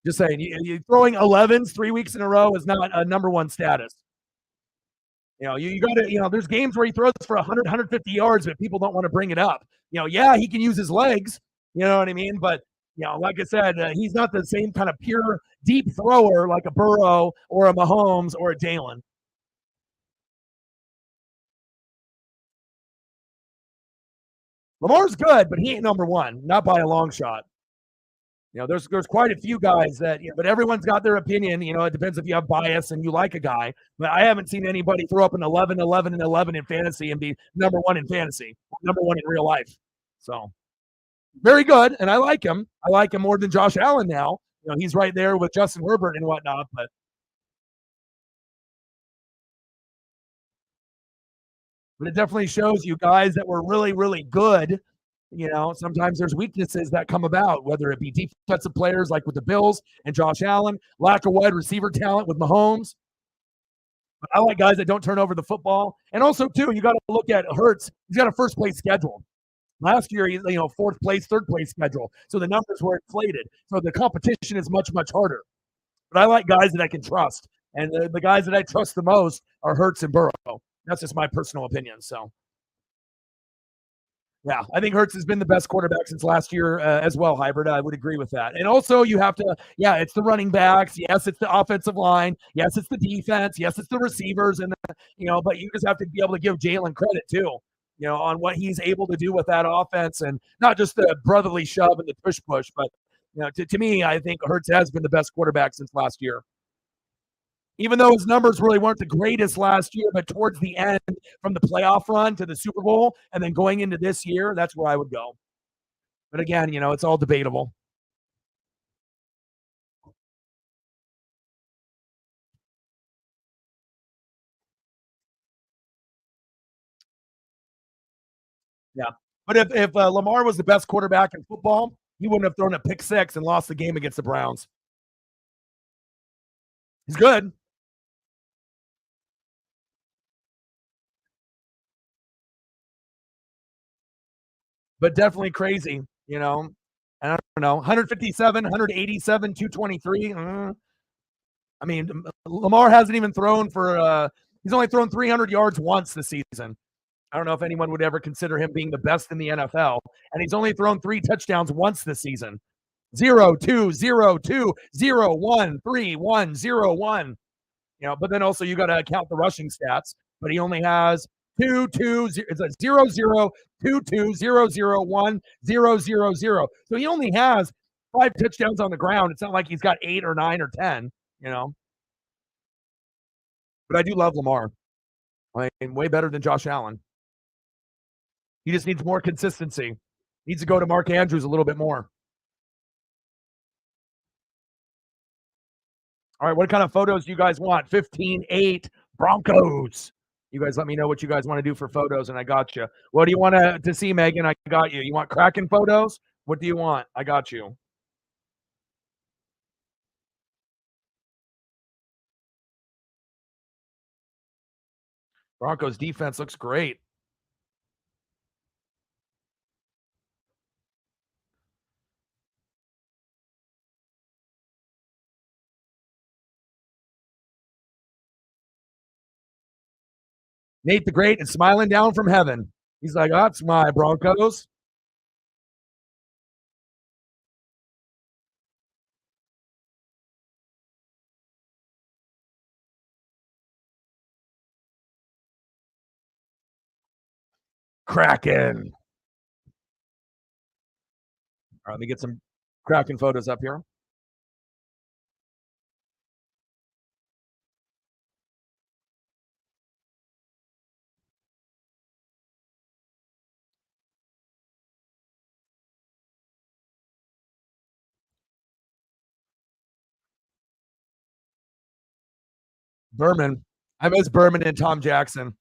Just saying, you throwing 11s 3 weeks in a row is not a number one status. You got to, there's games where he throws for 100, 150 yards, but people don't want to bring it up. Yeah, he can use his legs. You know what I mean? But, like I said, he's not the same kind of pure deep thrower like a Burrow or a Mahomes or a Jalen. Lamar's good, but he ain't number one, not by a long shot. There's quite a few guys that, but everyone's got their opinion. It depends if you have bias and you like a guy. But I haven't seen anybody throw up an 11, 11, and 11 in fantasy and be number one in fantasy, number one in real life. So very good, and I like him. I like him more than Josh Allen now. He's right there with Justin Herbert and whatnot. But it definitely shows you guys that were really, really good. Sometimes there's weaknesses that come about, whether it be defensive players like with the Bills and Josh Allen, lack of wide receiver talent with Mahomes. But I like guys that don't turn over the football. And also, too, you got to look at Hurts. He's got a first place schedule. Last year, fourth place, third place schedule. So the numbers were inflated. So the competition is much, much harder. But I like guys that I can trust. And the guys that I trust the most are Hurts and Burrow. That's just my personal opinion. So, yeah, I think Hurts has been the best quarterback since last year as well, Hybrid. I would agree with that. And also, you have to, it's the running backs. Yes, it's the offensive line. Yes, it's the defense. Yes, it's the receivers. And, but you just have to be able to give Jalen credit, too, on what he's able to do with that offense and not just the brotherly shove and the push, but, to me, I think Hurts has been the best quarterback since last year. Even though his numbers really weren't the greatest last year, but towards the end, from the playoff run to the Super Bowl and then going into this year, that's where I would go. But again, it's all debatable. Yeah. But if Lamar was the best quarterback in football, he wouldn't have thrown a pick six and lost the game against the Browns. He's good. But definitely crazy, I don't know, 157, 187, 223. I mean, Lamar hasn't even thrown for he's only thrown 300 yards once this season. I don't know if anyone would ever consider him being the best in the NFL. And he's only thrown 3 touchdowns once this season. 0, 2, 0, 2, 0, 1, 3, 1, 0, 1. But then also you got to count the rushing stats. But he only has 2, 2, 0, it's a 0, 0, 2, 2, 0, 0, 1, 0, 0, 0. So he only has 5 touchdowns on the ground. It's not like he's got 8 or 9 or 10, But I do love Lamar. I mean, way better than Josh Allen. He just needs more consistency. Needs to go to Mark Andrews a little bit more. All right, what kind of photos do you guys want? 15-8 Broncos. You guys let me know what you guys want to do for photos, and I got you. What do you want to see, Megan? I got you. You want Kraken photos? What do you want? I got you. Broncos defense looks great. Nate the Great is smiling down from heaven. He's like, that's my Broncos. Kraken. All right, let me get some Kraken photos up here. Berman. I miss Berman and Tom Jackson.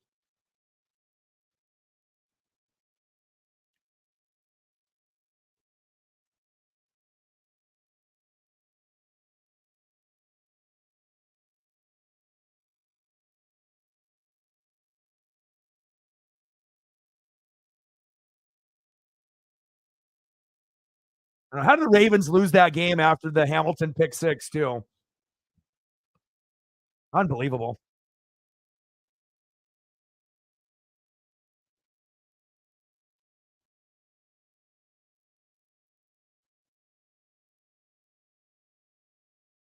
How did the Ravens lose that game after the Hamilton pick six, too? Unbelievable.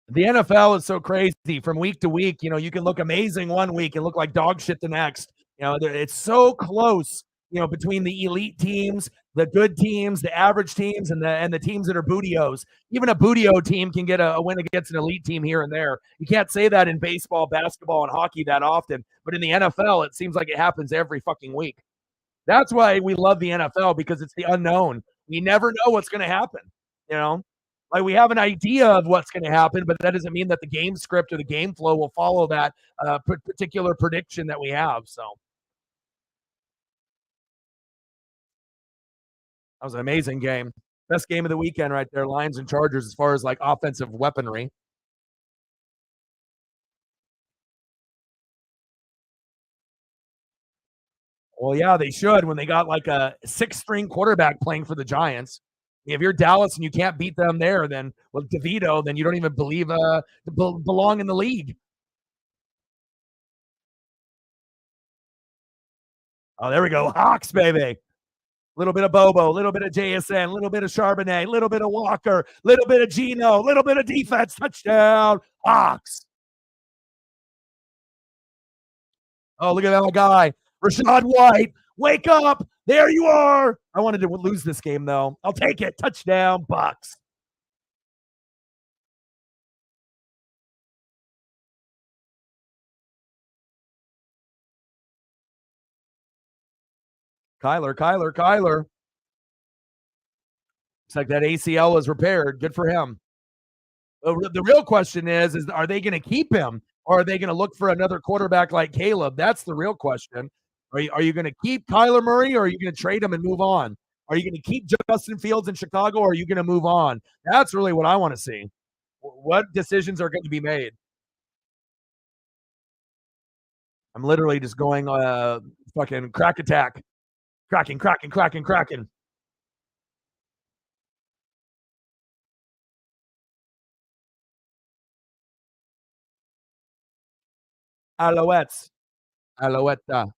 The NFL is so crazy from week to week. You can look amazing one week and look like dog shit the next. It's so close. Between the elite teams, the good teams, the average teams, and the teams that are bootios. Even a bootio team can get a win against an elite team here and there. You can't say that in baseball, basketball, and hockey that often, but in the NFL, it seems like it happens every fucking week. That's why we love the NFL because it's the unknown. We never know what's going to happen. You know, like we have an idea of what's going to happen, but that doesn't mean that the game script or the game flow will follow that particular prediction that we have. So that was an amazing game. Best game of the weekend right there, Lions and Chargers, as far as like offensive weaponry. Well, yeah, they should when they got like a six-string quarterback playing for the Giants. If you're Dallas and you can't beat them there, then with DeVito, then you don't even believe belong in the league. Oh, there we go. Hawks, baby. A little bit of Bobo, a little bit of JSN, a little bit of Charbonnet, a little bit of Walker, a little bit of Gino, a little bit of defense. Touchdown, Hawks. Oh, look at that guy. Rashad White. Wake up. There you are. I wanted to lose this game, though. I'll take it. Touchdown, Bucks. Kyler. It's like that ACL is repaired. Good for him. The real question is are they going to keep him or are they going to look for another quarterback like Caleb? That's the real question. Are you going to keep Kyler Murray or are you going to trade him and move on? Are you going to keep Justin Fields in Chicago or are you going to move on? That's really what I want to see. What decisions are going to be made? I'm literally just going fucking crack attack. Cracking. Alouettes. Alouette.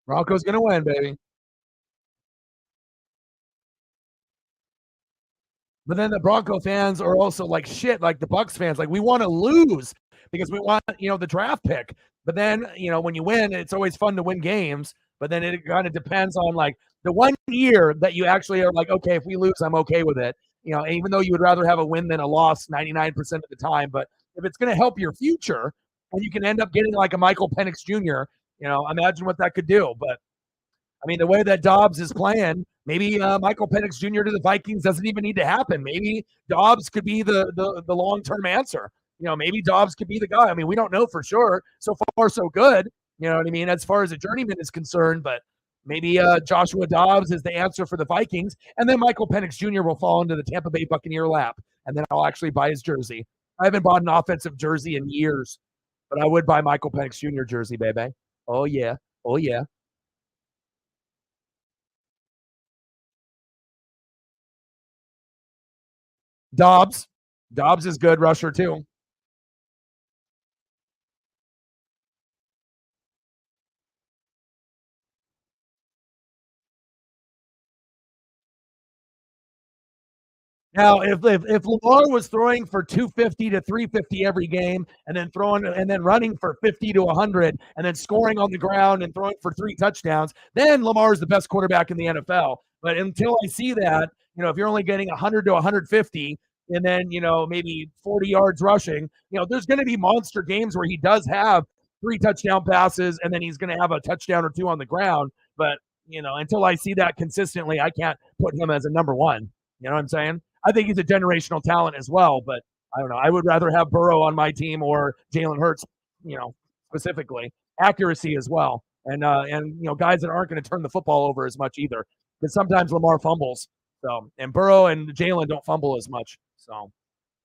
Broncos going to win, baby. But then the Bronco fans are also like shit, like the Bucks fans. Like we want to lose because we want, the draft pick. But then, when you win, it's always fun to win games. But then it kind of depends on like the one year that you actually are like, okay, if we lose, I'm okay with it. Even though you would rather have a win than a loss 99% of the time. But if it's going to help your future and you can end up getting like a Michael Penix Jr., imagine what that could do. But I mean, the way that Dobbs is playing, maybe Michael Penix Jr. to the Vikings doesn't even need to happen. Maybe Dobbs could be the long term answer. Maybe Dobbs could be the guy. I mean, we don't know for sure. So far, so good. You know what I mean? As far as a journeyman is concerned, but maybe Joshua Dobbs is the answer for the Vikings, and then Michael Penix Jr. will fall into the Tampa Bay Buccaneer lap, and then I'll actually buy his jersey. I haven't bought an offensive jersey in years, but I would buy Michael Penix Jr. jersey, baby. Oh yeah, oh yeah. Dobbs. Dobbs is good rusher too. Now, if Lamar was throwing for 250 to 350 every game, and then running for 50 to 100, and then scoring on the ground and throwing for 3 touchdowns, then Lamar is the best quarterback in the NFL. But until I see that, if you're only getting 100 to 150, and then maybe 40 yards rushing, there's going to be monster games where he does have 3 touchdown passes, and then he's going to have a touchdown or two on the ground. But until I see that consistently, I can't put him as a number one. You know what I'm saying? I think he's a generational talent as well, but I don't know. I would rather have Burrow on my team or Jalen Hurts, specifically. Accuracy as well. and guys that aren't going to turn the football over as much either. Because sometimes Lamar fumbles. So and Burrow and Jalen don't fumble as much. So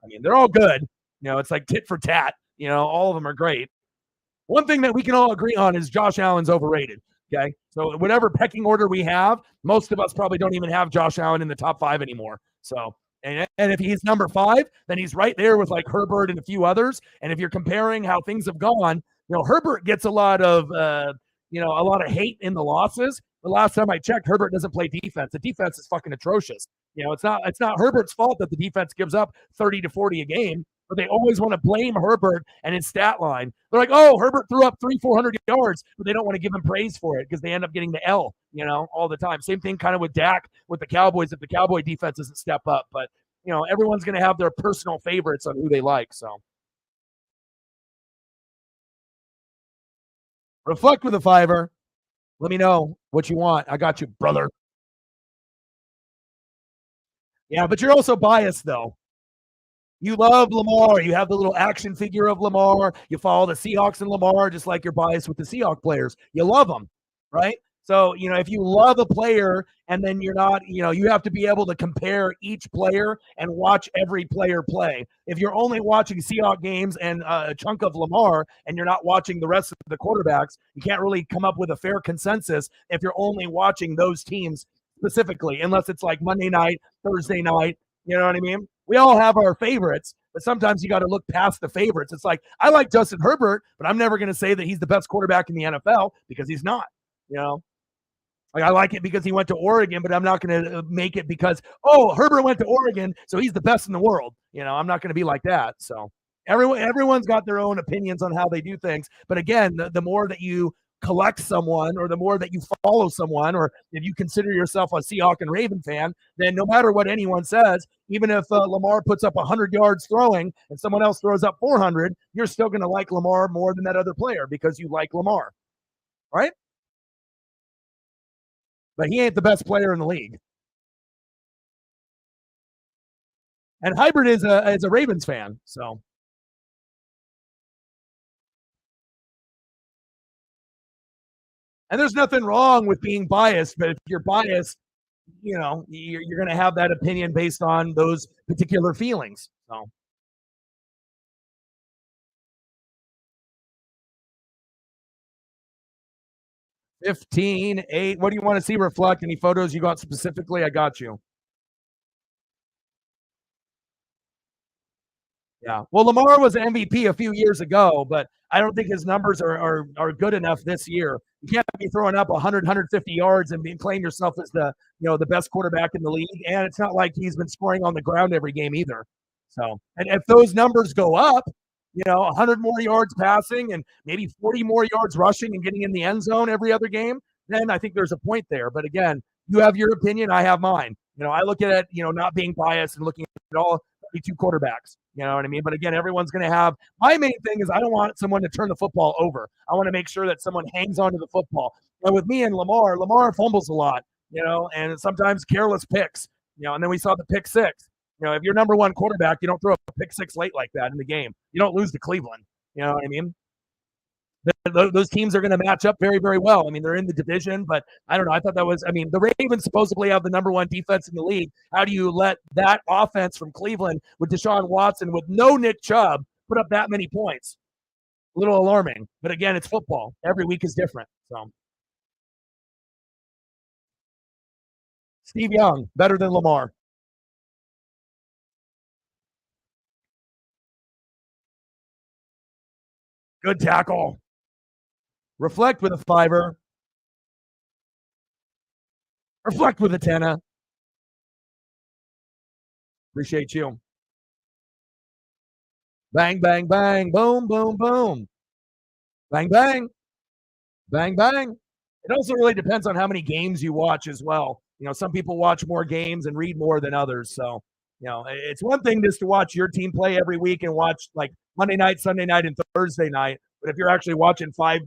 I mean, they're all good. It's like tit for tat. All of them are great. One thing that we can all agree on is Josh Allen's overrated. Okay. So, whatever pecking order we have, most of us probably don't even have Josh Allen in the top 5 anymore. So, and if he's number 5, then he's right there with like Herbert and a few others. And if you're comparing how things have gone, Herbert gets a lot of, hate in the losses. The last time I checked, Herbert doesn't play defense. The defense is fucking atrocious. It's not Herbert's fault that the defense gives up 30 to 40 a game. But they always want to blame Herbert and his stat line. They're like, oh, Herbert threw up 400 yards, but they don't want to give him praise for it because they end up getting the L, all the time. Same thing kind of with Dak with the Cowboys if the Cowboy defense doesn't step up. But, everyone's going to have their personal favorites on who they like. So reflect with a fiver. Let me know what you want. I got you, brother. Yeah, but you're also biased, though. You love Lamar. You have the little action figure of Lamar. You follow the Seahawks and Lamar just like you're biased with the Seahawks players. You love them, right? So, if you love a player and then you're not, you have to be able to compare each player and watch every player play. If you're only watching Seahawks games and a chunk of Lamar and you're not watching the rest of the quarterbacks, you can't really come up with a fair consensus if you're only watching those teams specifically, unless it's like Monday night, Thursday night. You know what I mean? We all have our favorites, but sometimes you got to look past the favorites. It's like, I like Justin Herbert, but I'm never going to say that he's the best quarterback in the NFL because he's not, Like, I like it because he went to Oregon, but I'm not going to make it because, Herbert went to Oregon, so he's the best in the world. I'm not going to be like that. So everyone's got their own opinions on how they do things. But again, the more that you collect someone or the more that you follow someone, or if you consider yourself a Seahawk and Raven fan, then no matter what anyone says, even if Lamar puts up 100 yards throwing and someone else throws up 400, you're still going to like Lamar more than that other player because you like Lamar, right? But he ain't the best player in the league. And Hybrid is a Ravens fan, so. And there's nothing wrong with being biased, but if you're biased, you're going to have that opinion based on those particular feelings. So 15-8. What do you want to see reflect? Any photos you got specifically? I got you. Yeah. Well, Lamar was an MVP a few years ago, but I don't think his numbers are good enough this year. You can't be throwing up 100, 150 yards and claim yourself as the best quarterback in the league. And it's not like he's been scoring on the ground every game either. So, and if those numbers go up, 100 more yards passing and maybe 40 more yards rushing and getting in the end zone every other game, then I think there's a point there. But again, you have your opinion, I have mine. I look at it, not being biased and looking at all 32 quarterbacks. You know what I mean? But again, everyone's going to have – my main thing is I don't want someone to turn the football over. I want to make sure that someone hangs on to the football. And with me and Lamar fumbles a lot, and sometimes careless picks, and then we saw the pick six. If you're number one quarterback, you don't throw a pick six late like that in the game. You don't lose to Cleveland. You know what I mean? Those teams are going to match up very, very well. I mean, they're in the division, but I don't know. I thought that was – I mean, the Ravens supposedly have the number one defense in the league. How do you let that offense from Cleveland with Deshaun Watson with no Nick Chubb put up that many points? A little alarming. But again, it's football. Every week is different. So Steve Young, better than Lamar. Good tackle. Reflect with a fiver. Reflect with a tenner. Appreciate you. Bang, bang, bang. Boom, boom, boom. Bang, bang. Bang, bang. It also really depends on how many games you watch as well. Some people watch more games and read more than others. So, it's one thing just to watch your team play every week and watch like Monday night, Sunday night, and Thursday night. But if you're actually watching 5-6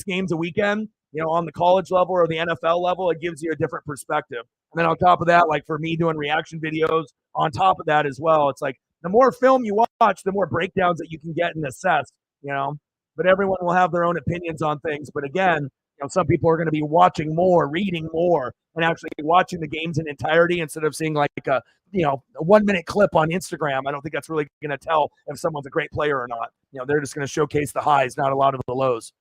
games a weekend, on the college level or the NFL level, it gives you a different perspective. And then on top of that, like for me doing reaction videos, on top of that as well, it's like the more film you watch, the more breakdowns that you can get and assess, But everyone will have their own opinions on things. But again, some people are going to be watching more, reading more, and actually watching the games in entirety instead of seeing like a 1 minute clip on Instagram. I don't think that's really going to tell if someone's a great player or not. They're just going to showcase the highs, not a lot of the lows.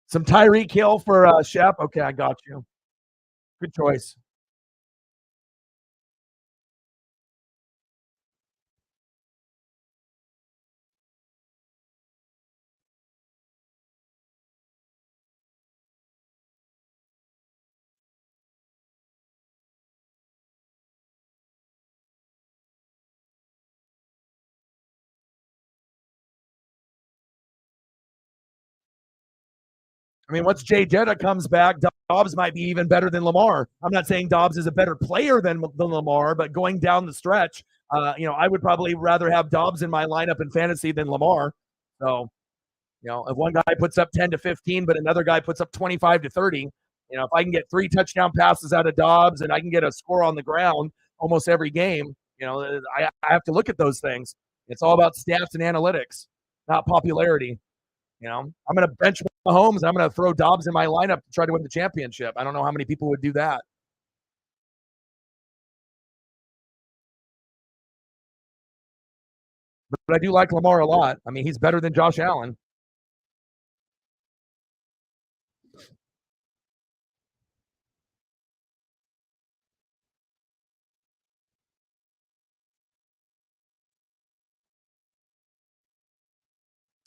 Some Tyreek Hill for Shep. Okay, I got you. Good choice. I mean, once Jay Jetta comes back, Dobbs might be even better than Lamar. I'm not saying Dobbs is a better player than Lamar, but going down the stretch, I would probably rather have Dobbs in my lineup in fantasy than Lamar. So, if one guy puts up 10 to 15, but another guy puts up 25 to 30, if I can get 3 touchdown passes out of Dobbs and I can get a score on the ground almost every game, I have to look at those things. It's all about stats and analytics, not popularity. I'm going to bench Mahomes and I'm going to throw Dobbs in my lineup to try to win the championship. I don't know how many people would do that. But I do like Lamar a lot. I mean, he's better than Josh Allen.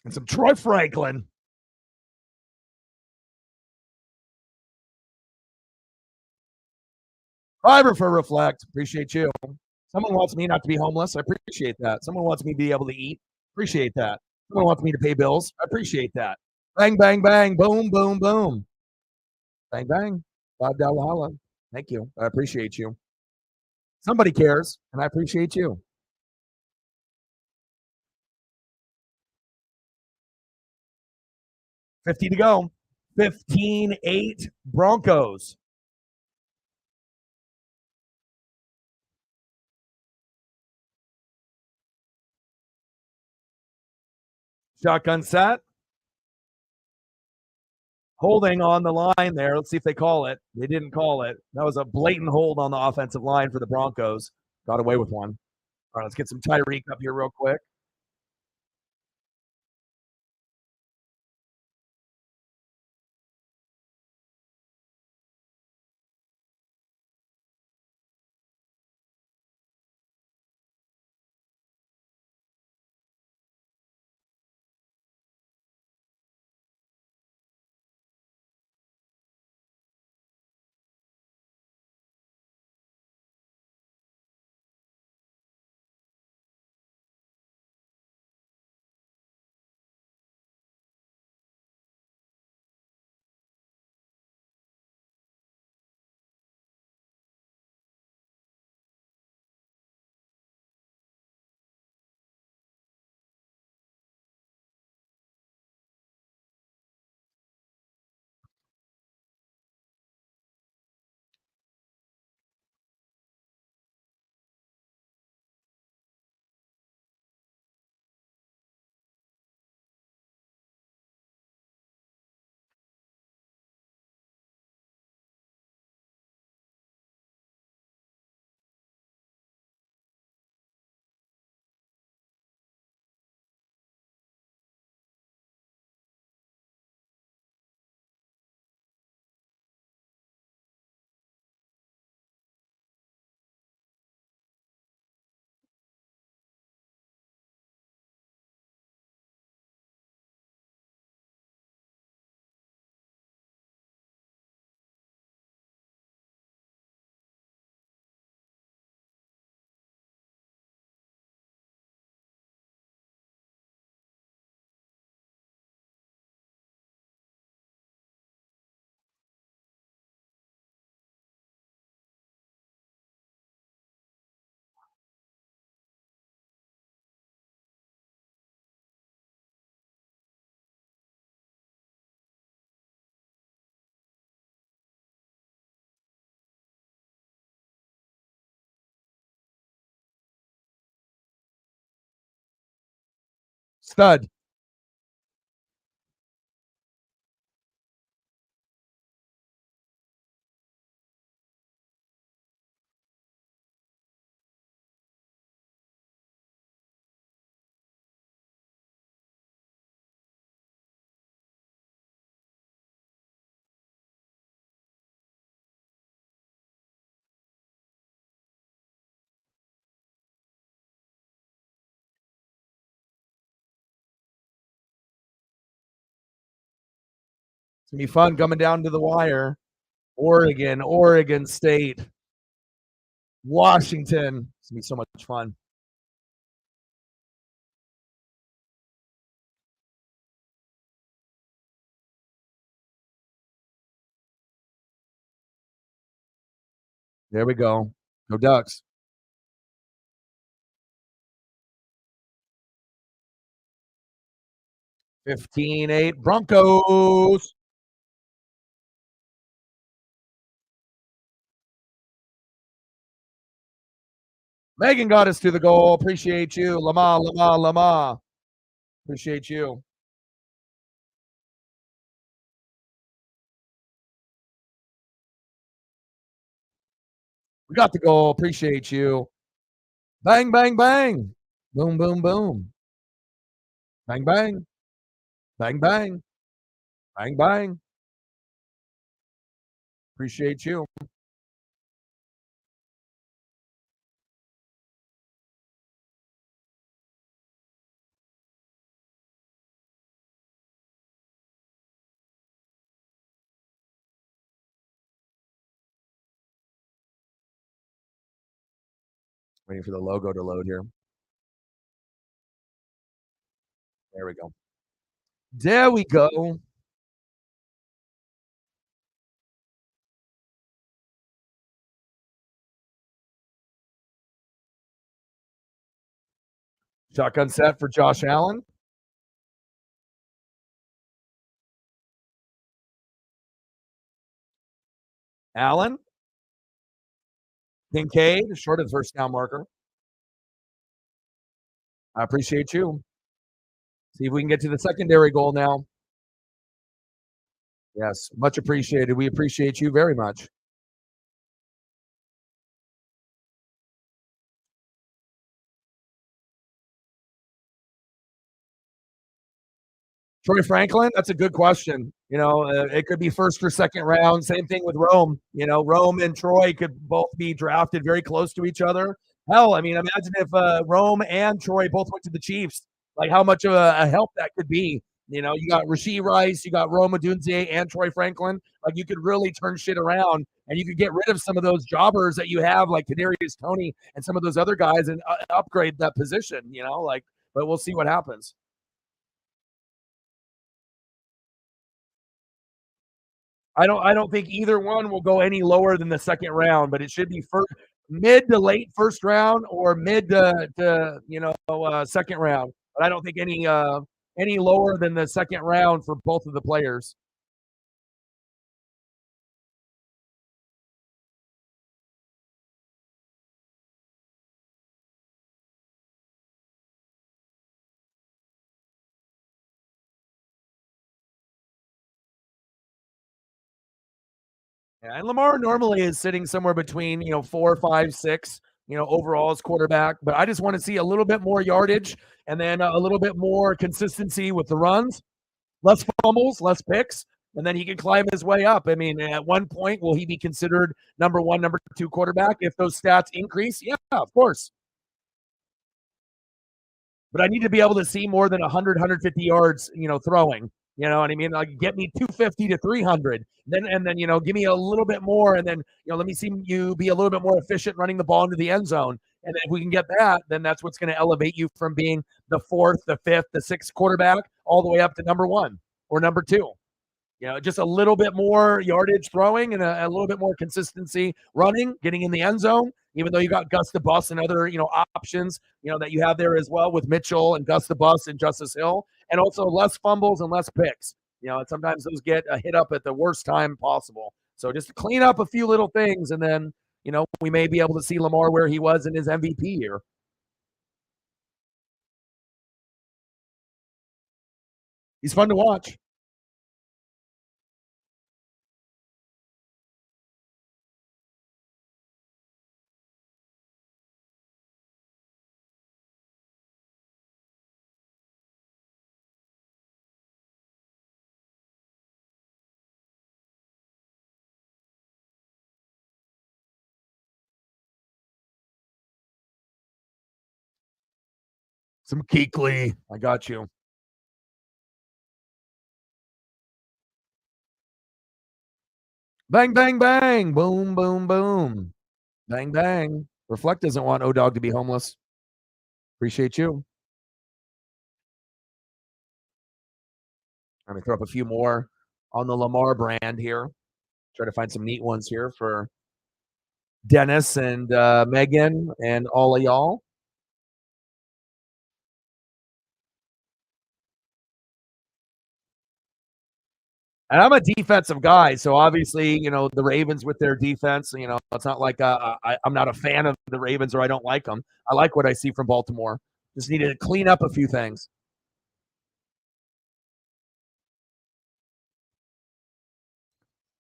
And some Troy Franklin. Fiber for Reflect. Appreciate you. Someone wants me not to be homeless. I appreciate that. Someone wants me to be able to eat. Appreciate that. Someone wants me to pay bills. I appreciate that. Bang, bang, bang. Boom, boom, boom. Bang, bang. $5 holla. Thank you. I appreciate you. Somebody cares, and I appreciate you. 50 to go. 15-8 Broncos. Shotgun set. Holding on the line there. Let's see if they call it. They didn't call it. That was a blatant hold on the offensive line for the Broncos. Got away with one. All right, let's get some Tyreek up here real quick. Stud. It's gonna be fun coming down to the wire. Oregon State, Washington. It's gonna be so much fun. There we go. Go Ducks. 15-8 Broncos. Megan got us to the goal. Appreciate you. Lama. Appreciate you. We got the goal. Appreciate you. Bang, bang, bang. Boom, boom, boom. Bang, bang. Bang, bang. Bang, bang. Appreciate you. Waiting for the logo to load here. There we go. There we go. Shotgun set for Josh Allen. Allen. Kincaid, short of the first down marker. I appreciate you. See if we can get to the secondary goal now. Yes, much appreciated. We appreciate you very much. Troy Franklin, that's a good question. It could be first or second round. Same thing with Rome. Rome and Troy could both be drafted very close to each other. Hell, I mean, imagine if Rome and Troy both went to the Chiefs. Like how much of a help that could be. You got Rashee Rice, you got Rome Odunze and Troy Franklin. Like you could really turn shit around, and you could get rid of some of those jobbers that you have, like Kadarius Toney and some of those other guys, and upgrade that position. But we'll see what happens. I don't think either one will go any lower than the second round, but it should be mid to late first round or mid to second round. But I don't think any lower than the second round for both of the players. Yeah, and Lamar normally is sitting somewhere between 4, 5, 6. Overall as quarterback, but I just want to see a little bit more yardage and then a little bit more consistency with the runs, less fumbles, less picks, and then he can climb his way up. I mean, at one point, will he be considered number one, number two quarterback if those stats increase? Yeah, of course. But I need to be able to see more than 100, 150 yards, throwing. You know what I mean? Like get me 250 to 300. And then give me a little bit more, and then let me see you be a little bit more efficient running the ball into the end zone. And if we can get that, then that's what's going to elevate you from being the fourth, the fifth, the sixth quarterback all the way up to number one or number two. Just a little bit more yardage throwing and a little bit more consistency running, getting in the end zone, even though you got Gus the Bus and other, options, that you have there as well with Mitchell and Gus the Bus and Justice Hill, and also less fumbles and less picks. And sometimes those get a hit up at the worst time possible. So just clean up a few little things, and then, we may be able to see Lamar where he was in his MVP year. He's fun to watch. Some Keekly. I got you. Bang, bang, bang. Boom, boom, boom. Bang, bang. Reflect doesn't want O-Dog to be homeless. Appreciate you. I'm going to throw up a few more on the Lamar brand here. Try to find some neat ones here for Dennis and Megan and all of y'all. And I'm a defensive guy, so obviously, the Ravens with their defense, it's not like I'm not a fan of the Ravens or I don't like them. I like what I see from Baltimore. Just needed to clean up a few things.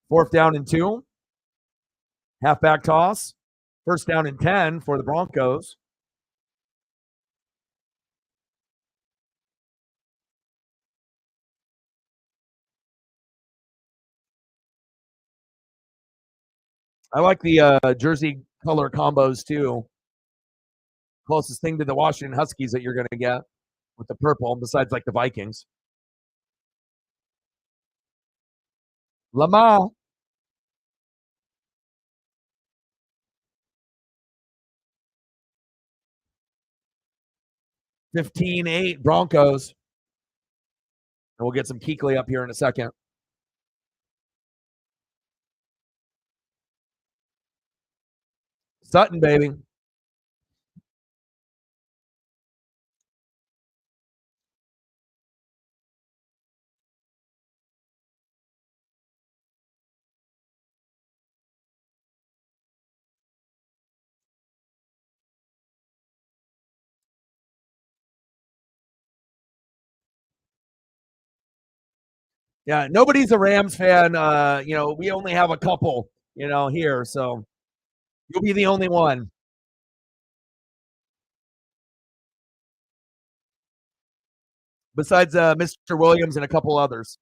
Fourth down and 2. Halfback toss. First down and 10 for the Broncos. I like the jersey color combos too. Closest thing to the Washington Huskies that you're going to get with the purple, besides like the Vikings. Lamar. 15-8 Broncos. And we'll get some Keekly up here in a second. Sutton, baby. Yeah, nobody's a Rams fan. We only have a couple, here. So you'll be the only one. Besides Mr. Williams and a couple others.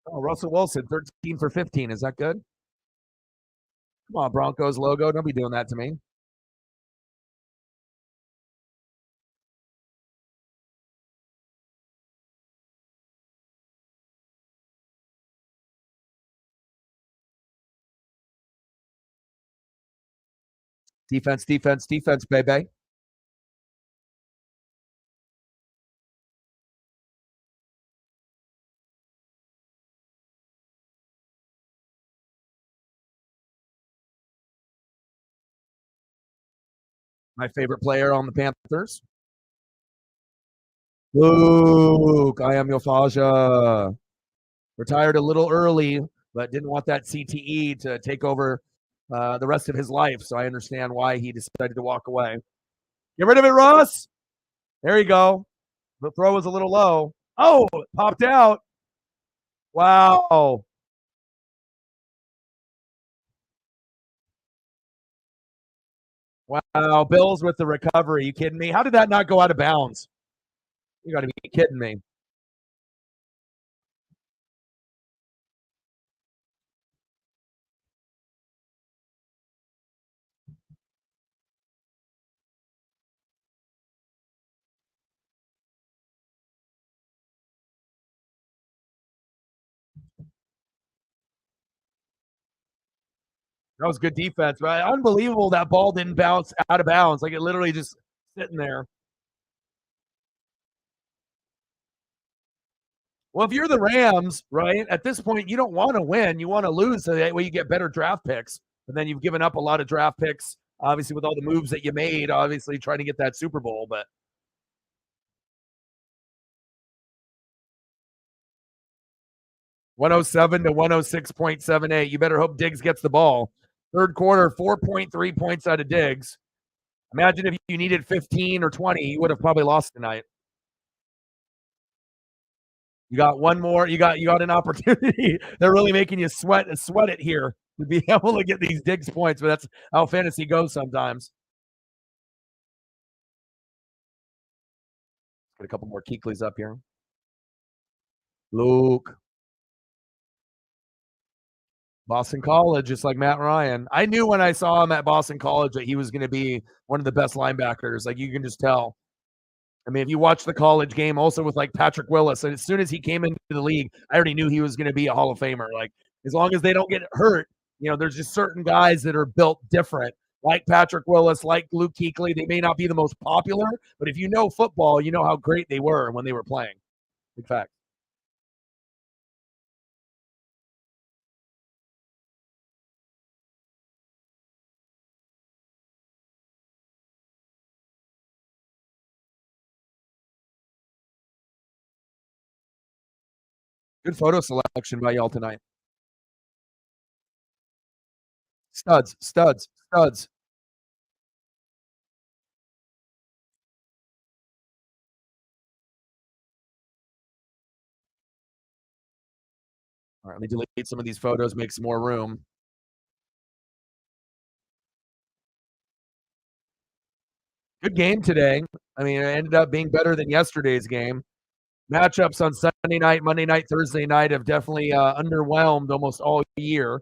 Oh, Russell Wilson, 13 for 15. Is that good? Come on, Broncos logo. Don't be doing that to me. Defense, defense, defense, baby. My favorite player on the Panthers. Luke, I am your father. Retired a little early, but didn't want that CTE to take over the rest of his life. So I understand why he decided to walk away. Get rid of it, Ross. There you go. The throw was a little low. Oh, it popped out. Wow. Wow. Bills with the recovery. You kidding me? How did that not go out of bounds? You got to be kidding me. That was good defense, right? Unbelievable that ball didn't bounce out of bounds. Like it literally just sitting there. Well, if you're the Rams, right, at this point, you don't want to win. You want to lose so that way you get better draft picks. But then you've given up a lot of draft picks, obviously, with all the moves that you made, obviously, trying to get that Super Bowl. But 107 to 106.78. You better hope Diggs gets the ball. Third quarter, 4.3 points out of Diggs. Imagine if you needed 15 or 20, you would have probably lost tonight. You got one more. You got an opportunity. They're really making you sweat it here to be able to get these Diggs points, but that's how fantasy goes sometimes. Get a couple more Keekleys up here. Luke. Boston College, just like Matt Ryan. I knew when I saw him at Boston College that he was going to be one of the best linebackers. Like you can just tell. I mean, if you watch the college game also with like Patrick Willis, and as soon as he came into the league, I already knew he was going to be a Hall of Famer. Like as long as they don't get hurt, there's just certain guys that are built different, like Patrick Willis, like Luke Kuechly. They may not be the most popular, but if you know football, you know how great they were when they were playing. Big fact. Good photo selection by y'all tonight. Studs, studs, studs. All right, let me delete some of these photos, make some more room. Good game today. I mean, it ended up being better than yesterday's game. Matchups on Sunday night, Monday night, Thursday night have definitely underwhelmed almost all year.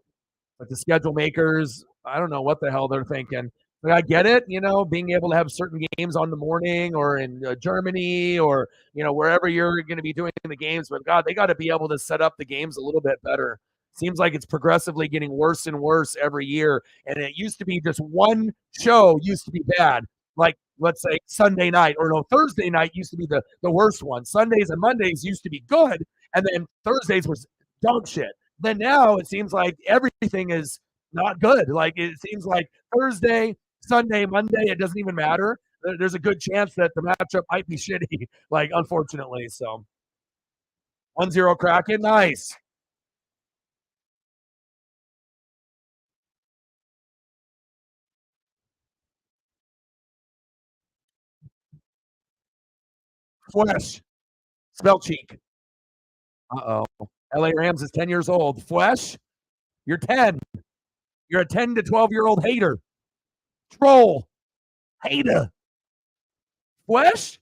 But the schedule makers, I don't know what the hell they're thinking. Like, I get it, being able to have certain games on the morning or in Germany or, wherever you're going to be doing the games. But God, they got to be able to set up the games a little bit better. Seems like it's progressively getting worse and worse every year. And it used to be just one show used to be bad. Like, let's say Sunday night or no, Thursday night used to be the worst one. Sundays and Mondays used to be good. And then Thursdays was dog shit. Then now it seems like everything is not good. Like it seems like Thursday, Sunday, Monday, it doesn't even matter. There's a good chance that the matchup might be shitty, like unfortunately. So 1-0 Kraken, nice. Flesh, spell cheek. Uh-oh. LA Rams is 10 years old. Flesh, you're 10. You're a 10 to 12-year-old hater. Troll. Hater. Flesh?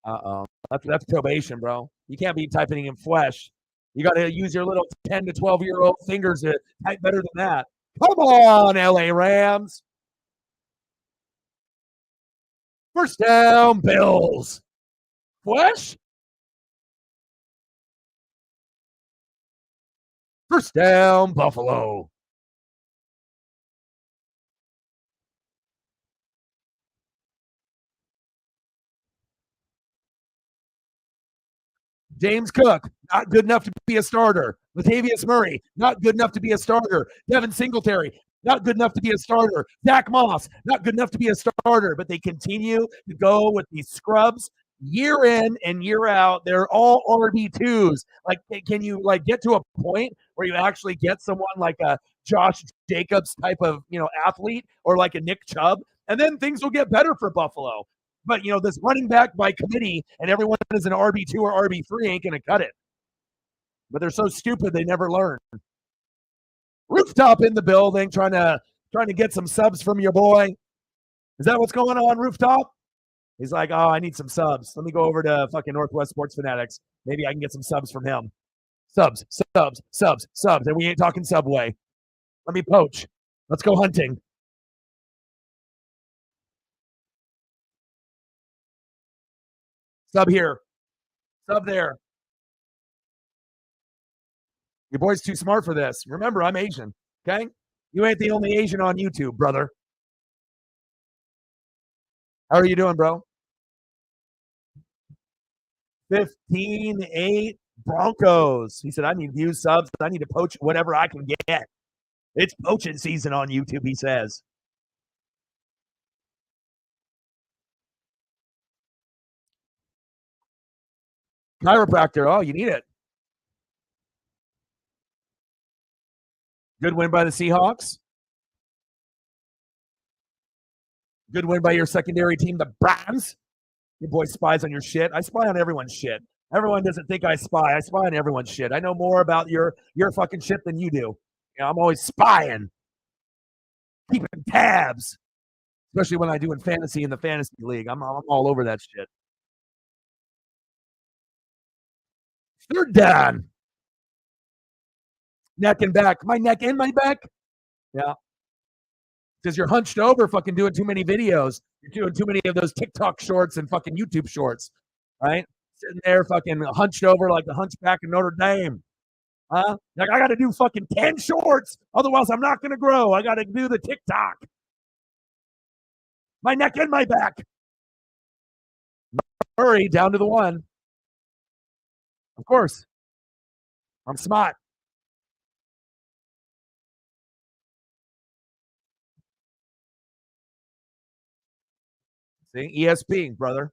Uh-oh. That's probation, bro. You can't be typing in flesh. You got to use your little 10 to 12-year-old fingers to type better than that. Come on, LA Rams. First down, Bills. Flesh? First down, Buffalo. James Cook, not good enough to be a starter. Latavius Murray, not good enough to be a starter. Devin Singletary, not good enough to be a starter. Zach Moss, not good enough to be a starter. But they continue to go with these scrubs year in and year out. They're all RB2s. Like, can you like get to a point where you actually get someone like a Josh Jacobs type of athlete or like a Nick Chubb, and then things will get better for Buffalo. But this running back by committee and everyone is an RB2 or RB3 ain't gonna cut it. But they're so stupid they never learn. Rooftop in the building, trying to get some subs from your boy. Is that what's going on, Rooftop? He's like, oh, I need some subs. Let me go over to fucking Northwest Sports Fanatics. Maybe I can get some subs from him. Subs, subs, subs, subs. And we ain't talking Subway. Let me poach. Let's go hunting. Sub here. Sub there. Your boy's too smart for this. Remember, I'm Asian. Okay? You ain't the only Asian on YouTube, brother. How are you doing, bro? 15-8. Broncos. He said, I need views, subs. I need to poach whatever I can get. It's poaching season on YouTube, he says. Chiropractor. Oh, you need it. Good win by the Seahawks. Good win by your secondary team, the Browns. Your boy spies on your shit. I spy on everyone's shit. Everyone doesn't think I spy. I spy on everyone's shit. I know more about your fucking shit than you do. You know, I'm always spying, keeping tabs, especially when I do in fantasy in the fantasy league. I'm all over that shit. Third down. Neck and back. My neck and my back? Yeah. Because you're hunched over fucking doing too many videos. You're doing too many of those TikTok shorts and fucking YouTube shorts, right? Sitting there fucking hunched over like the hunchback in Notre Dame. Huh? Like, I got to do fucking 10 shorts. Otherwise, I'm not going to grow. I got to do the TikTok. My neck and my back. Hurry, down to the one. Of course. I'm smart. See, ESP, brother.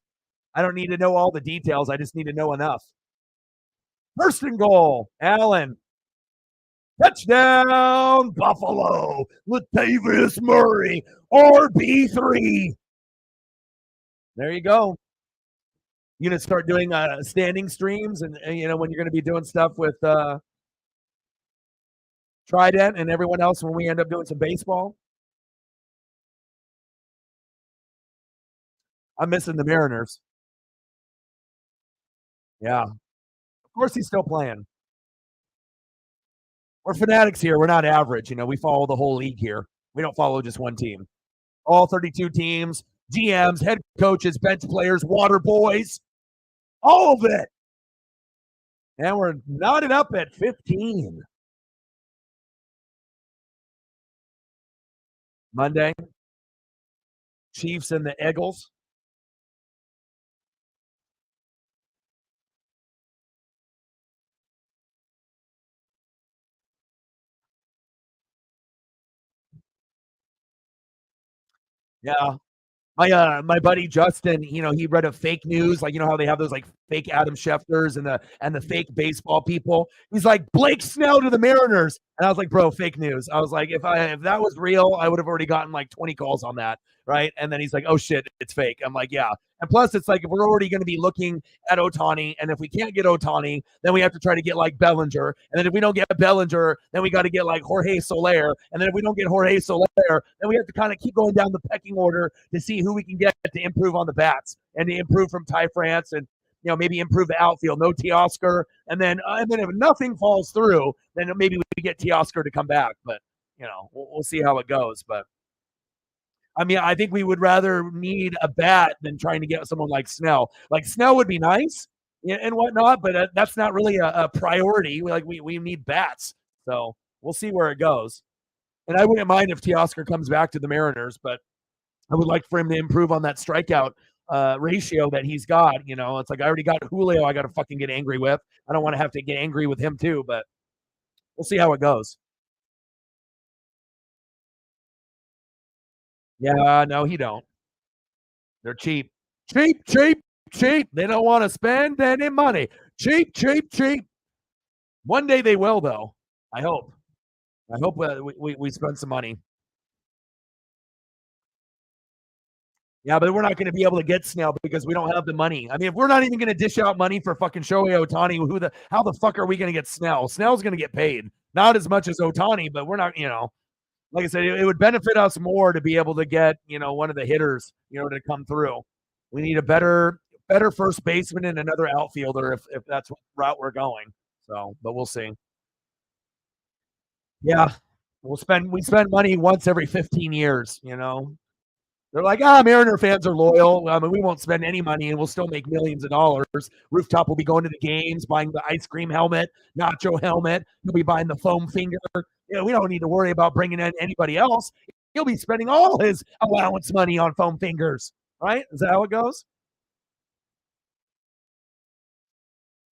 I don't need to know all the details. I just need to know enough. First and goal, Allen. Touchdown, Buffalo. Latavius Murray, RB3. There you go. You gonna start doing standing streams, and you know when you're gonna be doing stuff with Trident and everyone else when we end up doing some baseball. I'm missing the Mariners. Yeah, of course he's still playing. We're fanatics here. We're not average. You know, we follow the whole league here. We don't follow just one team. All 32 teams, GMs, head coaches, bench players, water boys, all of it. And we're knotted up at 15. Monday, Chiefs and the Eagles. Yeah, my buddy Justin, you know, he read a fake news, like you know how they have those like fake Adam Schefters and the fake baseball people. He's like Blake Snell to the Mariners, and I was like, bro, fake news. I was like, if that was real, I would have already gotten like 20 calls on that, right? And then he's like, oh shit, it's fake. I'm like, yeah. And plus, it's like if we're already going to be looking at Ohtani, and if we can't get Ohtani, then we have to try to get like Bellinger, and then if we don't get Bellinger, then we got to get like Jorge Soler, and then if we don't get Jorge Soler, then we have to kind of keep going down the pecking order to see who we can get to improve on the bats and to improve from Ty France and you know maybe improve the outfield. No Teoscar, and then if nothing falls through, then maybe we get Teoscar to come back. But you know we'll see how it goes. But I mean, I think we would rather need a bat than trying to get someone like Snell. Like Snell would be nice and whatnot, but that's not really a priority. We need bats, so we'll see where it goes. And I wouldn't mind if Teoscar comes back to the Mariners, but I would like for him to improve on that strikeout ratio that he's got. You know, it's like I already got Julio. I got to fucking get angry with. I don't want to have to get angry with him too, but we'll see how it goes. Yeah, no, he don't. They're cheap, cheap, cheap, cheap. They don't want to spend any money. Cheap, cheap, cheap. One day they will, though. I hope. I hope we spend some money. Yeah, but we're not going to be able to get Snell because we don't have the money. I mean, if we're not even going to dish out money for fucking Shohei Ohtani, how the fuck are we going to get Snell? Snell's going to get paid. Not as much as Ohtani, but we're not, you know, like I said, it would benefit us more to be able to get, you know, one of the hitters, you know, to come through. We need a better first baseman and another outfielder if that's what route we're going. So, but we'll see. Yeah. We spend money once every 15 years, you know. They're like, Mariner fans are loyal. I mean, we won't spend any money and we'll still make millions of dollars. Rooftop will be going to the games, buying the ice cream helmet, nacho helmet. He'll be buying the foam finger. You know, we don't need to worry about bringing in anybody else. He'll be spending all his allowance money on foam fingers, right? Is that how it goes?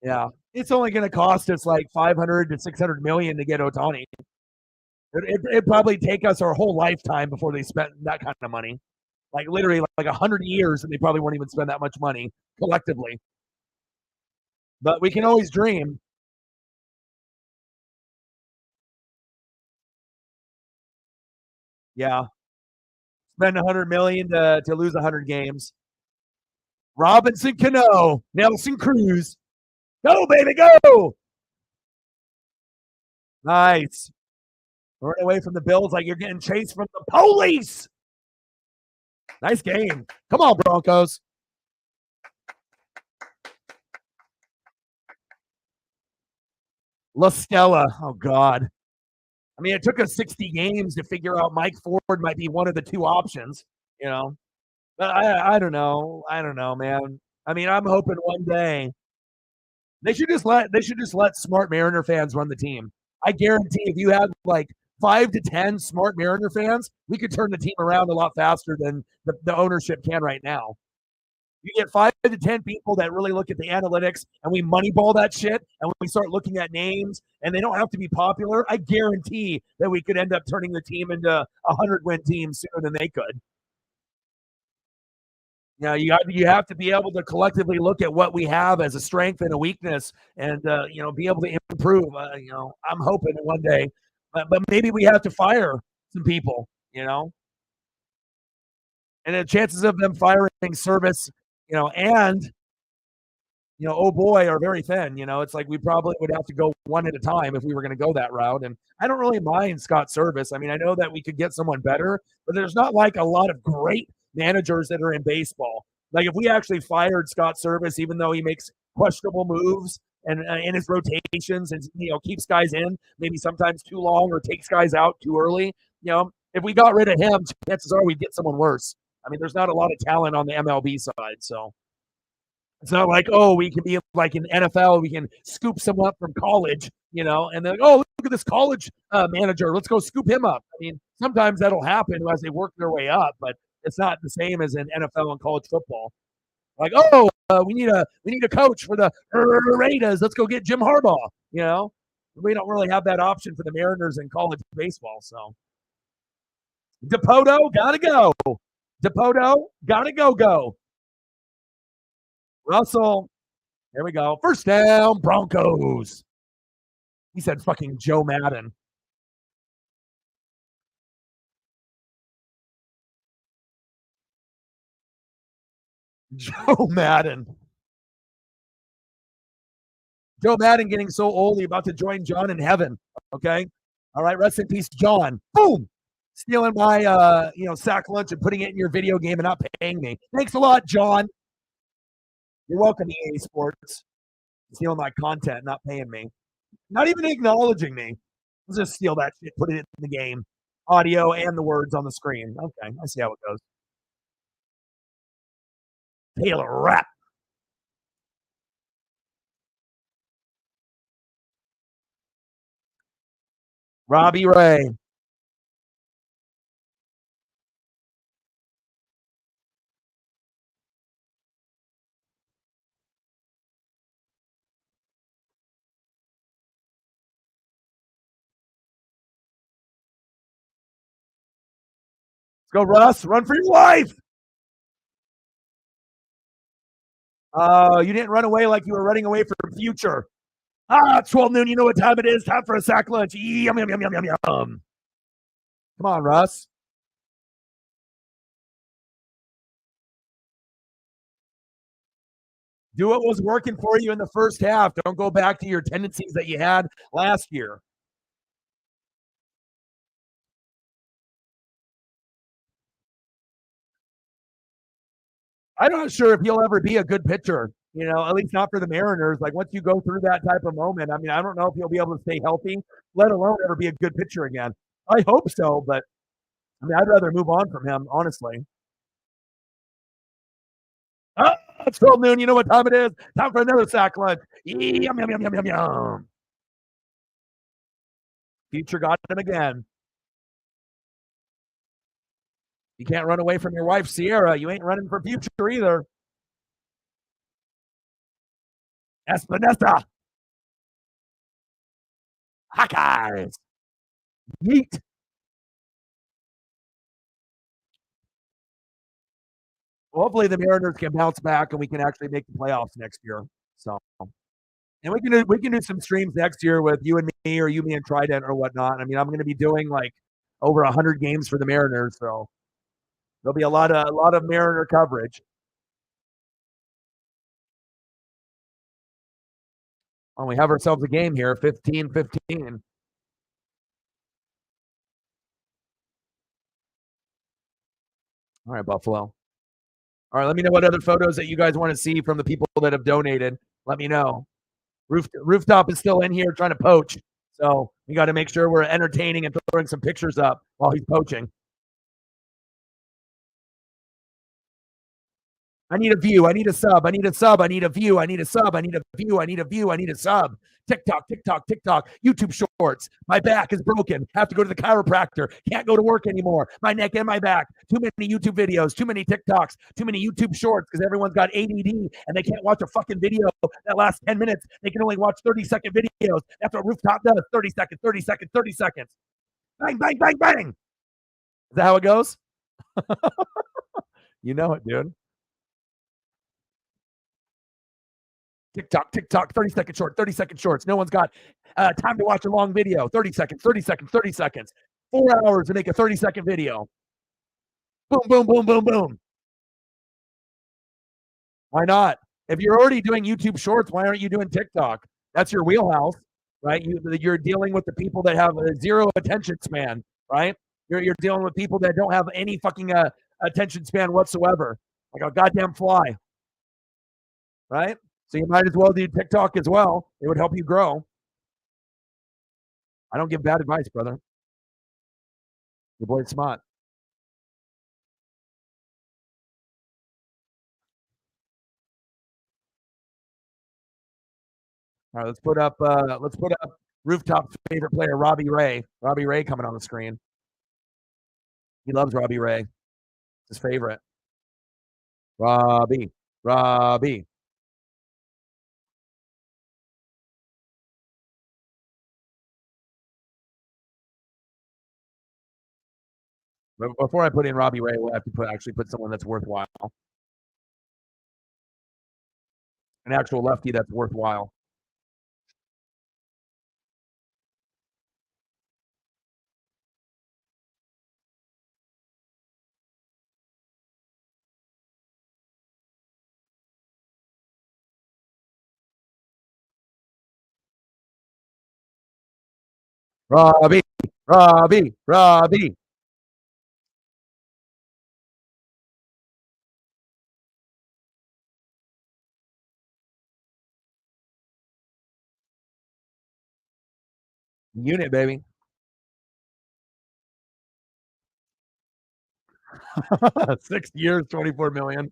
Yeah. It's only going to cost us like 500 to 600 million to get Otani. It'd probably take us our whole lifetime before they spent that kind of money. Like literally like 100 years, and they probably won't even spend that much money collectively. But we can always dream. Yeah. Spend 100 million to lose 100 games. Robinson Cano, Nelson Cruz. Go, baby, go. Nice. Running away from the Bills like you're getting chased from the police. Nice game. Come on, Broncos. La Stella. Oh, God. I mean, it took us 60 games to figure out Mike Ford might be one of the two options, you know. But I don't know. I don't know, man. I mean, I'm hoping one day they should just let smart Mariner fans run the team. I guarantee if you had like 5 to 10 smart Mariner fans, we could turn the team around a lot faster than the ownership can right now. You get 5 to 10 people that really look at the analytics, and we moneyball that shit, and we start looking at names, and they don't have to be popular. I guarantee that we could end up turning the team into a 100-win team sooner than they could. You have to be able to collectively look at what we have as a strength and a weakness, and be able to improve. I'm hoping one day, but maybe we have to fire some people. And the chances of them firing Service, and oh boy, are very thin. It's like we probably would have to go one at a time if we were going to go that route. And I don't really mind Scott Service. I mean, I know that we could get someone better, but there's not like a lot of great managers that are in baseball. Like if we actually fired Scott Service, even though he makes questionable moves and in his rotations and keeps guys in maybe sometimes too long or takes guys out too early, if we got rid of him, chances are we'd get someone worse. I mean, there's not a lot of talent on the MLB side, so it's not like, oh, we can be like in NFL, we can scoop someone up from college, and then, oh, look at this college manager. Let's go scoop him up. I mean, sometimes that'll happen as they work their way up, but it's not the same as in NFL and college football. Like, oh, we need a coach for the Raiders. Let's go get Jim Harbaugh. We don't really have that option for the Mariners in college baseball. So, Dipoto gotta go. Dipoto gotta go. Russell, there we go. First down, Broncos. He said fucking Joe Madden. Joe Madden. Joe Madden getting so old, he's about to join John in heaven. Okay. All right. Rest in peace, John. Boom. Stealing my sack lunch and putting it in your video game and not paying me. Thanks a lot, John. You're welcome, EA Sports. Stealing my content, not paying me. Not even acknowledging me. Let's just steal that shit, put it in the game. Audio and the words on the screen. Okay, I see how it goes. Taylor Rapp. Robbie Ray. Let's go, Russ. Run for your life. You didn't run away like you were running away from future. 12 noon. You know what time it is. Time for a sack lunch. Yum, yum, yum, yum, yum, yum. Come on, Russ. Do what was working for you in the first half. Don't go back to your tendencies that you had last year. I'm not sure if he'll ever be a good pitcher, at least not for the Mariners. Like once you go through that type of moment, I mean, I don't know if he'll be able to stay healthy, let alone ever be a good pitcher again. I hope so, but I mean, I'd rather move on from him, honestly. It's 12 noon. You know what time it is? Time for another sack lunch. Yum, yum, yum, yum, yum, yum. Future got him again. You can't run away from your wife, Sierra. You ain't running for future either. Espinosa. Hawkeyes. Yeet. Well, hopefully the Mariners can bounce back and we can actually make the playoffs next year. So, and we can do some streams next year with you and me, or you, me, and Trident, or whatnot. I mean, I'm going to be doing like over 100 games for the Mariners, so there'll be a lot of Mariner coverage. Oh, we have ourselves a game here, 15-15. All right, Buffalo. All right, let me know what other photos that you guys want to see from the people that have donated. Let me know. Rooftop is still in here trying to poach, so we got to make sure we're entertaining and throwing some pictures up while he's poaching. I need a view. I need a sub. I need a sub. I need a view. I need a sub. I need a view. I need a view. I need a sub. TikTok, TikTok, TikTok, YouTube shorts. My back is broken. Have to go to the chiropractor. Can't go to work anymore. My neck and my back. Too many YouTube videos, too many TikToks, too many YouTube shorts because everyone's got ADD and they can't watch a fucking video that lasts 10 minutes. They can only watch 30-second videos. That's what Rooftop does. 30 seconds, 30 seconds, 30 seconds. Bang, bang, bang, bang. Is that how it goes? You know it, dude. TikTok, TikTok, 30-second short, 30-second shorts. No one's got time to watch a long video. 30 seconds, 30 seconds, 30 seconds. 4 hours to make a 30-second video. Boom, boom, boom, boom, boom. Why not? If you're already doing YouTube shorts, why aren't you doing TikTok? That's your wheelhouse, right? You're dealing with the people that have a zero attention span, right? You're dealing with people that don't have any fucking attention span whatsoever, like a goddamn fly, right? So you might as well do TikTok as well. It would help you grow. I don't give bad advice, brother. Your boy's smart. All right, let's put up Rooftop's favorite player, Robbie Ray. Robbie Ray coming on the screen. He loves Robbie Ray. His favorite. Robbie. Robbie. But before I put in Robbie Ray, we'll have to actually put someone that's worthwhile. An actual lefty that's worthwhile. Robbie. Robbie. Robbie. Unit, baby. 6 years, 24 million.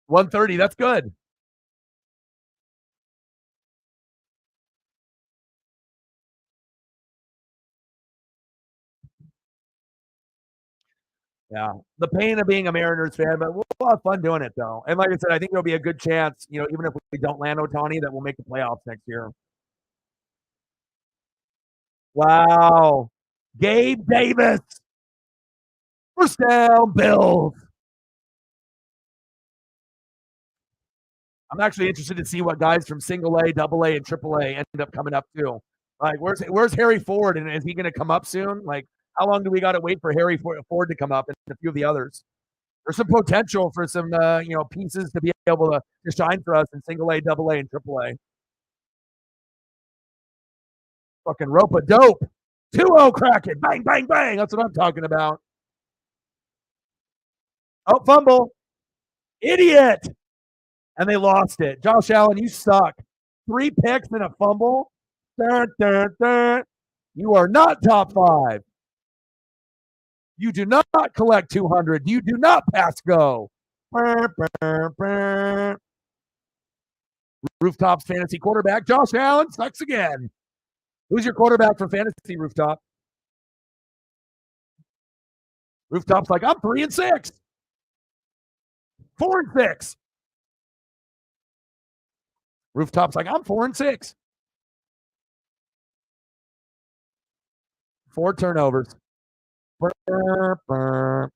130. That's good. Yeah, the pain of being a Mariners fan, but we'll have fun doing it though. And like I said, I think there'll be a good chance, even if we don't land Otani, that we'll make the playoffs next year. Wow, Gabe Davis, first down, Bills. I'm actually interested to see what guys from single A, double A, and triple A end up coming up too. Like, where's Harry Ford, and is he going to come up soon? Like, how long do we got to wait for Harry Ford to come up, and a few of the others? There's some potential for some pieces to be able to shine for us in single A, double A, and triple A. Fucking rope a dope. 2-0 Kraken. Bang, bang, bang. That's what I'm talking about. Oh, fumble. Idiot. And they lost it. Josh Allen, you suck. 3 picks and a fumble. Dun, dun, dun. You are not top 5. You do not collect 200. You do not pass go. Burr, burr, burr. Rooftops fantasy quarterback. Josh Allen sucks again. Who's your quarterback for fantasy, Rooftop? Rooftop's like, I'm 3-6. 4-6. Rooftop's like, I'm 4-6. 4 turnovers. Burr, burr.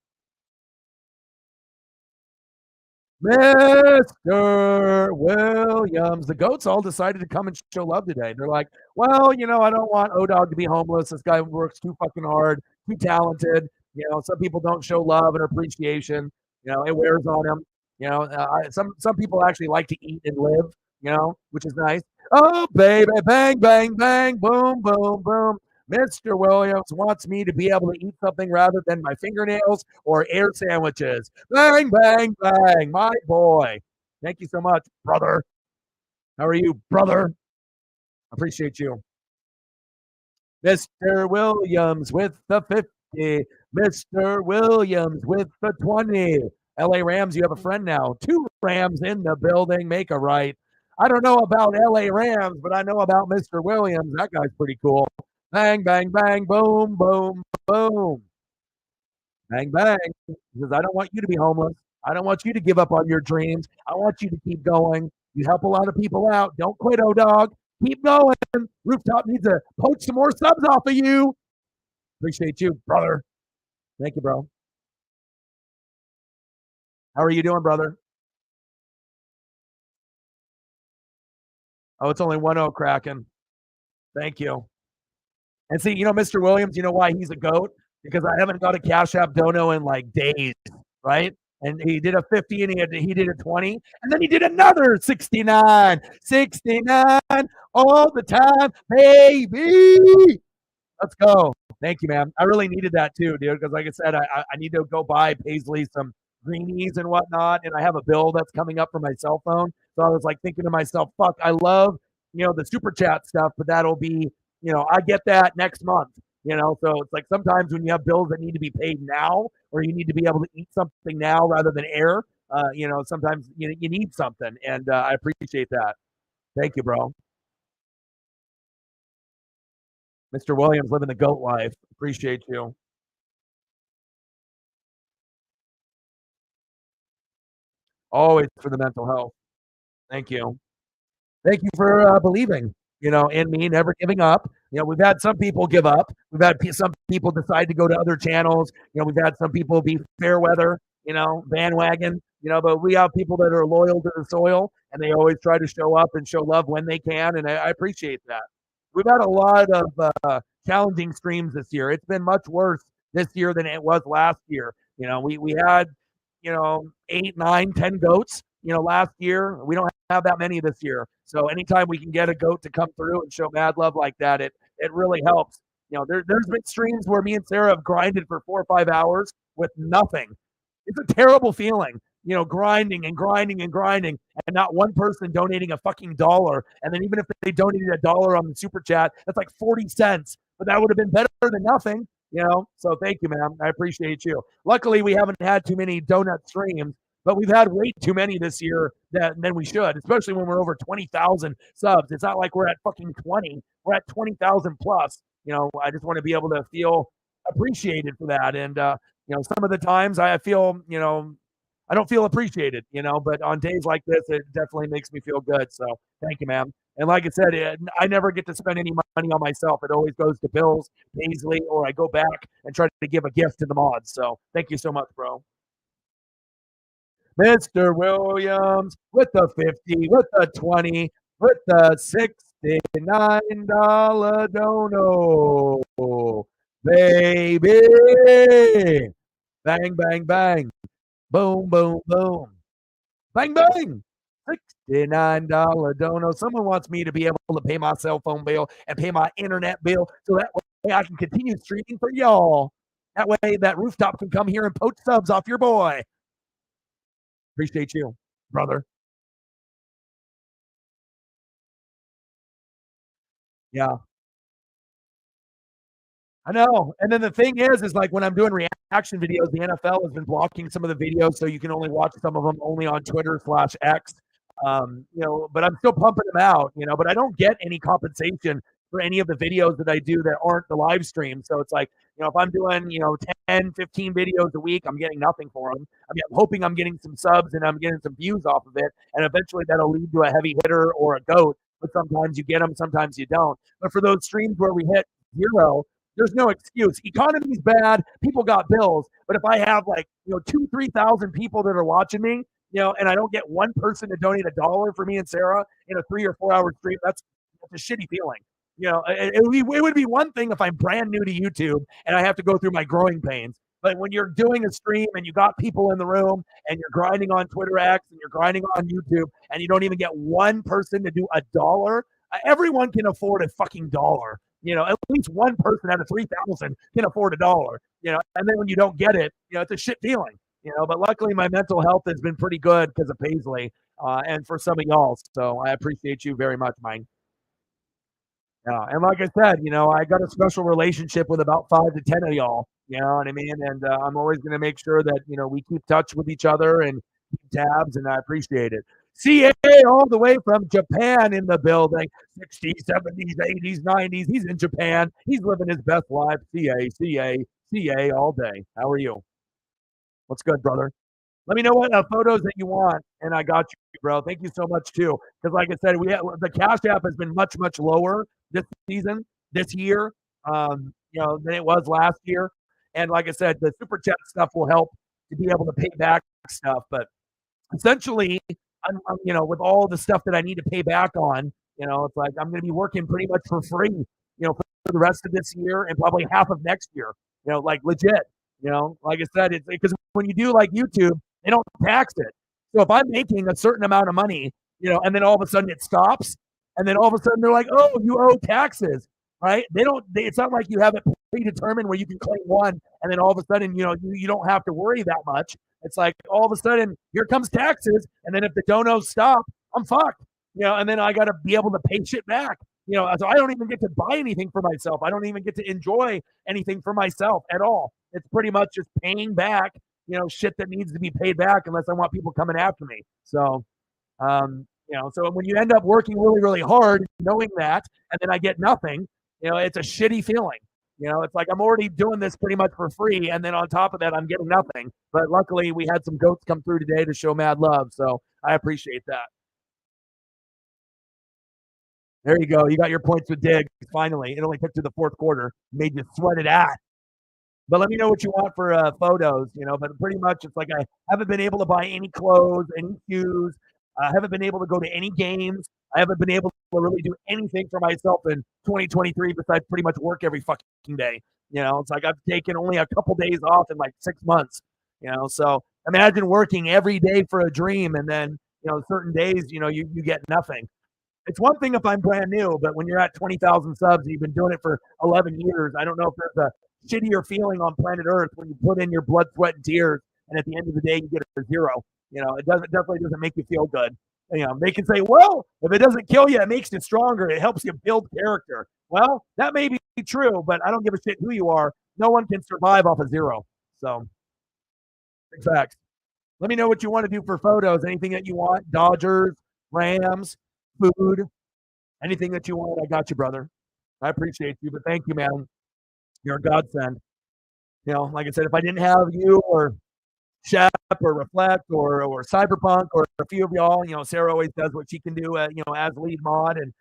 Mr. Williams. The GOATs all decided to come and show love today. They're like, well, I don't want O-Dog to be homeless. This guy works too fucking hard, too talented. Some people don't show love and appreciation. It wears on them. Some people actually like to eat and live, which is nice. Oh, baby, bang, bang, bang, boom, boom, boom. Mr. Williams wants me to be able to eat something rather than my fingernails or air sandwiches. Bang, bang, bang, my boy. Thank you so much, brother. How are you, brother? Appreciate you. Mr. Williams with the 50. Mr. Williams with the 20. LA Rams, you have a friend now. 2 Rams in the building. Make a right. I don't know about LA Rams, but I know about Mr. Williams. That guy's pretty cool. Bang, bang, bang, boom, boom, boom. Bang, bang. Because I don't want you to be homeless. I don't want you to give up on your dreams. I want you to keep going. You help a lot of people out. Don't quit, O-Dog. Keep going. Rooftop needs to poach some more subs off of you. Appreciate you, brother. Thank you, bro. How are you doing, brother? Oh, it's only 1-0 Kraken. Thank you. And see, Mr. Williams, you know why he's a GOAT? Because I haven't got a Cash App dono in like days, right? And he did a 50 and he did a 20. And then he did another 69. 69 all the time, baby. Let's go. Thank you, man. I really needed that too, dude, because like I said, I need to go buy Paisley some greenies and whatnot, and I have a bill that's coming up for my cell phone. So I was like thinking to myself, fuck, I love, the super chat stuff, but that'll be, I get that next month, so it's like sometimes when you have bills that need to be paid now, or you need to be able to eat something now rather than air, sometimes you need something, and I appreciate that. Thank you, bro. Mr. Williams living the GOAT life. Appreciate you. Always for the mental health. Thank you. Thank you for believing, in me, never giving up. We've had some people give up. We've had some people decide to go to other channels. We've had some people be fair weather, bandwagon, but we have people that are loyal to the soil and they always try to show up and show love when they can. And I appreciate that. We've had a lot of challenging streams this year. It's been much worse this year than it was last year. We had, 8, 9, 10 goats, last year. We don't have that many this year. So anytime we can get a goat to come through and show mad love like that, it really helps. There's been streams where me and Sarah have grinded for 4 or 5 hours with nothing. It's a terrible feeling, grinding and grinding and grinding, and not one person donating a fucking dollar. And then even if they donated a dollar on the super chat, that's like 40 cents. But that would have been better than nothing, So thank you, man. I appreciate you. Luckily, we haven't had too many donut streams, but we've had way too many this year than we should, especially when we're over 20,000 subs. It's not like we're at fucking 20. We're at 20,000 plus. I just want to be able to feel appreciated for that. And, some of the times I feel, I don't feel appreciated, but on days like this, it definitely makes me feel good. So thank you, man. And like I said, I never get to spend any money on myself. It always goes to Bills, Paisley, or I go back and try to give a gift to the mods. So thank you so much, bro. Mr. Williams with the 50, with the 20, with the $69 dono. Baby. Bang, bang, bang. Boom, boom, boom. Bang, bang. $69 dono. Someone wants me to be able to pay my cell phone bill and pay my internet bill so that way I can continue streaming for y'all. That way that rooftop can come here and poach subs off your boy. Appreciate you, brother. Yeah. I know. And then the thing is like when I'm doing reaction videos, the NFL has been blocking some of the videos, so you can only watch some of them only on Twitter/X. But I'm still pumping them out, but I don't get any compensation for any of the videos that I do that aren't the live stream. So it's like, if I'm doing, 10, 15 videos a week, I'm getting nothing for them. I'm hoping I'm getting some subs and I'm getting some views off of it. And eventually that'll lead to a heavy hitter or a goat. But sometimes you get them, sometimes you don't. But for those streams where we hit 0, There's no excuse. Economy's bad. People got bills. But if I have like, 3,000 people that are watching me, and I don't get one person to donate $1 for me and Sarah in a 3 or 4 hour stream, that's a shitty feeling. It would be one thing if I'm brand new to YouTube and I have to go through my growing pains. But when you're doing a stream and you got people in the room and you're grinding on Twitter X and you're grinding on YouTube and you don't even get one person to do $1, everyone can afford a fucking dollar. At least one person out of 3,000 can afford $1. And then when you don't get it, it's a shit feeling. But luckily my mental health has been pretty good because of Paisley, and for some of y'all. So I appreciate you very much, Mike. Yeah, and like I said, I got a special relationship with about 5 to 10 of y'all. You know what I mean? And I'm always going to make sure that we keep touch with each other and keep tabs, and I appreciate it. CA all the way from Japan in the building. 60s, 70s, 80s, 90s. He's in Japan. He's living his best life. CA all day. How are you? What's good, brother? Let me know what photos that you want, and I got you, bro. Thank you so much too. Because, like I said, the Cash App has been much lower this season, this year, than it was last year. And like I said, the super chat stuff will help to be able to pay back stuff. But essentially, with all the stuff that I need to pay back on, it's like I'm going to be working pretty much for free, for the rest of this year and probably half of next year, like legit. Like I said, it's because when you do like YouTube, they don't tax it. So if I'm making a certain amount of money, and then all of a sudden it stops, and then all of a sudden they're like, "Oh, you owe taxes," right? It's not like you have it predetermined where you can claim one, and then all of a sudden, you don't have to worry that much. It's like all of a sudden, here comes taxes, and then if the donos stop, I'm fucked. And then I got to be able to pay shit back. So I don't even get to buy anything for myself. I don't even get to enjoy anything for myself at all. It's pretty much just paying back, shit that needs to be paid back unless I want people coming after me. So, so when you end up working really hard, knowing that, and then I get nothing, it's a shitty feeling. It's like I'm already doing this pretty much for free, and then on top of that, I'm getting nothing. But luckily, we had some goats come through today to show mad love, so I appreciate that. There you go. You got your points with Diggs. Finally, it only took to the fourth quarter, made you sweat it out. But let me know what you want for photos, But pretty much, it's like I haven't been able to buy any clothes, any shoes. I haven't been able to go to any games. I haven't been able to really do anything for myself in 2023 besides pretty much work every fucking day. It's like I've taken only a couple days off in like 6 months. So imagine working every day for a dream, and then certain days, you get nothing. It's one thing if I'm brand new, but when you're at 20,000 subs, you've been doing it for 11 years. I don't know if there's a shittier feeling on planet Earth when you put in your blood, sweat, and tears, and at the end of the day, you get a zero. It definitely doesn't make you feel good. They can say, well, if it doesn't kill you, it makes you stronger. It helps you build character. Well, that may be true, but I don't give a shit who you are. No one can survive off a zero. So, big facts. Let me know what you want to do for photos. Anything that you want. Dodgers, Rams, food, anything that you want. I got you, brother. I appreciate you, but thank you, man. You're a godsend. Like I said, if I didn't have you or Shep or Reflect or Cyberpunk or a few of y'all, Sarah always does what she can do, as lead mod, and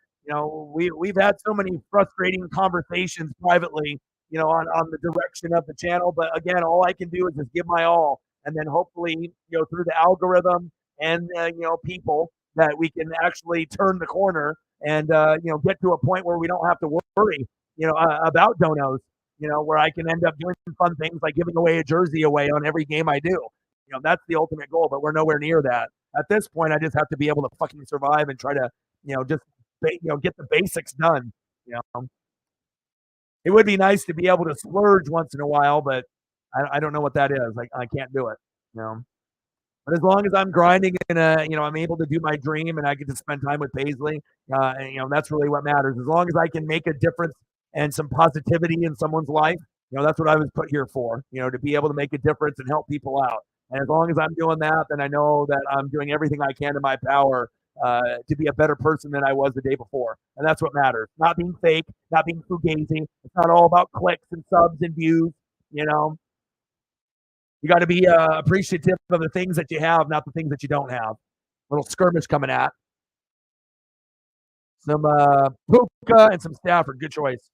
we've had so many frustrating conversations privately, on the direction of the channel. But again, all I can do is just give my all, and then hopefully, through the algorithm and people, that we can actually turn the corner and get to a point where we don't have to worry, about donos. Where I can end up doing fun things like giving away a jersey away on every game I do. That's the ultimate goal, but we're nowhere near that. At this point, I just have to be able to fucking survive and try to, just, get the basics done. It would be nice to be able to splurge once in a while, but I don't know what that is. Like, I can't do it. But as long as I'm grinding and I'm able to do my dream and I get to spend time with Paisley, and that's really what matters. As long as I can make a difference and some positivity in someone's life, that's what I was put here for. To be able to make a difference and help people out. And as long as I'm doing that, then I know that I'm doing everything I can in my power to be a better person than I was the day before. And that's what matters. Not being fake, not being fugazi. It's not all about clicks and subs and views. You got to be appreciative of the things that you have, not the things that you don't have. Little skirmish coming at. Some Puka and some Stafford. Good choice.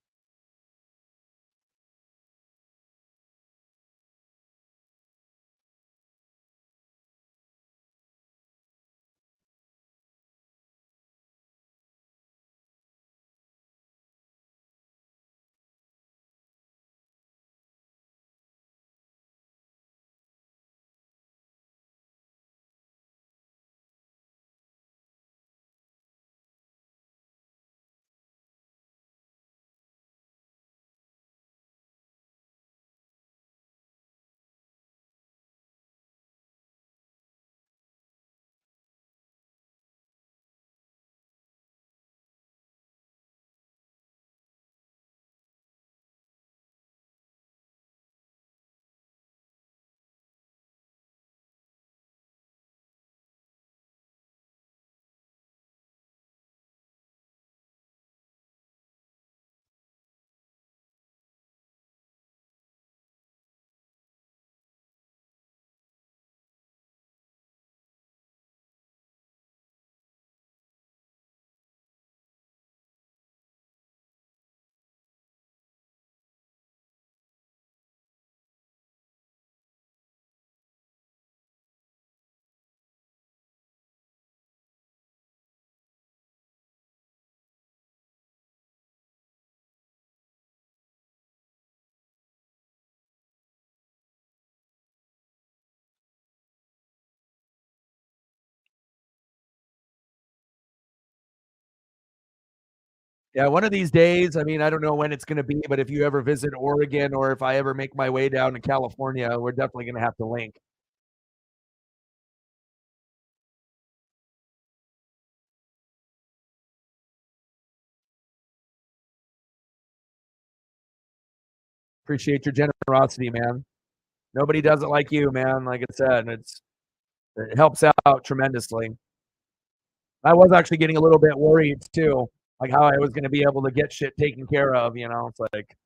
Yeah, one of these days, I mean, I don't know when it's gonna be, but if you ever visit Oregon or if I ever make my way down to California, we're definitely gonna have to link. Appreciate your generosity, man. Nobody does it like you, man. Like I said, it helps out tremendously. I was actually getting a little bit worried too, like how I was gonna be able to get shit taken care of, you know? It's like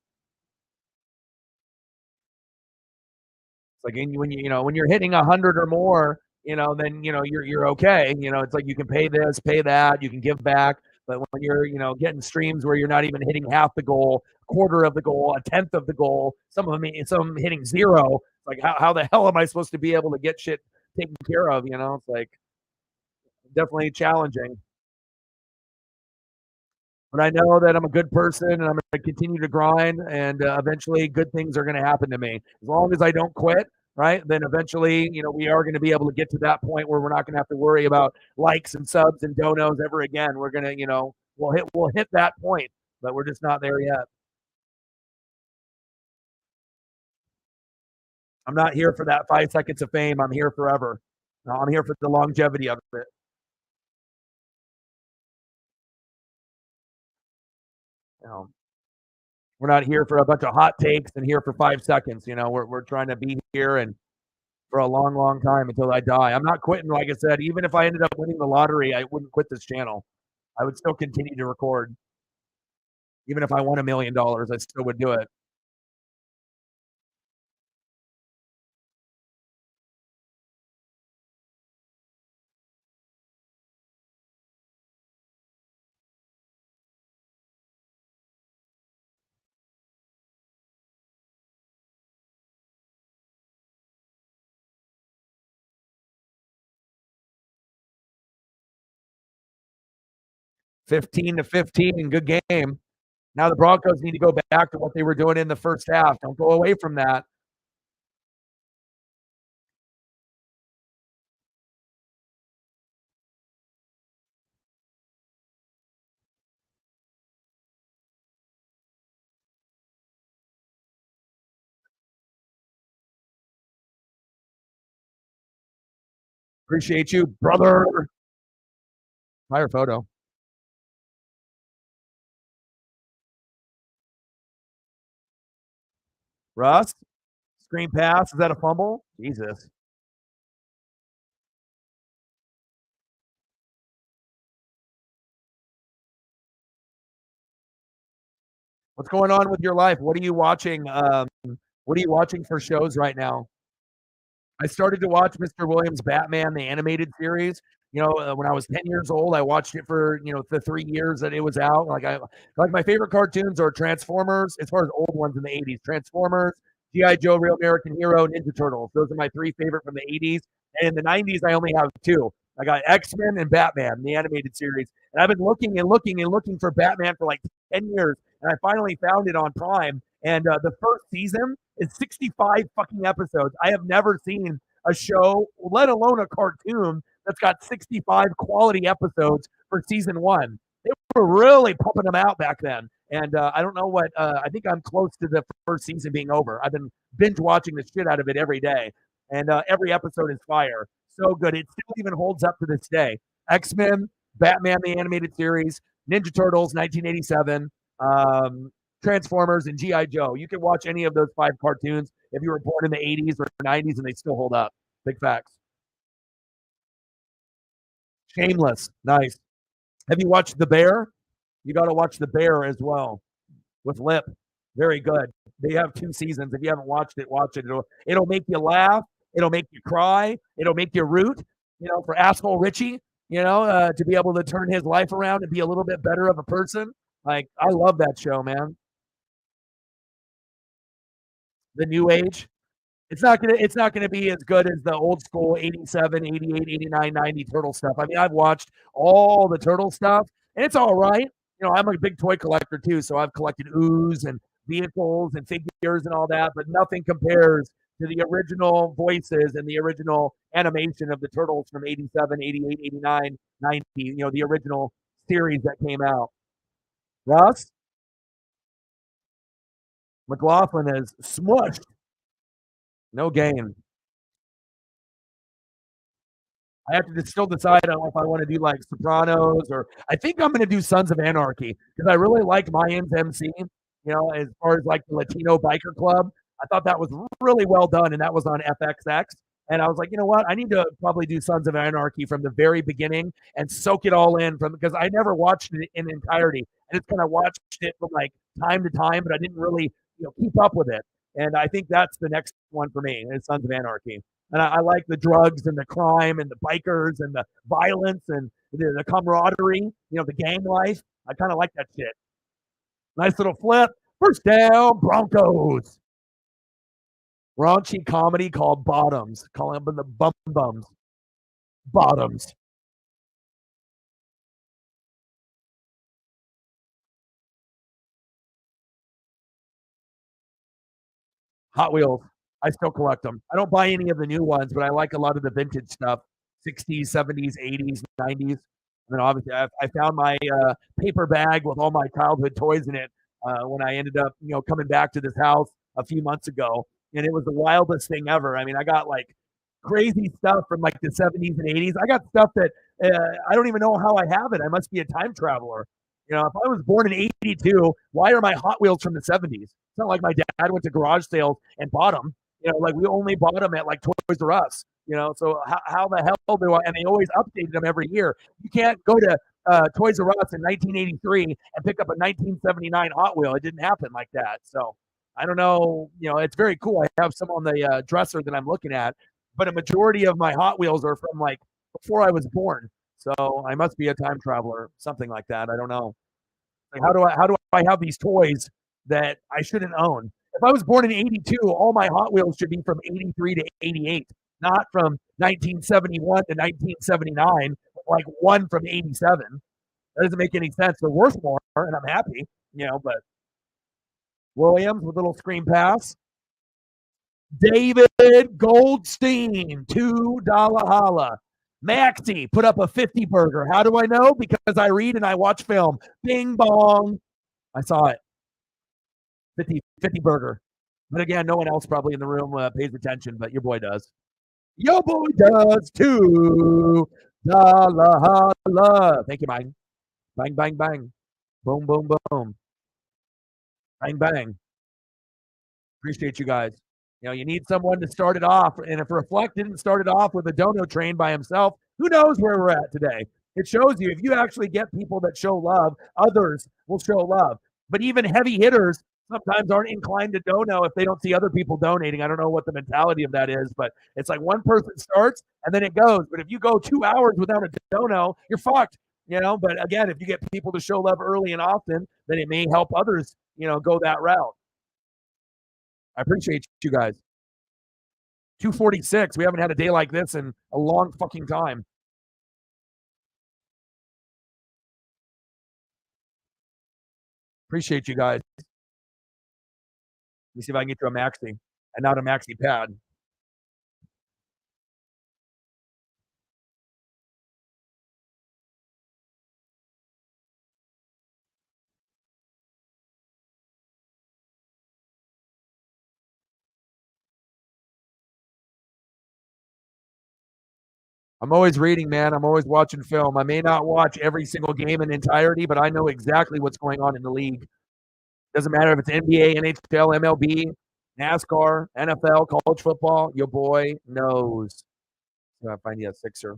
when when you're hitting 100 or more, then you're okay. It's like you can pay this, pay that, you can give back. But when you're getting streams where you're not even hitting half the goal, quarter of the goal, a tenth of the goal, some hitting zero. It's like how the hell am I supposed to be able to get shit taken care of? It's like definitely challenging. But I know that I'm a good person and I'm going to continue to grind, and eventually good things are going to happen to me. As long as I don't quit, right? Then eventually, we are going to be able to get to that point where we're not going to have to worry about likes and subs and donos ever again. We're going to, we'll hit that point, but we're just not there yet. I'm not here for that 5 seconds of fame. I'm here forever. No, I'm here for the longevity of it. You know, we're not here for a bunch of hot takes and here for 5 seconds. We're trying to be here and for a long, long time until I die. I'm not quitting. Like I said, even if I ended up winning the lottery, I wouldn't quit this channel. I would still continue to record. Even if I won $1 million, I still would do it. 15-15, good game. Now the Broncos need to go back to what they were doing in the first half. Don't go away from that. Appreciate you, brother. Fire photo. Russ, screen pass. Is that a fumble? Jesus. What's going on with your life? What are you watching? What are you watching for shows right now? I started to watch Mr. Williams' Batman, the animated series. When I was 10 years old, I watched it for the 3 years that it was out. Like my favorite cartoons are Transformers, as far as old ones in the 80s. Transformers, GI Joe, Real American Hero, Ninja Turtles. Those are my three favorite from the 80s. And in the 90s, I only have two. I got X-Men and Batman, the animated series. And I've been looking and looking and looking for Batman for like 10 years, and I finally found it on Prime. And the first season is 65 fucking episodes. I have never seen a show, let alone a cartoon, that's got 65 quality episodes for season one. They were really pumping them out back then. And I don't know what, I think I'm close to the first season being over. I've been binge watching the shit out of it every day. And every episode is fire. So good. It still even holds up to this day. X-Men, Batman, the animated series, Ninja Turtles, 1987. Transformers, and GI Joe. You can watch any of those five cartoons if you were born in the 80s or 90s, and they still hold up. Big facts. Shameless. Nice. Have you watched The Bear? You got to watch The Bear as well with Lip. Very good. They have 2 seasons. If you haven't watched it, watch it. It'll make you laugh. It'll make you cry. It'll make you root, for asshole Richie, to be able to turn his life around and be a little bit better of a person. Like, I love that show, man. The New Age. It's not gonna be as good as the old school 87, 88, 89, 90 turtle stuff. I mean, I've watched all the turtle stuff and it's all right. I'm a big toy collector too, so I've collected ooze and vehicles and figures and all that, but nothing compares to the original voices and the original animation of the turtles from 87, 88, 89, 90, the original series that came out. Russ, McLaughlin is smushed. No gain. I have to still decide on if I want to do like Sopranos or I think I'm going to do Sons of Anarchy because I really liked Mayans MC. As far as like the Latino biker club, I thought that was really well done, and that was on FXX. And I was like, you know what? I need to probably do Sons of Anarchy from the very beginning and soak it all in from because I never watched it in entirety. I just kind of watched it from like time to time, but I didn't really keep up with it. And I think that's the next one for me is Sons of Anarchy. And I like the drugs and the crime and the bikers and the violence and the camaraderie, the gang life. I kind of like that shit. Nice little flip. First down, Broncos. Raunchy comedy called Bottoms. Calling them the bum bums. Bottoms. Hot Wheels. I still collect them. I don't buy any of the new ones, but I like a lot of the vintage stuff 60s, 70s, 80s, 90s. And then obviously, I found my paper bag with all my childhood toys in it when I ended up, coming back to this house a few months ago. And it was the wildest thing ever. I mean, I got like crazy stuff from like the 70s and 80s. I got stuff that I don't even know how I have it. I must be a time traveler. If I was born in 82, why are my Hot Wheels from the 70s? It's not like my dad went to garage sales and bought them. Like we only bought them at like Toys R Us. So how the hell do I? And they always updated them every year. You can't go to Toys R Us in 1983 and pick up a 1979 Hot Wheel. It didn't happen like that. So I don't know. It's very cool. I have some on the dresser that I'm looking at, but a majority of my Hot Wheels are from like before I was born. So I must be a time traveler, something like that. I don't know. Like how do I have these toys that I shouldn't own? If I was born in 82, all my Hot Wheels should be from 83 to 88, not from 1971 to 1979, like one from 87. That doesn't make any sense. They're worth more, and I'm happy, but Williams with a little screen pass. David Goldstein, $2 holla. Maxie put up a 50 burger. How do I know? Because I read and I watch film. Bing bong. I saw it. 50 burger. But again, no one else probably in the room pays attention, but your boy does. Your boy does too. $1 holla. Thank you, Bang. Bang, bang, bang. Boom, boom, boom. Bang, bang. Appreciate you guys. You need someone to start it off. And if Reflect didn't start it off with a dono train by himself, who knows where we're at today? It shows you if you actually get people that show love, others will show love. But even heavy hitters sometimes aren't inclined to dono if they don't see other people donating. I don't know what the mentality of that is, but it's like one person starts and then it goes. But if you go 2 hours without a dono, you're fucked. But again, if you get people to show love early and often, then it may help others, go that route. I appreciate you guys. 246. We haven't had a day like this in a long fucking time. Appreciate you guys. Let me see if I can get you a maxi and not a maxi pad. I'm always reading, man. I'm always watching film. I may not watch every single game in entirety, but I know exactly what's going on in the league. Doesn't matter if it's NBA, NHL, MLB, NASCAR, NFL, college football. Your boy knows. So I find you a sixer.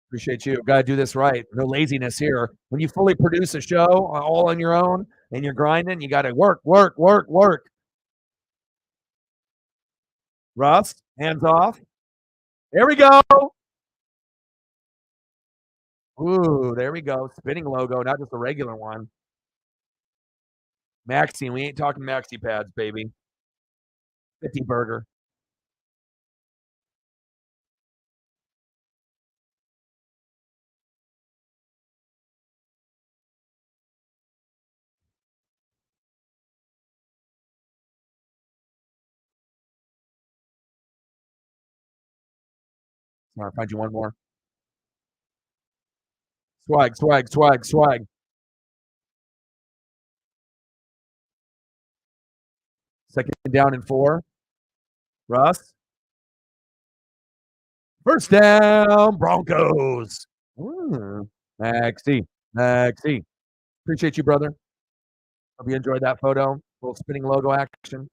Appreciate you. Got to do this right. No laziness here. When you fully produce a show all on your own and you're grinding, you got to work, work, work, work. Russ, hands off. There we go. Ooh, there we go. Spinning logo, not just a regular one. Maxi, we ain't talking maxi pads, baby. 50 burger. All right, find you one more. Swag, swag, swag, swag. Second down and 4. Russ. First down, Broncos. Maxie. Maxie. Appreciate you, brother. Hope you enjoyed that photo. Little spinning logo action.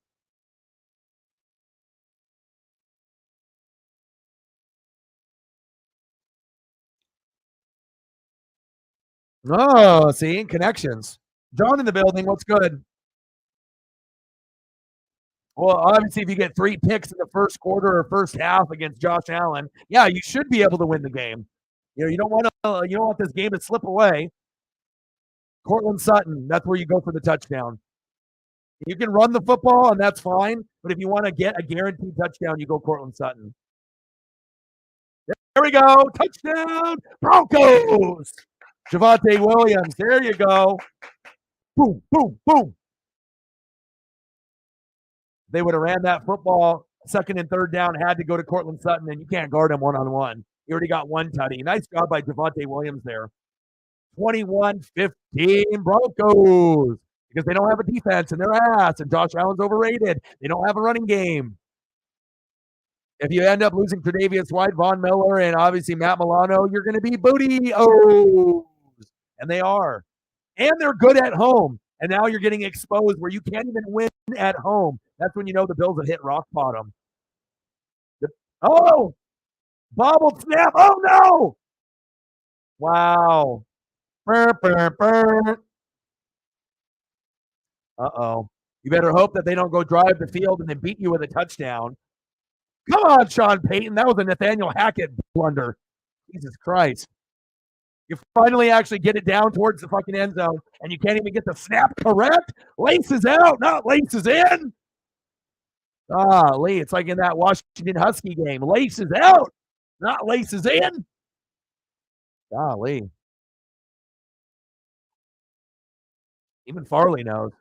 Oh, see, connections. John in the building. What's good? Well, obviously, if you get 3 picks in the first quarter or first half against Josh Allen, yeah, you should be able to win the game. You don't want this game to slip away. Cortland Sutton, that's where you go for the touchdown. You can run the football, and that's fine. But if you want to get a guaranteed touchdown, you go Cortland Sutton. There we go. Touchdown, Broncos. Javonte Williams. There you go. Boom, boom, boom. They would have ran that football second and third down, had to go to Cortland Sutton, and you can't guard him one-on-one. He already got one tutty. Nice job by Javonte Williams there. 21-15 Broncos because they don't have a defense in their ass, and Josh Allen's overrated. They don't have a running game. If you end up losing Tre'Davious White, Von Miller, and obviously Matt Milano, you're going to be booty-ohs. And they are. And they're good at home. And now you're getting exposed where you can't even win at home. That's when you know the Bills have hit rock bottom. Oh! Bobbled snap. Oh, no! Wow. Burr, burr, burr. Uh-oh. You better hope that they don't go drive the field and then beat you with a touchdown. Come on, Sean Payton. That was a Nathaniel Hackett blunder. Jesus Christ. You finally actually get it down towards the fucking end zone, and you can't even get the snap correct. Laces out, not laces in. Lee, it's like in that Washington Husky game. Laces out, not laces in. Lee. Even Farley knows.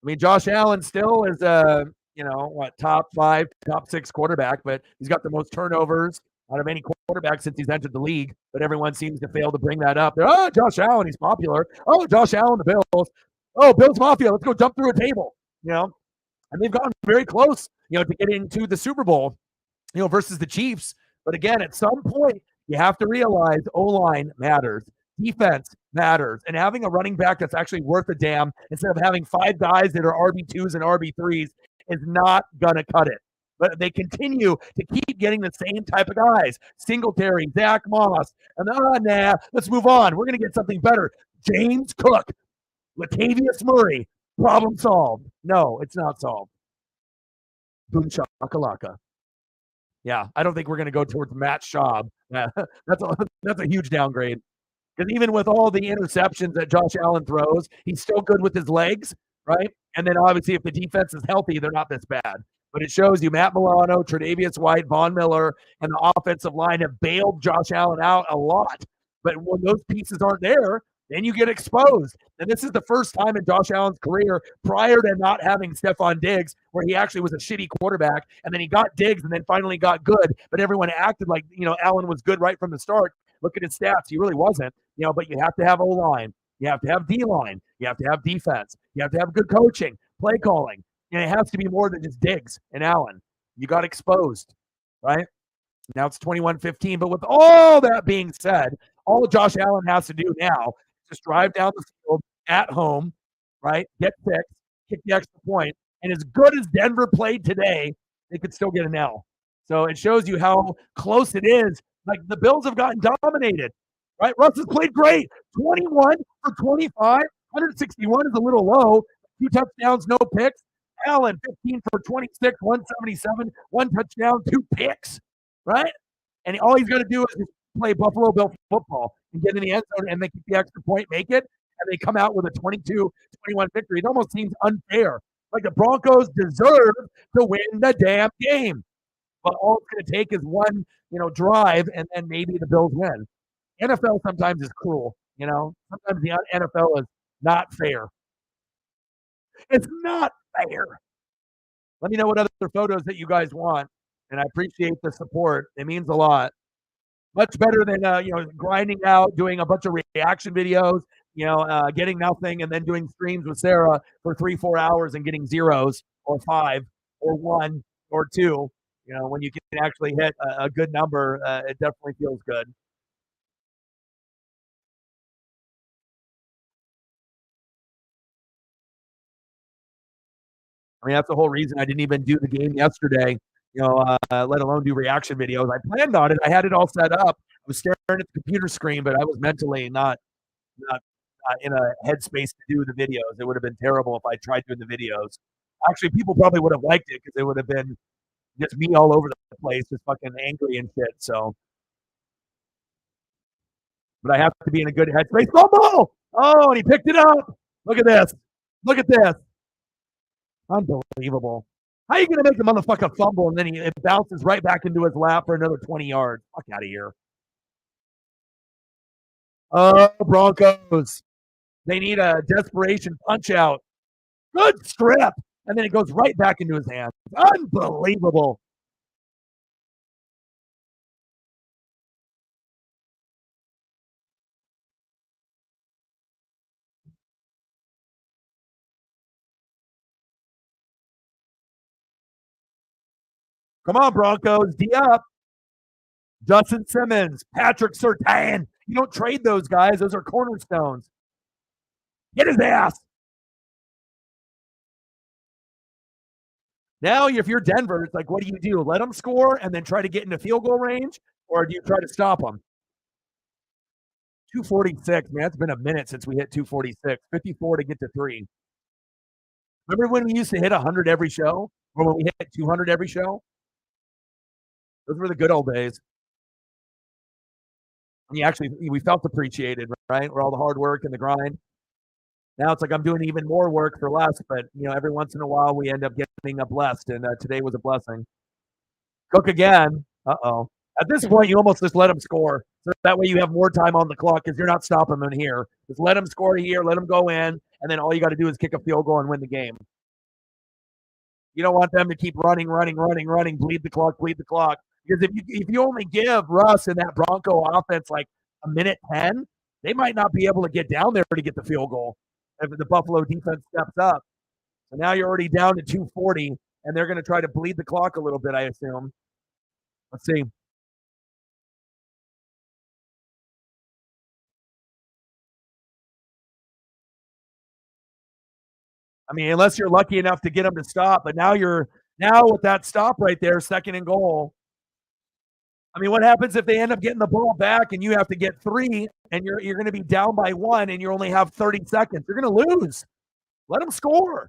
I mean, Josh Allen still is top 5, top 6 quarterback, but he's got the most turnovers out of any quarterback since he's entered the league. But everyone seems to fail to bring that up. Oh, Josh Allen, he's popular. Oh, Josh Allen, the Bills. Oh, Bills Mafia, let's go jump through a table. And they've gotten very close, to get into the Super Bowl, versus the Chiefs. But again, at some point, you have to realize O-line matters. Defense matters. And having a running back that's actually worth a damn instead of having 5 guys that are RB2s and RB3s is not going to cut it. But they continue to keep getting the same type of guys. Singletary, Zach Moss. And let's move on. We're going to get something better. James Cook, Latavius Murray, problem solved. No, it's not solved. Boom shakalaka. Yeah, I don't think we're going to go towards Matt Schaub. That's a huge downgrade. Because even with all the interceptions that Josh Allen throws, he's still good with his legs, right? And then obviously if the defense is healthy, they're not this bad. But it shows you Matt Milano, Tre'Davious White, Von Miller, and the offensive line have bailed Josh Allen out a lot. But when those pieces aren't there, then you get exposed. And this is the first time in Josh Allen's career prior to not having Stephon Diggs where he actually was a shitty quarterback, and then he got Diggs and then finally got good. But everyone acted like, Allen was good right from the start. Look at his stats. He really wasn't, but you have to have O-line. You have to have D-line. You have to have defense. You have to have good coaching, play calling. And it has to be more than just Diggs and Allen. You got exposed, right? Now it's 21-15. But with all that being said, all Josh Allen has to do now is just drive down the field at home, right? Get fixed, kick the extra point. And as good as Denver played today, they could still get an L. So it shows you how close it is. Like the Bills have gotten dominated, right? Russ has played great. 21 for 25. 161 is a little low. 2 touchdowns, no picks. Allen, 15 for 26, 177, 1 touchdown, 2 picks, right? And all he's going to do is just play Buffalo Bill football. and get in the end zone and they keep the extra point, make it, and they come out with a 22-21 victory. It almost seems unfair. Like the Broncos deserve to win the damn game. But all it's going to take is one, drive, and then maybe the Bills win. NFL sometimes is cruel. Sometimes the NFL is not fair. It's not fair. Let me know what other photos that you guys want, and I appreciate the support. It means a lot. Much better than grinding out, doing a bunch of reaction videos, getting nothing, and then doing streams with Sarah for 3-4 hours and getting zeros or 5 or 1 or 2. When you can actually hit a good number, it definitely feels good. I mean, that's the whole reason I didn't even do the game yesterday, let alone do reaction videos. I planned on it. I had it all set up. I was staring at the computer screen, but I was mentally not in a headspace to do the videos. It would have been terrible if I tried doing the videos. Actually, people probably would have liked it because it would have been just me all over the place, just fucking angry and shit. So, but I have to be in a good headspace. Fumble! Oh, and he picked it up. Look at this. Look at this. Unbelievable. How are you going to make the motherfucker fumble and then it bounces right back into his lap for another 20 yards? Fuck out of here. Oh, Broncos. They need a desperation punch out. Good strip. And then it goes right back into his hands. Unbelievable. Come on, Broncos. D up. Justin Simmons, Patrick Surtain. You don't trade those guys. Those are cornerstones. Get his ass. Now, if you're Denver, it's like, what do? Let them score and then try to get into field goal range, or do you try to stop them? 246, man. It's been a minute since we hit 246. 54 to get to 3. Remember when we used to hit 100 every show? Or when we hit 200 every show? Those were the good old days. And we felt appreciated, right? For all the hard work and the grind. Now it's like I'm doing even more work for less, but every once in a while we end up getting blessed, and today was a blessing. Cook again. Uh-oh. At this point, you almost just let them score. So that way you have more time on the clock because you're not stopping them here. Just let them score here, let them go in, and then all you got to do is kick a field goal and win the game. You don't want them to keep running, bleed the clock. Because if you only give Russ and that Bronco offense like a minute 10, they might not be able to get down there to get the field goal if the Buffalo defense steps up. So now you're already down to 240, and they're going to try to bleed the clock a little bit, I assume. Let's see. I mean, unless you're lucky enough to get them to stop, but now with that stop right there, 2nd and goal. I mean, what happens if they end up getting the ball back and you have to get 3 and you're going to be down by 1 and you only have 30 seconds? You're going to lose. Let them score.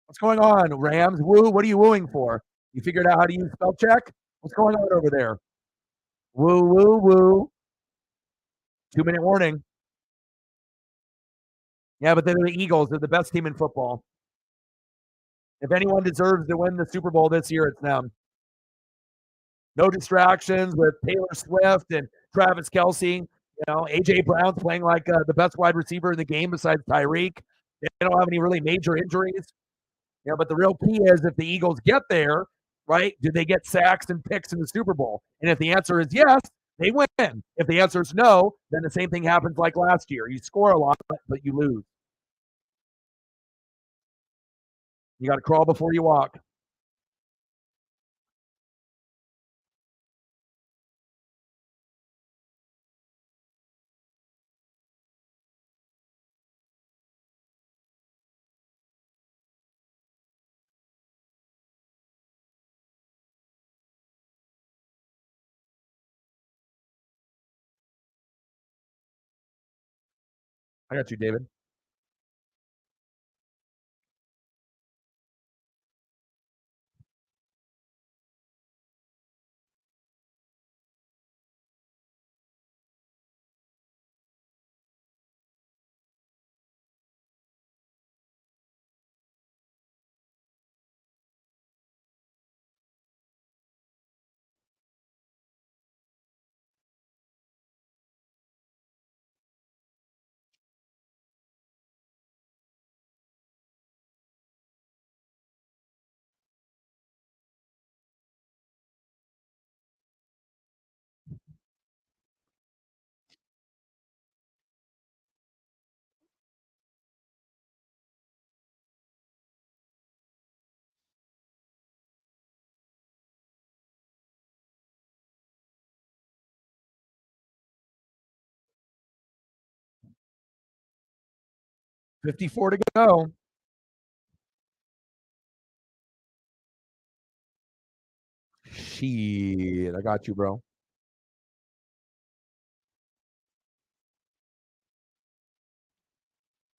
What's going on, Rams? Woo, what are you wooing for? You figured out how to use spell check? What's going on over there? Woo, woo, woo. 2-minute warning. Yeah, but they're the Eagles. They're the best team in football. If anyone deserves to win the Super Bowl this year, it's them. No distractions with Taylor Swift and Travis Kelce. A.J. Brown's playing like the best wide receiver in the game besides Tyreek. They don't have any really major injuries. But the real key is if the Eagles get there, right, do they get sacks and picks in the Super Bowl? And if the answer is yes, they win. If the answer is no, then the same thing happens like last year. You score a lot, but you lose. You got to crawl before you walk. I got you, David. $54 to go. Shit, I got you, bro.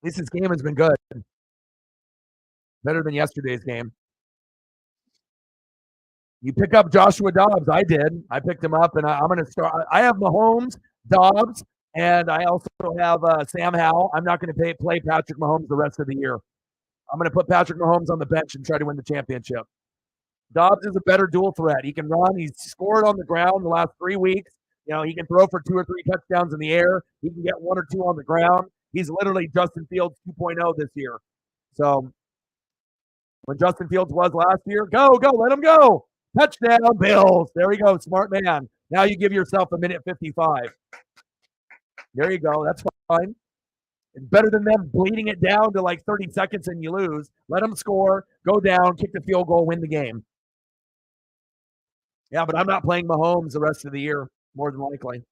At least this game has been good. Better than yesterday's game. You pick up Joshua Dobbs. I did. I picked him up, and I'm going to start. I have Mahomes, Dobbs, and I also have Sam Howell. I'm not going to play Patrick Mahomes the rest of the year. I'm going to put Patrick Mahomes on the bench and try to win the championship. Dobbs is a better dual threat. He can run. He's scored on the ground the last 3 weeks. You know, he can throw for 2 or 3 touchdowns in the air. He can get 1 or 2 on the ground. He's literally Justin Fields 2.0 this year. So when Justin Fields was last year, go, let him go. Touchdown, Bills. There we go, smart man. Now you give yourself a minute 55. There you go. That's fine. It's better than them bleeding it down to like 30 seconds and you lose. Let them score, go down, kick the field goal, win the game. Yeah, but I'm not playing Mahomes the rest of the year, more than likely.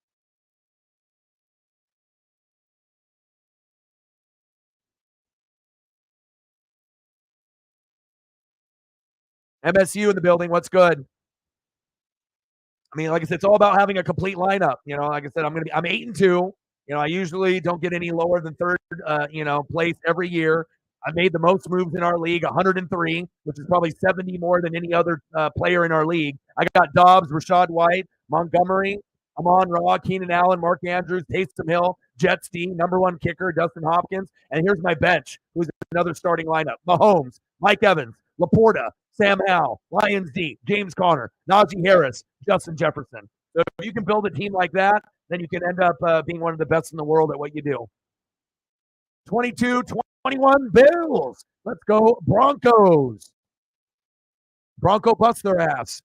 MSU in the building. What's good? I mean, like I said, it's all about having a complete lineup. You know, like I said, I'm 8-2. You know, I usually don't get any lower than third, place every year. I made the most moves in our league, 103, which is probably 70 more than any other player in our league. I got Dobbs, Rashad White, Montgomery, Amon-Ra, Keenan Allen, Mark Andrews, Taysom Hill, Jets D, number 1 kicker, Dustin Hopkins. And here's my bench, who's another starting lineup. Mahomes, Mike Evans, Laporta, Sam Howell, Lions D, James Conner, Najee Harris, Justin Jefferson. So if you can build a team like that, then you can end up being one of the best in the world at what you do. 22-21 Bills. Let's go Broncos. Bronco bust their ass.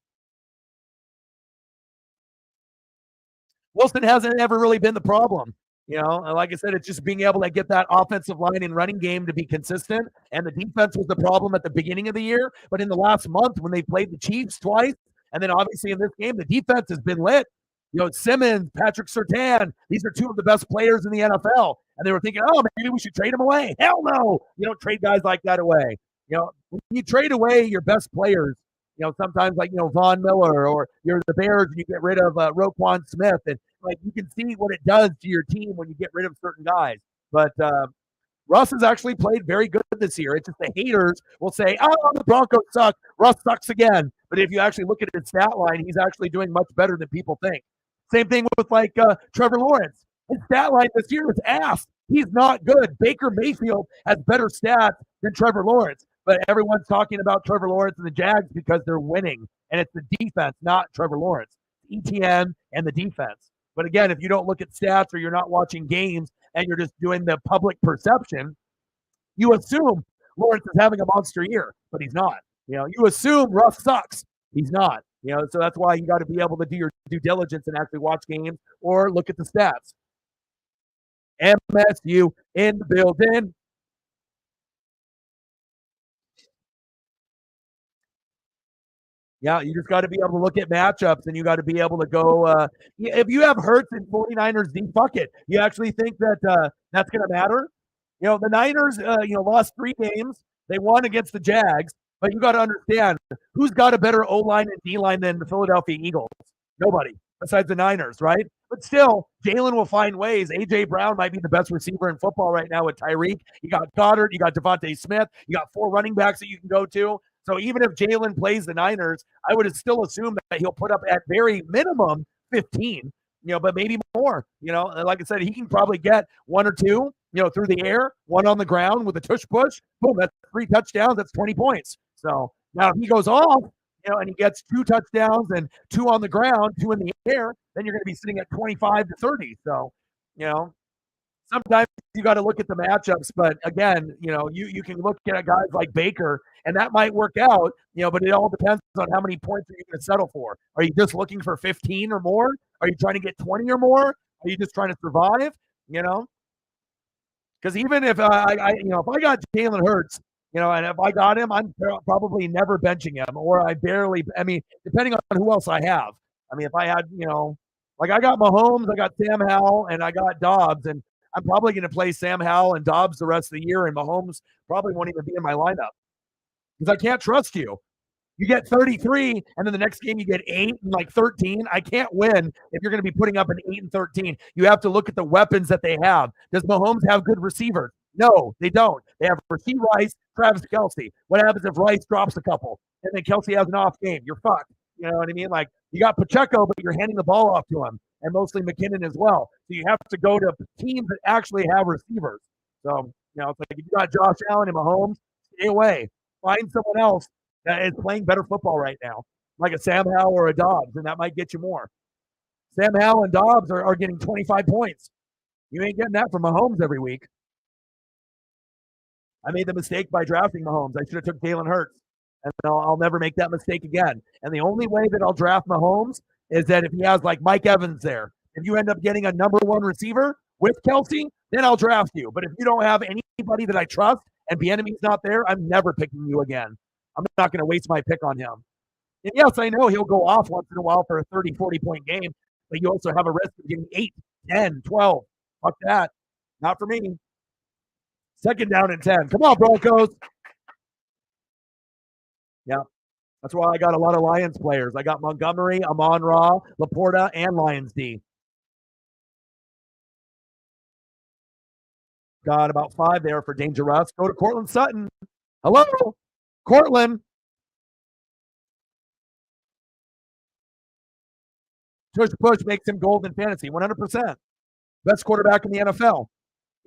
Wilson hasn't ever really been the problem. You know, like I said, it's just being able to get that offensive line and running game to be consistent. And the defense was the problem at the beginning of the year. But in the last month, when they played the Chiefs twice, and then obviously in this game, the defense has been lit. You know, Simmons, Patrick Surtain, these are 2 of the best players in the NFL. And they were thinking, oh, maybe we should trade them away. Hell no. You don't trade guys like that away. You know, when you trade away your best players, you know, sometimes like, Von Miller, or you're the Bears and you get rid of Roquan Smith, and like you can see what it does to your team when you get rid of certain guys. But Russ has actually played very good this year. It's just the haters will say, oh, the Broncos suck. Russ sucks again. But if you actually look at his stat line, he's actually doing much better than people think. Same thing with like Trevor Lawrence. His stat line this year is ass. He's not good. Baker Mayfield has better stats than Trevor Lawrence. But everyone's talking about Trevor Lawrence and the Jags because they're winning. And it's the defense, not Trevor Lawrence. ETN and the defense. But again, if you don't look at stats or you're not watching games and you're just doing the public perception, you assume Lawrence is having a monster year, but he's not. You know, you assume Russ sucks. He's not. You know, so that's why you got to be able to do your due diligence and actually watch games or look at the stats. MSU in the building. Yeah, you just got to be able to look at matchups, and you got to be able to go. If you have Hurts and 49ers, fuck it. You actually think that that's going to matter? You know, the Niners, lost 3 games. They won against the Jags, but you got to understand who's got a better O-line and D-line than the Philadelphia Eagles? Nobody besides the Niners, right? But still, Jalen will find ways. A.J. Brown might be the best receiver in football right now with Tyreek. You got Goddard, you got Devontae Smith, you got 4 running backs that you can go to. So even if Jalen plays the Niners, I would still assume that he'll put up at very minimum 15, but maybe more. Like I said, he can probably get 1 or 2, through the air, 1 on the ground with a tush push. Boom, that's 3 touchdowns. That's 20 points. So now if he goes off, and he gets 2 touchdowns and 2 on the ground, 2 in the air, then you're going to be sitting at 25 to 30. So, sometimes you got to look at the matchups, but again, you can look at guys like Baker, and that might work out, but it all depends on how many points are you going to settle for. Are you just looking for 15 or more? Are you trying to get 20 or more? Are you just trying to survive? Because even if if I got Jalen Hurts, and if I got him, I'm probably never benching him, or depending on who else I have. If I had, like I got Mahomes, I got Sam Howell, and I got Dobbs, and I'm probably going to play Sam Howell and Dobbs the rest of the year, and Mahomes probably won't even be in my lineup because I can't trust you. You get 33, and then the next game you get 8 and 13. I can't win if you're going to be putting up an 8 and 13. You have to look at the weapons that they have. Does Mahomes have good receivers? No, they don't. They have Rasheed Rice, Travis Kelce. What happens if Rice drops a couple and then Kelce has an off game? You're fucked. You know what I mean? Like, you got Pacheco, but you're handing the ball off to him, and mostly McKinnon as well. So you have to go to teams that actually have receivers. So, it's like if you got Josh Allen and Mahomes, stay away. Find someone else that is playing better football right now, like a Sam Howell or a Dobbs, and that might get you more. Sam Howell and Dobbs are getting 25 points. You ain't getting that from Mahomes every week. I made the mistake by drafting Mahomes. I should have took Jalen Hurts, and I'll never make that mistake again. And the only way that I'll draft Mahomes is that if he has like Mike Evans there. If you end up getting a number 1 receiver with Kelce, then I'll draft you. But if you don't have anybody that I trust and Bieniemy's not there, I'm never picking you again. I'm not going to waste my pick on him. And yes, I know he'll go off once in a while for a 30, 40-point game, but you also have a risk of getting 8, 10, 12. Fuck that. Not for me. 2nd down and 10. Come on, Broncos. Yeah, that's why I got a lot of Lions players. I got Montgomery, Amon-Ra, Laporta, and Lions D. Got about 5 there for Dangerous. Go to Cortland Sutton. Hello, Cortland. Tush push makes him gold in fantasy, 100%. Best quarterback in the NFL.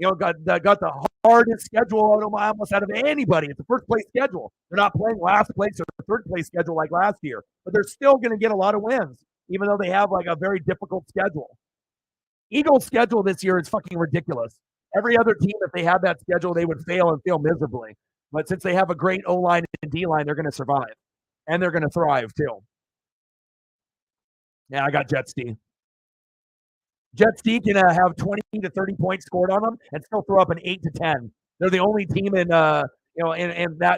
Got the hardest schedule almost out of anybody. It's the first place schedule. They're not playing last place or third place schedule like last year, but they're still going to get a lot of wins, even though they have like a very difficult schedule. Eagles' schedule this year is fucking ridiculous. Every other team, if they had that schedule, they would fail and fail miserably. But since they have a great O-line and D-line, they're going to survive. And they're going to thrive, too. Yeah, I got Jets D. Jets D can have 20 to 30 points scored on them and still throw up an 8 to 10. They're the only team in that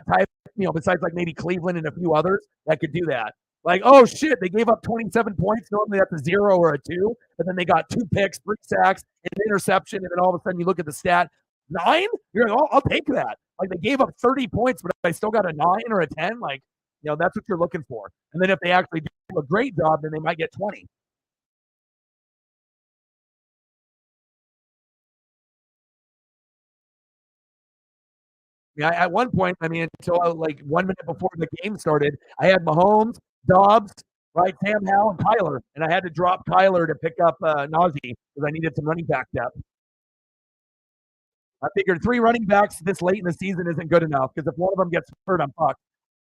type, besides like maybe Cleveland and a few others that could do that. Like, oh shit, they gave up 27 points. Normally that's a 0 or a 2, but then they got 2 picks, 3 sacks, an interception, and then all of a sudden you look at the stat, 9? You're like, oh, I'll take that. Like, they gave up 30 points, but I still got a 9 or a 10. Like, that's what you're looking for. And then if they actually do a great job, then they might get 20. Yeah, at one point, until like 1 minute before the game started, I had Mahomes, Dobbs, right, Sam Howell, and Kyler, and I had to drop Kyler to pick up Najee because I needed some running back depth. I figured 3 running backs this late in the season isn't good enough because if one of them gets hurt, I'm fucked.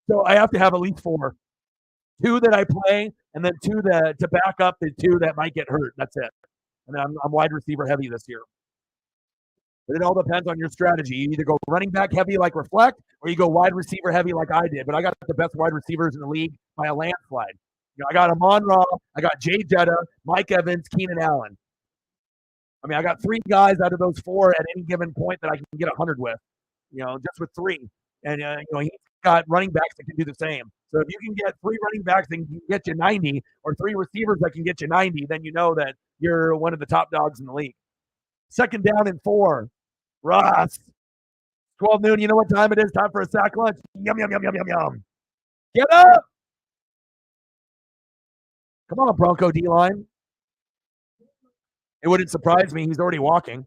So I have to have at least 4. 2 that I play, and then 2 that to back up the 2 that might get hurt. That's it. And I'm wide receiver heavy this year. But it all depends on your strategy. You either go running back heavy like Reflect, or you go wide receiver heavy like I did. But I got the best wide receivers in the league by a landslide. I got Amon-Ra, I got Jay Jetta, Mike Evans, Keenan Allen. I got 3 guys out of those 4 at any given point that I can get 100 with, just with 3. And, he's got running backs that can do the same. So if you can get 3 running backs that can get you 90 or 3 receivers that can get you 90, then you know that you're one of the top dogs in the league. 2nd down and 4. Ross. 12 noon. You know what time it is? Time for a sack lunch. Yum, yum, yum, yum, yum, yum. Get up. Come on, Bronco D-line. It wouldn't surprise me. He's already walking.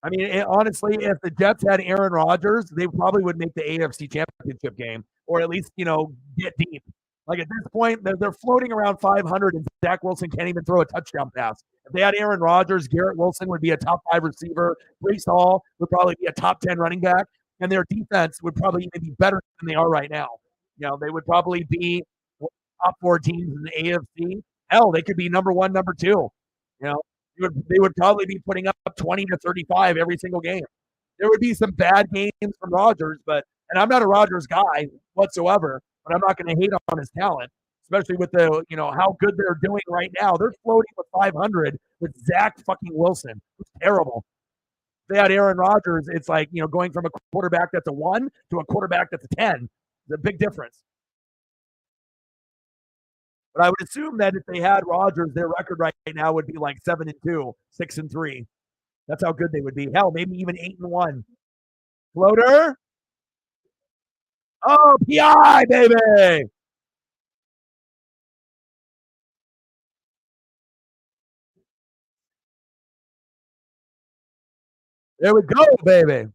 I mean, honestly, if the Jets had Aaron Rodgers, they probably would make the AFC Championship game, or at least get deep. Like at this point, they're floating around 500, and Zach Wilson can't even throw a touchdown pass. If they had Aaron Rodgers, Garrett Wilson would be a top 5 receiver. Brees Hall would probably be a top 10 running back, and their defense would probably even be better than they are right now. They would probably be top 4 teams in the AFC. Hell, they could be number 1, number 2. They would probably be putting up 20 to 35 every single game. There would be some bad games from Rodgers, and I'm not a Rodgers guy whatsoever, but I'm not going to hate on his talent, especially with how good they're doing right now. They're floating with 500 with Zach fucking Wilson. It's terrible. If they had Aaron Rodgers, it's like, going from a quarterback that's a 1 to a quarterback that's a 10. It's a big difference. But I would assume that if they had Rodgers, their record right now would be like 7-2, 6-3. That's how good they would be. Hell, maybe even 8-1. Floater. Oh, PI, baby. There we go, baby.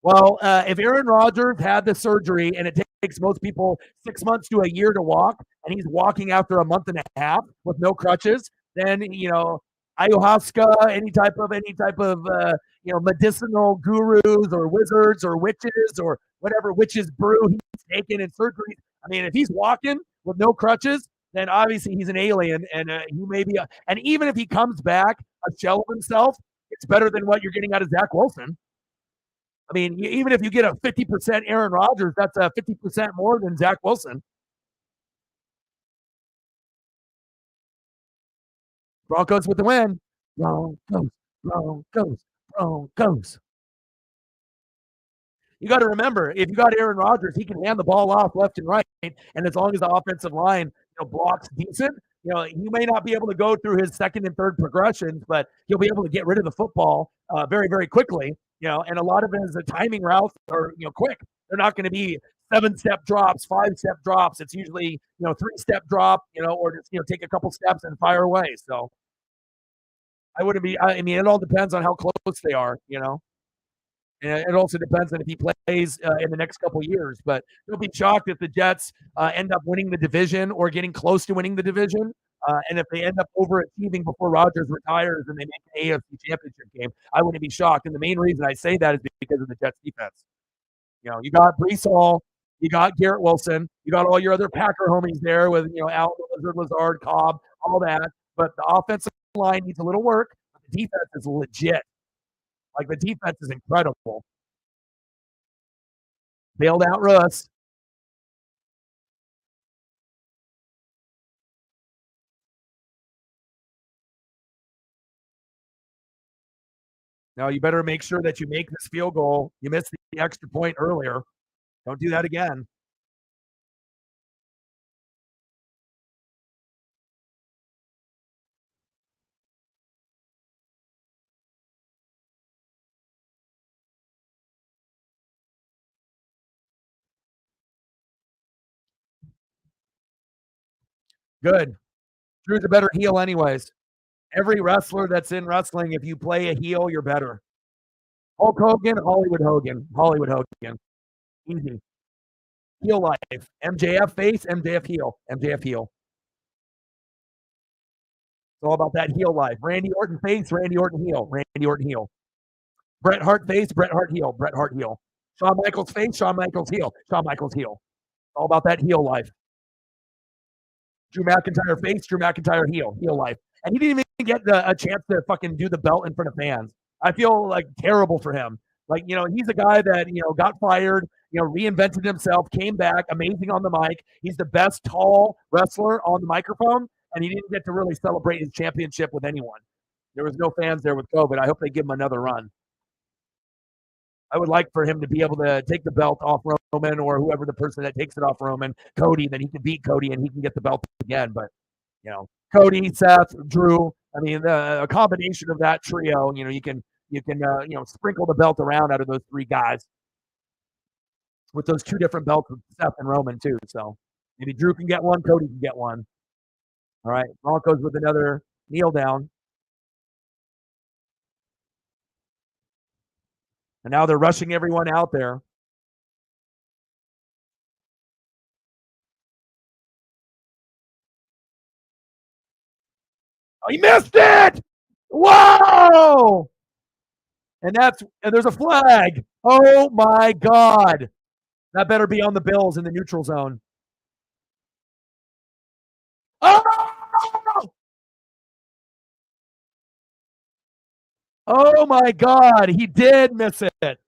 Well, if Aaron Rodgers had the surgery and it takes most people 6 months to a year to walk, and he's walking after a month and a half with no crutches, then ayahuasca, any type of medicinal gurus or wizards or witches or whatever witches brew he's taken in surgery. I mean, if he's walking with no crutches, then obviously he's an alien, and he may be. And even if he comes back a shell of himself, it's better than what you're getting out of Zach Wilson. I mean, even if you get a 50% Aaron Rodgers, that's a 50% more than Zach Wilson. Broncos with the win. Broncos, Broncos, Broncos. You got to remember, if you got Aaron Rodgers, he can hand the ball off left and right, and as long as the offensive line blocks decent, he may not be able to go through his second and third progressions, but he'll be able to get rid of the football very, very quickly. And a lot of his timing routes are quick. They're not going to be 7-step drops, 5-step drops. It's usually 3-step drop, or just take a couple steps and fire away. So I wouldn't be. I mean, it all depends on how close they are. And it also depends on if he plays in the next couple of years. But don't be shocked if the Jets end up winning the division or getting close to winning the division. And if they end up overachieving before Rodgers retires and they make an AFC Championship game, I wouldn't be shocked. And the main reason I say that is because of the Jets defense. You got Brees Hall, you got Garrett Wilson, you got all your other Packer homies there with Al, Lazard, Cobb, all that. But the offensive line needs a little work. But the defense is legit. Like, the defense is incredible. Bailed out Russ. Now you better make sure that you make this field goal. You missed the extra point earlier. Don't do that again. Good. Drew's a better heel anyways. Every wrestler that's in wrestling, if you play a heel, you're better. Hulk Hogan, Hollywood Hogan. Hollywood Hogan. Easy. Heel life. MJF face, MJF heel. MJF heel. It's all about that heel life. Randy Orton face, Randy Orton heel. Randy Orton heel. Bret Hart face, Bret Hart heel. Bret Hart heel. Shawn Michaels face, Shawn Michaels heel. Shawn Michaels heel. It's all about that heel life. Drew McIntyre face, Drew McIntyre heel. Heel life. And he didn't even get a chance to fucking do the belt in front of fans. I feel like terrible for him. Like, he's a guy that, got fired, reinvented himself, came back, amazing on the mic. He's the best tall wrestler on the microphone, and he didn't get to really celebrate his championship with anyone. There was no fans there with COVID. I hope they give him another run. I would like for him to be able to take the belt off Roman, or whoever the person that takes it off Roman, Cody, then he can beat Cody and he can get the belt again. But, Cody, Seth, Drew, I mean, a combination of that trio, you can sprinkle the belt around out of those 3 guys with those 2 different belts with Seth and Roman too. So maybe Drew can get one, Cody can get one. All right, Broncos with another kneel down. And now they're rushing everyone out there. Oh, he missed it! Whoa! And there's a flag. Oh my God. That better be on the Bills in the neutral zone. Oh! Oh my God. He did miss it.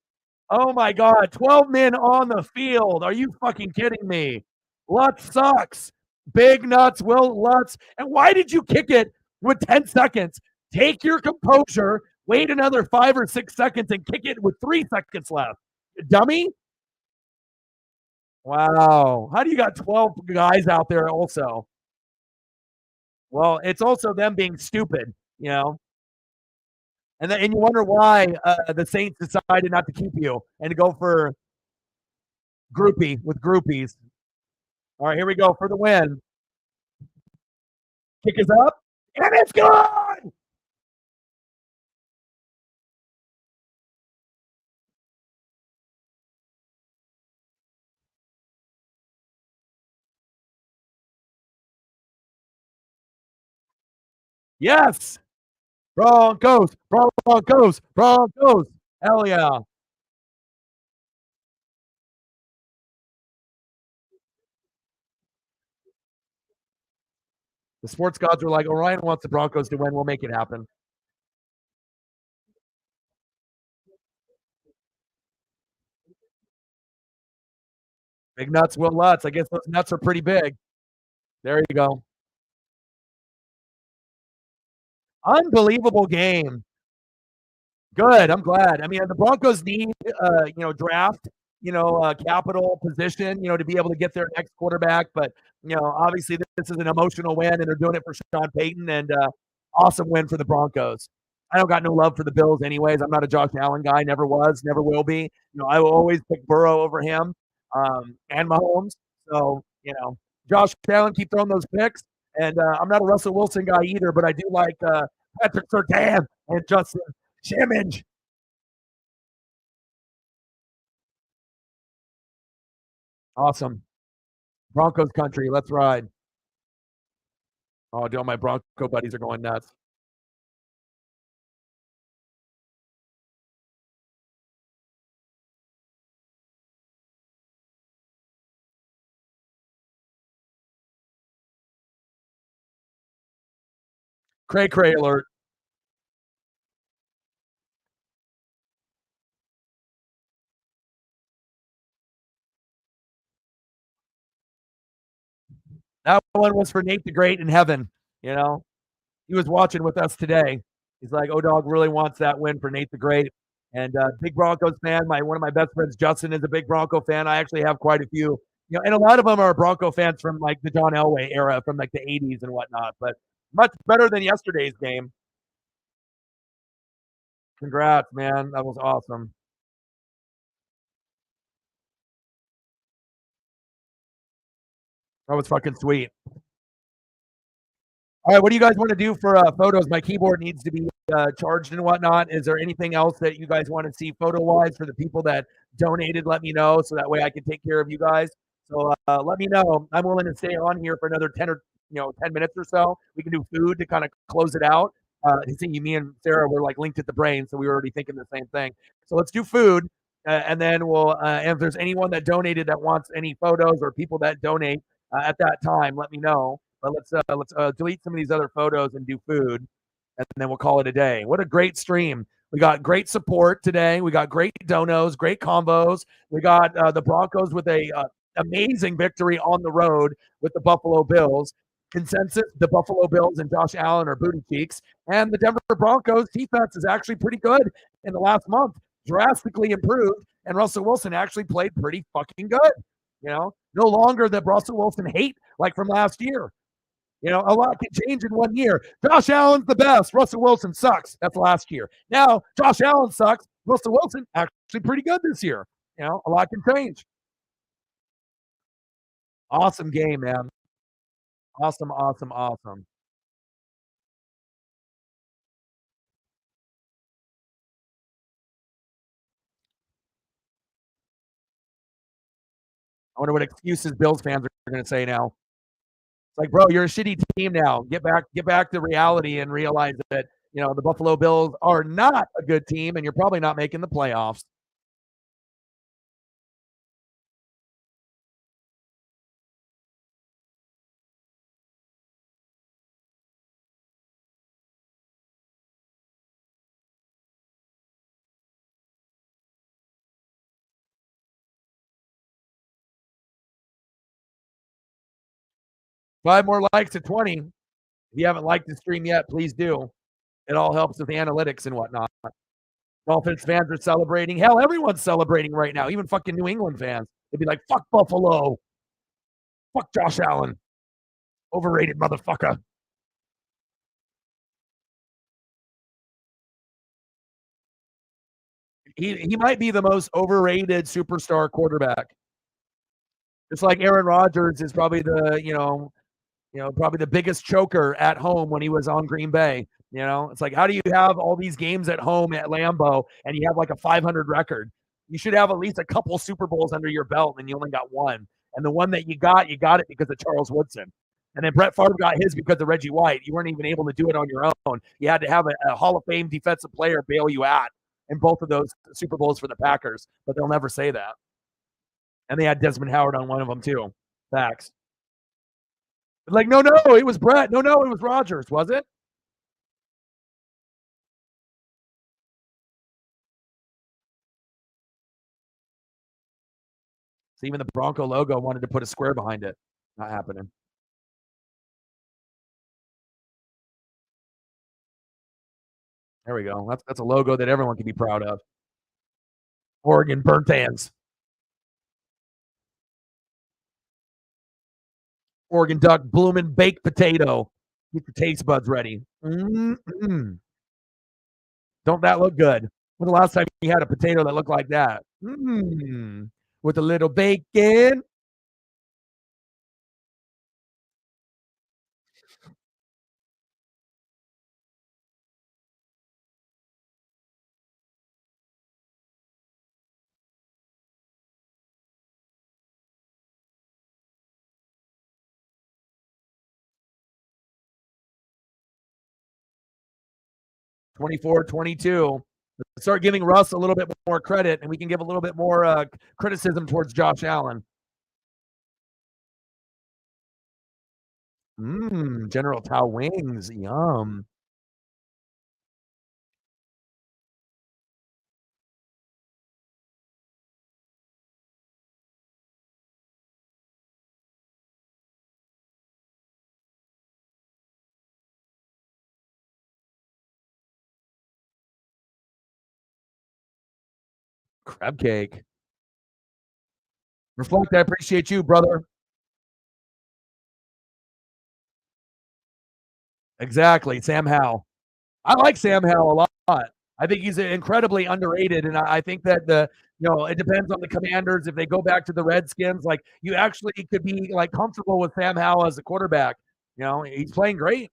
Oh my God. 12 men on the field. Are you fucking kidding me? Lutz sucks. Big nuts, Will Lutz. And why did you kick it with 10 seconds? Take your composure, wait another 5 or 6 seconds, and kick it with 3 seconds left. Dummy? Wow. How do you got 12 guys out there also? Well, it's also them being stupid, you know? And you wonder why the Saints decided not to keep you and to go for groupie with groupies. All right, here we go for the win. Kick is up, and it's gone. Yes. Broncos, Broncos, Broncos. Hell yeah. The sports gods were like, Orion wants the Broncos to win. We'll make it happen. Big nuts, Will Lutz. I guess those nuts are pretty big. There you go. Unbelievable game. Good. I'm glad. I mean, the Broncos need, draft, capital position, to be able to get their next quarterback. But, obviously this is an emotional win, and they're doing it for Sean Payton, and awesome win for the Broncos. I don't got no love for the Bills, anyways. I'm not a Josh Allen guy. Never was. Never will be. I will always pick Burrow over him, and Mahomes. So, Josh Allen, keep throwing those picks. And I'm not a Russell Wilson guy either, but I do like Patrick Surtain and Justin Shimmage. Awesome. Broncos country. Let's ride. Oh, dude, all my Bronco buddies are going nuts. Cray cray alert. That one was for Nate the Great in heaven. You know, he was watching with us today. He's like, "Oh, dog really wants that win for Nate the Great." And big Broncos fan. One of my best friends, Justin, is a big Bronco fan. I actually have quite a few, and a lot of them are Bronco fans from like the John Elway era, from like the '80s and whatnot. But much better than yesterday's game. Congrats, man. That was awesome. That was fucking sweet. All right, what do you guys want to do for photos? My keyboard needs to be charged and whatnot. Is there anything else that you guys want to see photo-wise for the people that donated? Let me know so that way I can take care of you guys. So let me know. I'm willing to stay on here for another 10 minutes or so. We can do food to kind of close it out. See, me and Sarah were like linked at the brain, so we were already thinking the same thing. So let's do food, and then we'll. And if there's anyone that donated that wants any photos or people that donate at that time, let me know. But let's delete some of these other photos and do food, and then we'll call it a day. What a great stream! We got great support today. We got great donos, great combos. We got the Broncos with a amazing victory on the road with the Buffalo Bills. Consensus: the Buffalo Bills and Josh Allen are booty cheeks, and the Denver Broncos defense is actually pretty good in the last month, drastically improved, and Russell Wilson actually played pretty fucking good. No longer the Russell Wilson hate like from last year. A lot can change in 1 year. Josh Allen's the best. Russell Wilson sucks. That's last year. Now, Josh Allen sucks. Russell Wilson actually pretty good this year. A lot can change. Awesome game, man. Awesome, awesome, awesome. I wonder what excuses Bills fans are gonna say now. It's like, bro, you're a shitty team now. Get back to reality and realize that, the Buffalo Bills are not a good team and you're probably not making the playoffs. 5 more likes at 20. If you haven't liked the stream yet, please do. It all helps with analytics and whatnot. Dolphins fans are celebrating. Hell, everyone's celebrating right now, even fucking New England fans. They'd be like, fuck Buffalo. Fuck Josh Allen. Overrated motherfucker. He might be the most overrated superstar quarterback. Just like Aaron Rodgers is probably probably the biggest choker at home when he was on Green Bay. It's like, how do you have all these games at home at Lambeau and you have like a 500 record? You should have at least a couple Super Bowls under your belt, and you only got one. And the one that you got it because of Charles Woodson. And then Brett Favre got his because of Reggie White. You weren't even able to do it on your own. You had to have a Hall of Fame defensive player bail you out in both of those Super Bowls for the Packers, but they'll never say that. And they had Desmond Howard on one of them too. Facts. Like, no, it was Brett. No, it was Rodgers, was it? So even the Bronco logo wanted to put a square behind it. Not happening. There we go. That's a logo that everyone can be proud of. Oregon burnt hands. Oregon duck, blooming baked potato. Get your taste buds ready. Mm-mm. Don't that look good? When the last time you had a potato that looked like that? With a little bacon. Twenty-four, 22. Let's start giving Russ a little bit more credit, and we can give a little bit more criticism towards Josh Allen. General Tao wings. Yum. Crab cake. Reflect, I appreciate you, brother. Exactly. Sam Howell. I like Sam Howell a lot. I think he's incredibly underrated, and I think that it depends on the Commanders. If they go back to the Redskins, like, you actually could be like comfortable with Sam Howell as a quarterback. He's playing great.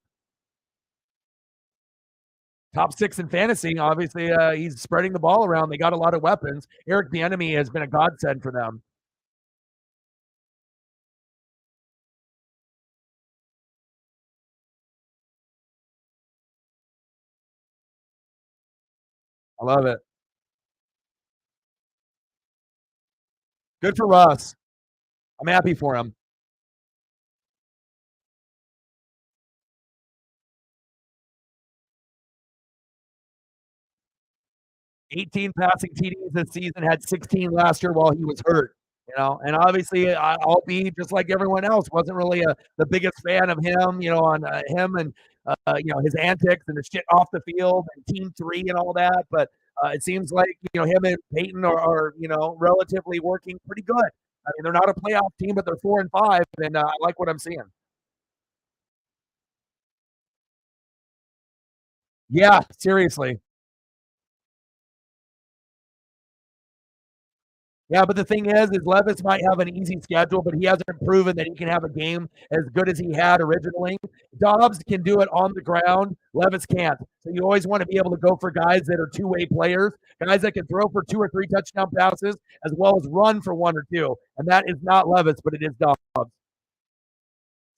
Top 6 in fantasy. Obviously, he's spreading the ball around. They got a lot of weapons. Eric Bieniemy has been a godsend for them. I love it. Good for Russ. I'm happy for him. 18 passing TDs this season, had 16 last year while he was hurt. And obviously, I'll be just like everyone else. Wasn't really the biggest fan of him, on him and his antics and the shit off the field and Team 3 and all that. But it seems like him and Peyton are relatively working pretty good. I mean, they're not a playoff team, but they're 4-5, and I like what I'm seeing. Yeah, seriously. Yeah, but the thing is Levis might have an easy schedule, but he hasn't proven that he can have a game as good as he had originally. Dobbs can do it on the ground. Levis can't. So you always want to be able to go for guys that are two-way players, guys that can throw for 2 or 3 touchdown passes, as well as run for 1 or 2. And that is not Levis, but it is Dobbs.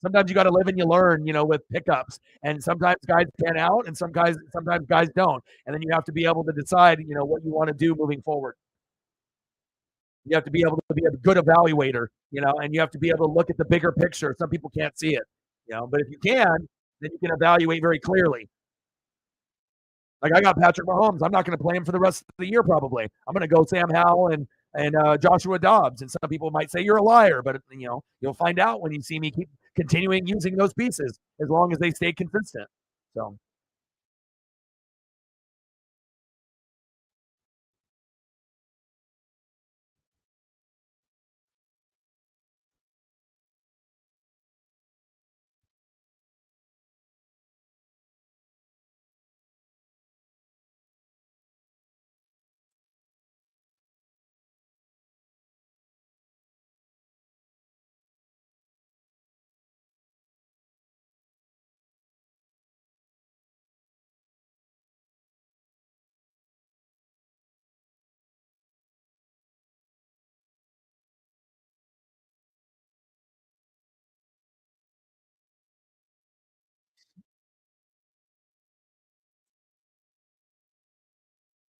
Sometimes you got to live and you learn, with pickups. And sometimes guys pan out, and sometimes guys don't. And then you have to be able to decide, what you want to do moving forward. You have to be able to be a good evaluator, and you have to be able to look at the bigger picture. Some people can't see it, but if you can, then you can evaluate very clearly. Like I got Patrick Mahomes. I'm not going to play him for the rest of the year probably. I'm going to go Sam Howell and Joshua Dobbs. And some people might say you're a liar, but you'll find out when you see me keep continuing using those pieces as long as they stay consistent. So.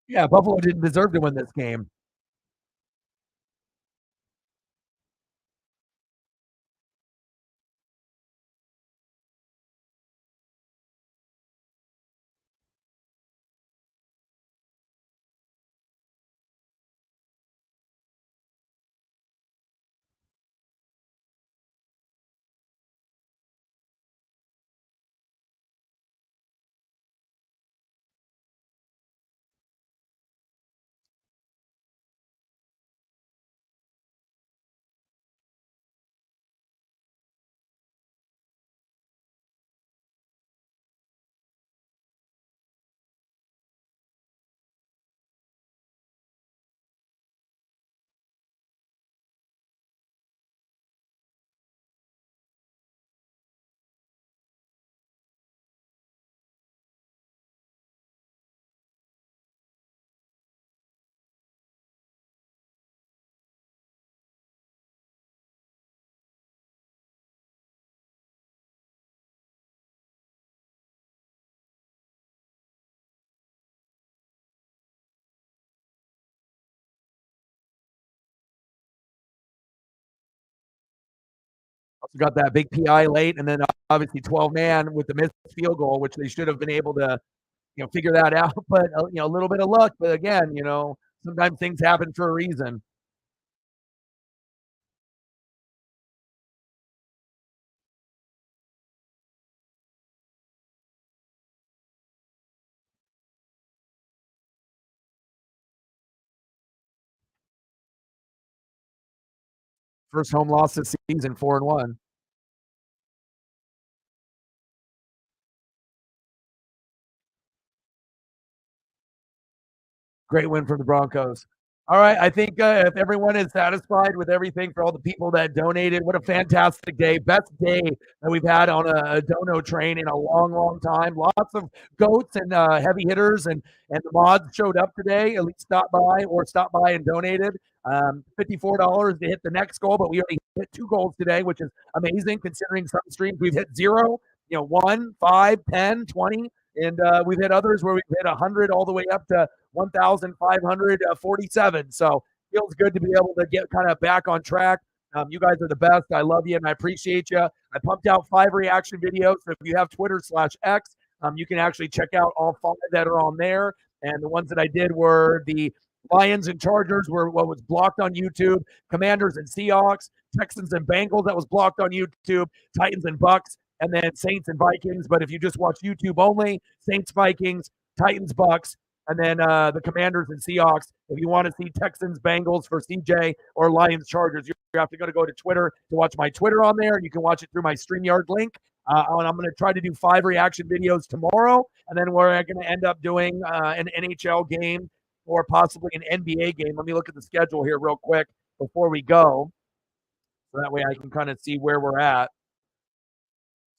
Yeah, Buffalo didn't deserve to win this game. Also got that big PI late, and then obviously 12-man with the missed field goal, which they should have been able to, figure that out. But a little bit of luck. But again, sometimes things happen for a reason. First home loss this season, 4-1. Great win from the Broncos. All right, I think if everyone is satisfied with everything for all the people that donated, what a fantastic day. Best day that we've had on a dono train in a long, long time. Lots of goats and heavy hitters and the mods showed up today, at least stopped by and donated. $54 to hit the next goal, but we already hit 2 goals today, which is amazing considering some streams we've hit 0, 1, 5, 10, 20, and we've hit others where we've hit 100 all the way up to 1,547. So feels good to be able to get kind of back on track. You guys are the best. I love you and I appreciate you. I pumped out 5 reaction videos. So if you have Twitter/X, you can actually check out all 5 that are on there. And the ones that I did were the Lions and Chargers were what was blocked on YouTube, Commanders and Seahawks, Texans and Bengals that was blocked on YouTube, Titans and Bucks, and then Saints and Vikings. But if you just watch YouTube only, Saints, Vikings, Titans, Bucks, and then the Commanders and Seahawks. If you want to see Texans, Bengals for CJ or Lions, Chargers, you have to go to Twitter to watch my Twitter on there. You can watch it through my StreamYard link. And I'm going to try to do 5 reaction videos tomorrow, and then we're going to end up doing an NHL game or possibly an NBA game. Let me look at the schedule here real quick before we go. So that way I can kind of see where we're at.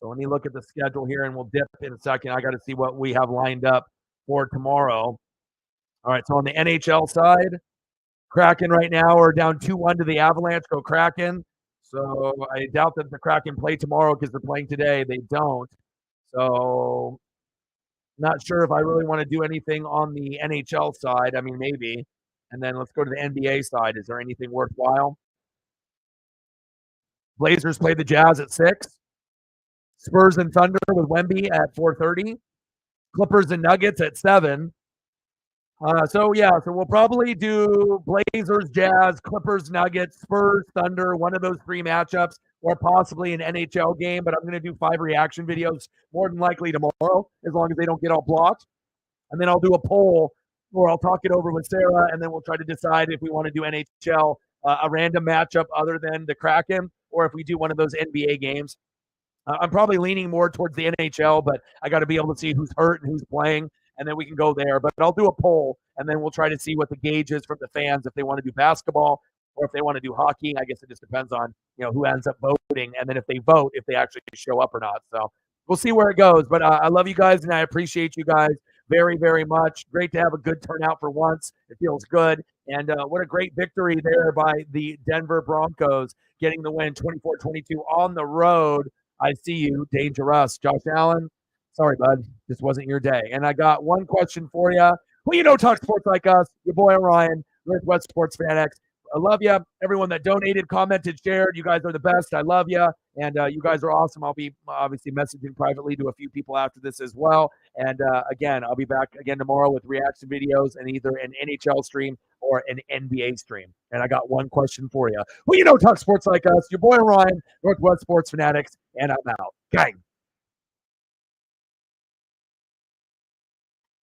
So let me look at the schedule here and we'll dip in a second. I got to see what we have lined up for tomorrow. All right, so on the NHL side, Kraken right now are down 2-1 to the Avalanche. Go Kraken. So I doubt that the Kraken play tomorrow because they're playing today. They don't. So not sure if I really want to do anything on the NHL side. I mean, maybe. And then let's go to the NBA side. Is there anything worthwhile? Blazers play the Jazz at 6. Spurs and Thunder with Wemby at 4:30. Clippers and Nuggets at 7. So we'll probably do Blazers, Jazz, Clippers, Nuggets, Spurs, Thunder, one of those 3 matchups, or possibly an NHL game. But I'm going to do 5 reaction videos more than likely tomorrow, as long as they don't get all blocked. And then I'll do a poll, or I'll talk it over with Sarah, and then we'll try to decide if we want to do NHL, a random matchup other than the Kraken, or if we do one of those NBA games. I'm probably leaning more towards the NHL, but I got to be able to see who's hurt and who's playing, and then we can go there. But I'll do a poll, and then we'll try to see what the gauge is from the fans, if they want to do basketball or if they want to do hockey. I guess it just depends on who ends up voting, and then if they vote, if they actually show up or not. So we'll see where it goes. But I love you guys, and I appreciate you guys very, very much. Great to have a good turnout for once. It feels good. And what a great victory there by the Denver Broncos, getting the win 24-22 on the road. I see you, dangerous. Josh Allen, sorry, bud. This wasn't your day. And I got one question for you. Who talks sports like us? Your boy Orion, Northwest Sports Fan X. I love you. Everyone that donated, commented, shared, you guys are the best. I love you. And you guys are awesome. I'll be obviously messaging privately to a few people after this as well. And again, I'll be back again tomorrow with reaction videos and either an NHL stream or an NBA stream. And I got one question for you. Who talks sports like us? Your boy Ryan, Northwest Sports Fanatics, and I'm out. Gang.